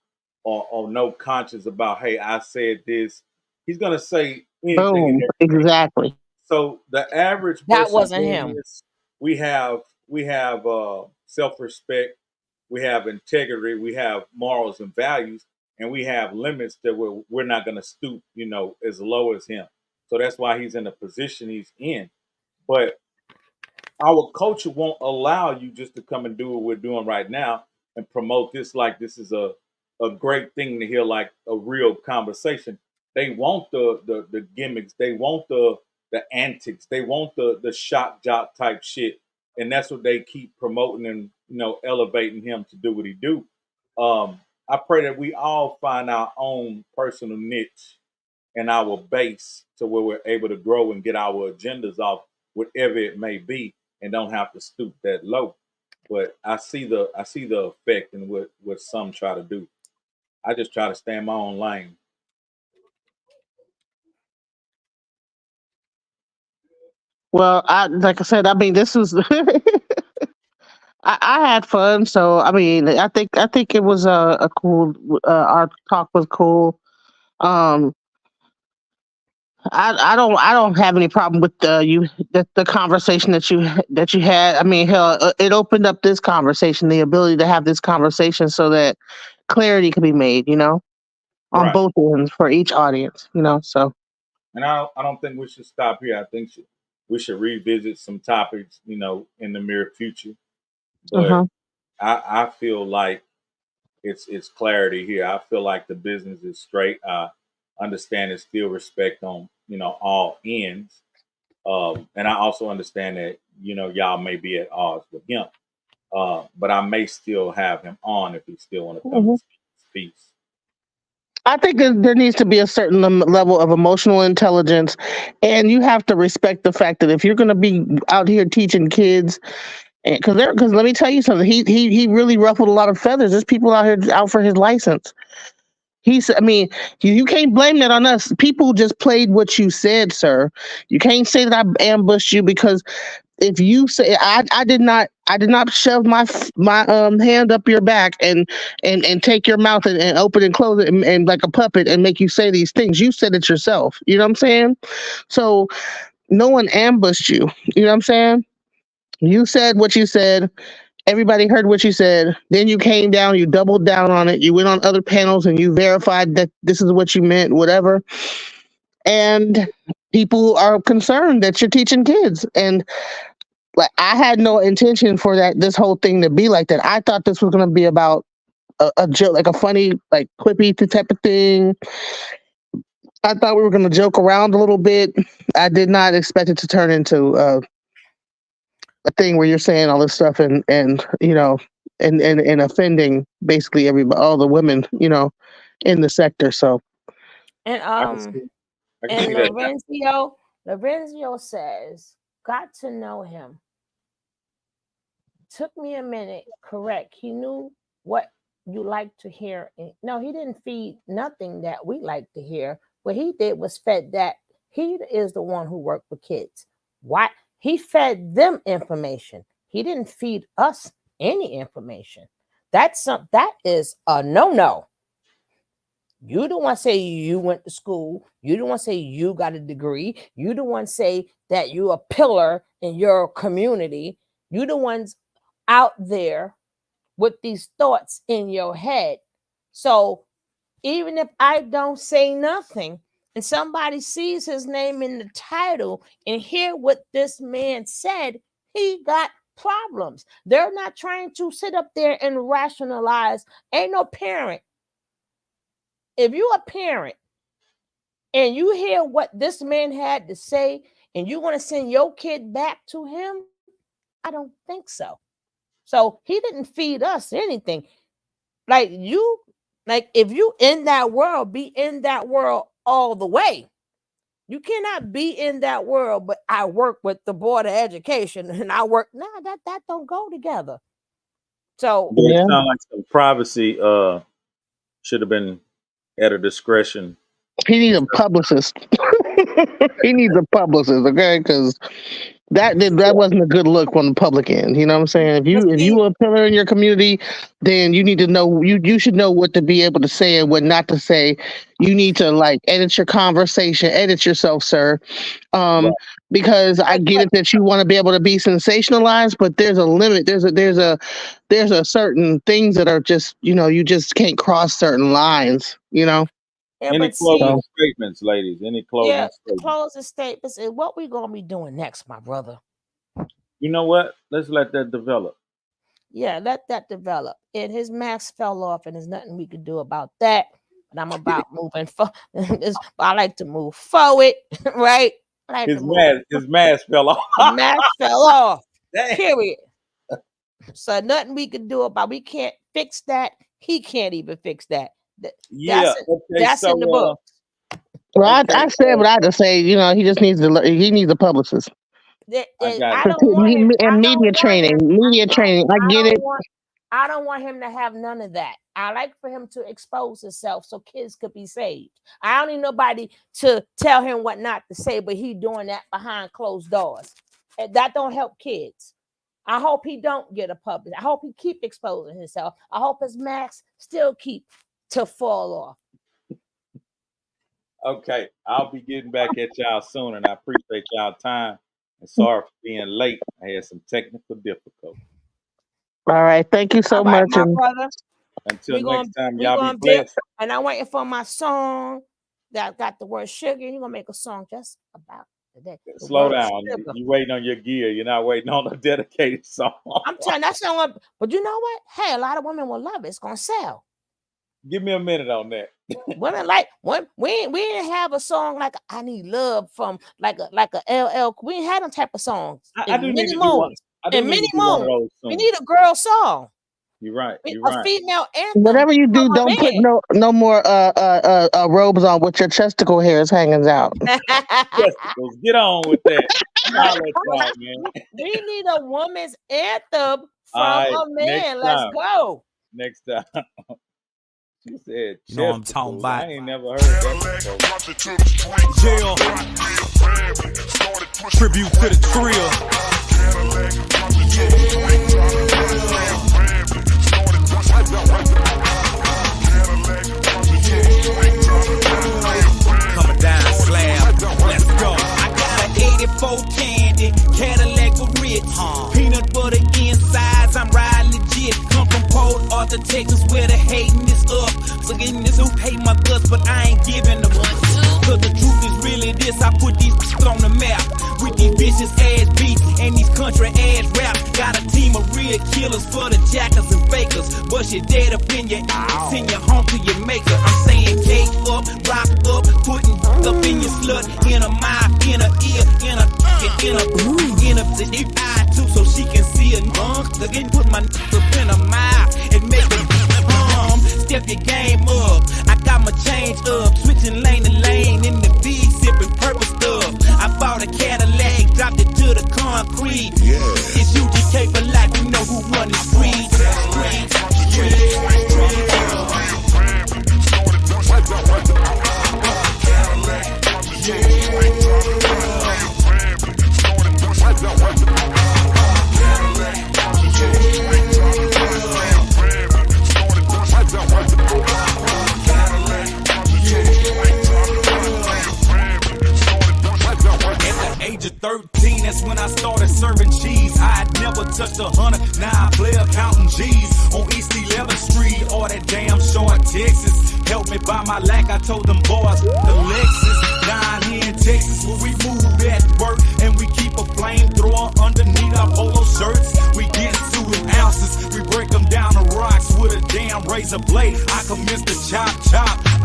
Speaker 5: or no conscience about, hey, I said this. He's gonna say anything and
Speaker 7: Boom.
Speaker 5: everything.
Speaker 7: Exactly.
Speaker 5: So the average
Speaker 6: That
Speaker 5: person
Speaker 6: wasn't
Speaker 5: doing
Speaker 6: him.
Speaker 5: this, we have self-respect, we have integrity, we have morals and values, and we have limits that we're not going to stoop, as low as him. So that's why he's in the position he's in. But our culture won't allow you just to come and do what we're doing right now and promote this like this is a great thing to hear, like a real conversation. They want the gimmicks, they want the antics, they want the shock jock type shit, and that's what they keep promoting and elevating him to do what he do. I pray that we all find our own personal niche and our base to where we're able to grow and get our agendas off, whatever it may be, and don't have to stoop that low. But I see the effect in what some try to do. I just try to stay in my own lane.
Speaker 7: Well, like I said, I mean, this was I had fun. So I mean, I think it was a cool. Our talk was cool. Um, I don't have any problem with the conversation that you had. I mean, hell, it opened up this conversation, the ability to have this conversation, so that clarity can be made. On
Speaker 5: Right.
Speaker 7: both ends for each audience. So
Speaker 5: And I don't think we should stop here. I think we should revisit some topics, in the near future. But
Speaker 7: uh-huh.
Speaker 5: I feel like it's clarity here. I feel like the business is straight. I understand it's still respect on all ends. And I also understand that y'all may be at odds with him. But I may still have him on if he still want to come and
Speaker 7: Mhm.
Speaker 5: speak.
Speaker 7: I think there needs to be a certain level of emotional intelligence, and you have to respect the fact that if you're going to be out here teaching kids, because let me tell you something, he really ruffled a lot of feathers. There's people out here out for his license. I mean, you can't blame that on us. People just played what you said, sir. You can't say that I ambushed you because if you say I did not shove my hand up your back and take your mouth and open and close it and like a puppet and make you say these things. You said it yourself. You know what I'm saying? So no one ambushed you. You know what I'm saying? You said what you said. Everybody heard what you said. Then you came down, you doubled down on it. You went on other panels and you verified that this is what you meant, whatever. And people are concerned that you're teaching kids. And like I had no intention for this whole thing to be like that. I thought this was gonna be about a joke, like a funny, like quippy type of thing. I thought we were gonna joke around a little bit. I did not expect it to turn into a thing where you're saying all this stuff and offending basically all the women in the sector. So
Speaker 6: And
Speaker 5: I can see, I can
Speaker 6: and
Speaker 5: see that.
Speaker 6: Lorenzo says, got to know him. Took me a minute. Correct. He knew what you like to hear. No, he didn't feed nothing that we like to hear. What he did was fed that. He is the one who worked with kids. Why? He fed them information. He didn't feed us any information. That is a no-no. You don't want to say you went to school. You don't want to say you got a degree. You don't want to say that you're a pillar in your community. You the ones out there with these thoughts in your head. So even if I don't say nothing and somebody sees his name in the title and hear what this man said, he got problems. They're not trying to sit up there and rationalize. Ain't no parent. If you're a parent and you hear what this man had to say and you want to send your kid back to him, I don't think so. So he didn't feed us anything. Like if you in that world, be in that world all the way. You cannot be in that world, but I work with the Board of Education and I work. That don't go together. So
Speaker 5: Yeah, it
Speaker 7: yeah,
Speaker 5: sounds like some privacy should have been at a discretion.
Speaker 7: he needs a publicist. He needs a publicist, okay? Because that wasn't a good look on the public end. You know what I'm saying? If
Speaker 6: but
Speaker 7: you
Speaker 6: see,
Speaker 7: are a pillar in your community, then you need to know you should know what to be able to say and what not to say. You need to like edit your conversation, edit yourself, sir. Um,
Speaker 5: Right.
Speaker 7: because I get
Speaker 6: but
Speaker 7: it that you want to be able to be sensationalized, but there's a limit. There's a certain things that are just you just can't cross certain lines.
Speaker 6: yeah,
Speaker 5: Any
Speaker 6: but see,
Speaker 5: closing
Speaker 7: So
Speaker 5: statements, ladies? Any
Speaker 6: yeah,
Speaker 5: closing
Speaker 6: the
Speaker 5: statements?
Speaker 6: closing statements is what we gonna be doing next, my brother.
Speaker 5: You know what? Let's let that develop.
Speaker 6: Yeah, let that develop. And his mask fell off, and there's nothing we can do about that. But I'm about moving forward. I like to move forward, right? I like to move.
Speaker 5: His mask fell off.
Speaker 6: The mask fell off.
Speaker 5: Dang.
Speaker 6: Period. So nothing we can do about. We can't fix that. He can't even fix that.
Speaker 5: Yeah. Okay.
Speaker 6: That's in the
Speaker 5: So
Speaker 6: book.
Speaker 7: well,
Speaker 5: okay.
Speaker 7: I said what I had to say. He just needs he needs a publicist.
Speaker 5: I got
Speaker 6: I
Speaker 5: it.
Speaker 6: don't want him.
Speaker 7: And
Speaker 6: I don't
Speaker 7: media
Speaker 6: want
Speaker 7: training,
Speaker 6: him.
Speaker 7: media training. I
Speaker 6: I
Speaker 7: get
Speaker 6: don't
Speaker 7: it.
Speaker 6: want. I don't want him to have none of that. I like for him to expose himself so kids could be saved. I don't need nobody to tell him what not to say, but he doing that behind closed doors. And that don't help kids. I hope he don't get a public. I hope he keep exposing himself. I hope his mask still keep to fall off.
Speaker 5: Okay, I'll be getting back at y'all soon, and I appreciate y'all time. And sorry for being late. I had some technical difficulties.
Speaker 7: All right, thank you so much.
Speaker 6: My brother.
Speaker 5: Until next time, y'all be blessed.
Speaker 6: And I'm waiting for my song that got the word sugar. You're gonna make a song just about that.
Speaker 5: Slow down. You waiting on your gear. You're not waiting on a dedicated song.
Speaker 6: I'm telling you, that song. But you know what? Hey, a lot of women will love it. It's gonna sell.
Speaker 5: Give me a minute on that.
Speaker 6: Women like we didn't have a song like I Need Love from like a LL. We didn't have them type of songs.
Speaker 5: I do need to do one.
Speaker 6: We need a girl song.
Speaker 5: You're right.
Speaker 6: A female anthem.
Speaker 7: Whatever you do, don't put no more robes on with your chesticle hairs hanging out.
Speaker 5: Testicles. Get on with that.
Speaker 6: We need a woman's anthem from a man. Let's go.
Speaker 5: Next time. She said,
Speaker 1: you know what I'm talking about.
Speaker 5: I ain't never heard that.
Speaker 1: Jail. Tribute to the trill. Coming down slab. Let's go. I got an 84 candy Cadillac with rich. Peanut butter insides. I'm riding legit. Come from Port Arthur, Texas, where the hating is up. So getting this who hate my guts, but I ain't giving them one. Cause the truth is really this. I put these on the map with these vicious ass beats and these country ass rap. Got a team of real killers for the jackers and fakers. Bust your dead up in your ass, send your home to your maker. I'm saying cake up, rock up, putting up in your slut, in a mouth, in a ear, in a deep eye too, so she can see a again. Put my up in a mouth and make them step your game up. I got my change up, switching lane to lane in the V, sipping purple stuff. I bought a Cadillac, dropped it to the concrete. It's UGK for life, you know who run the streets. Age of 13, that's when I started serving cheese. I had never touched 100, now I play counting G's. On East 11th Street, or that damn short Texas. Help me buy my lack, I told them boys, the Lexus. Down here in Texas, where we move at work, and we keep a flamethrower underneath our polo shirts. We get to them ounces, we break them down to rocks with a damn razor blade. I commence to chop.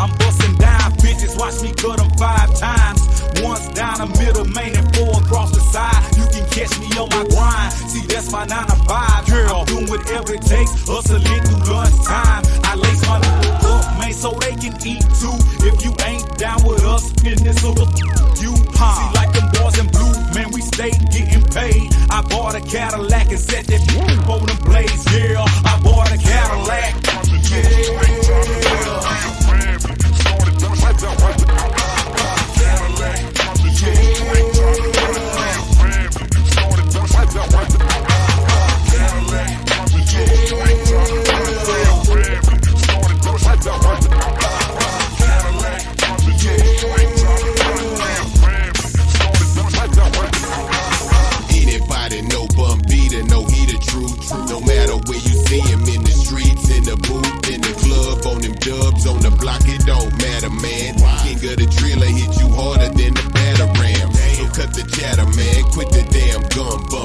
Speaker 1: I'm busting down 50s, watch me cut them 5 times. Once down the middle, main and 4 across the side. You can catch me on my grind. See, that's my 9 to 5. Girl, I'm doing whatever it takes, hustling through lunchtime. I lace my up, man, so they can eat too. If you ain't down with us, business of you. See, like them boys in blue, man, we stay getting paid. I bought a Cadillac and set that on them blades. Yeah, I bought a Cadillac.
Speaker 10: Anybody know Bum B to know he the truth. No matter where you see him in the streets, in the booth, in the club, on them dubs, on the block, it don't matter, man. King of the driller hit you harder than the batter ram. So cut the chatter, man. Quit the damn gun bump.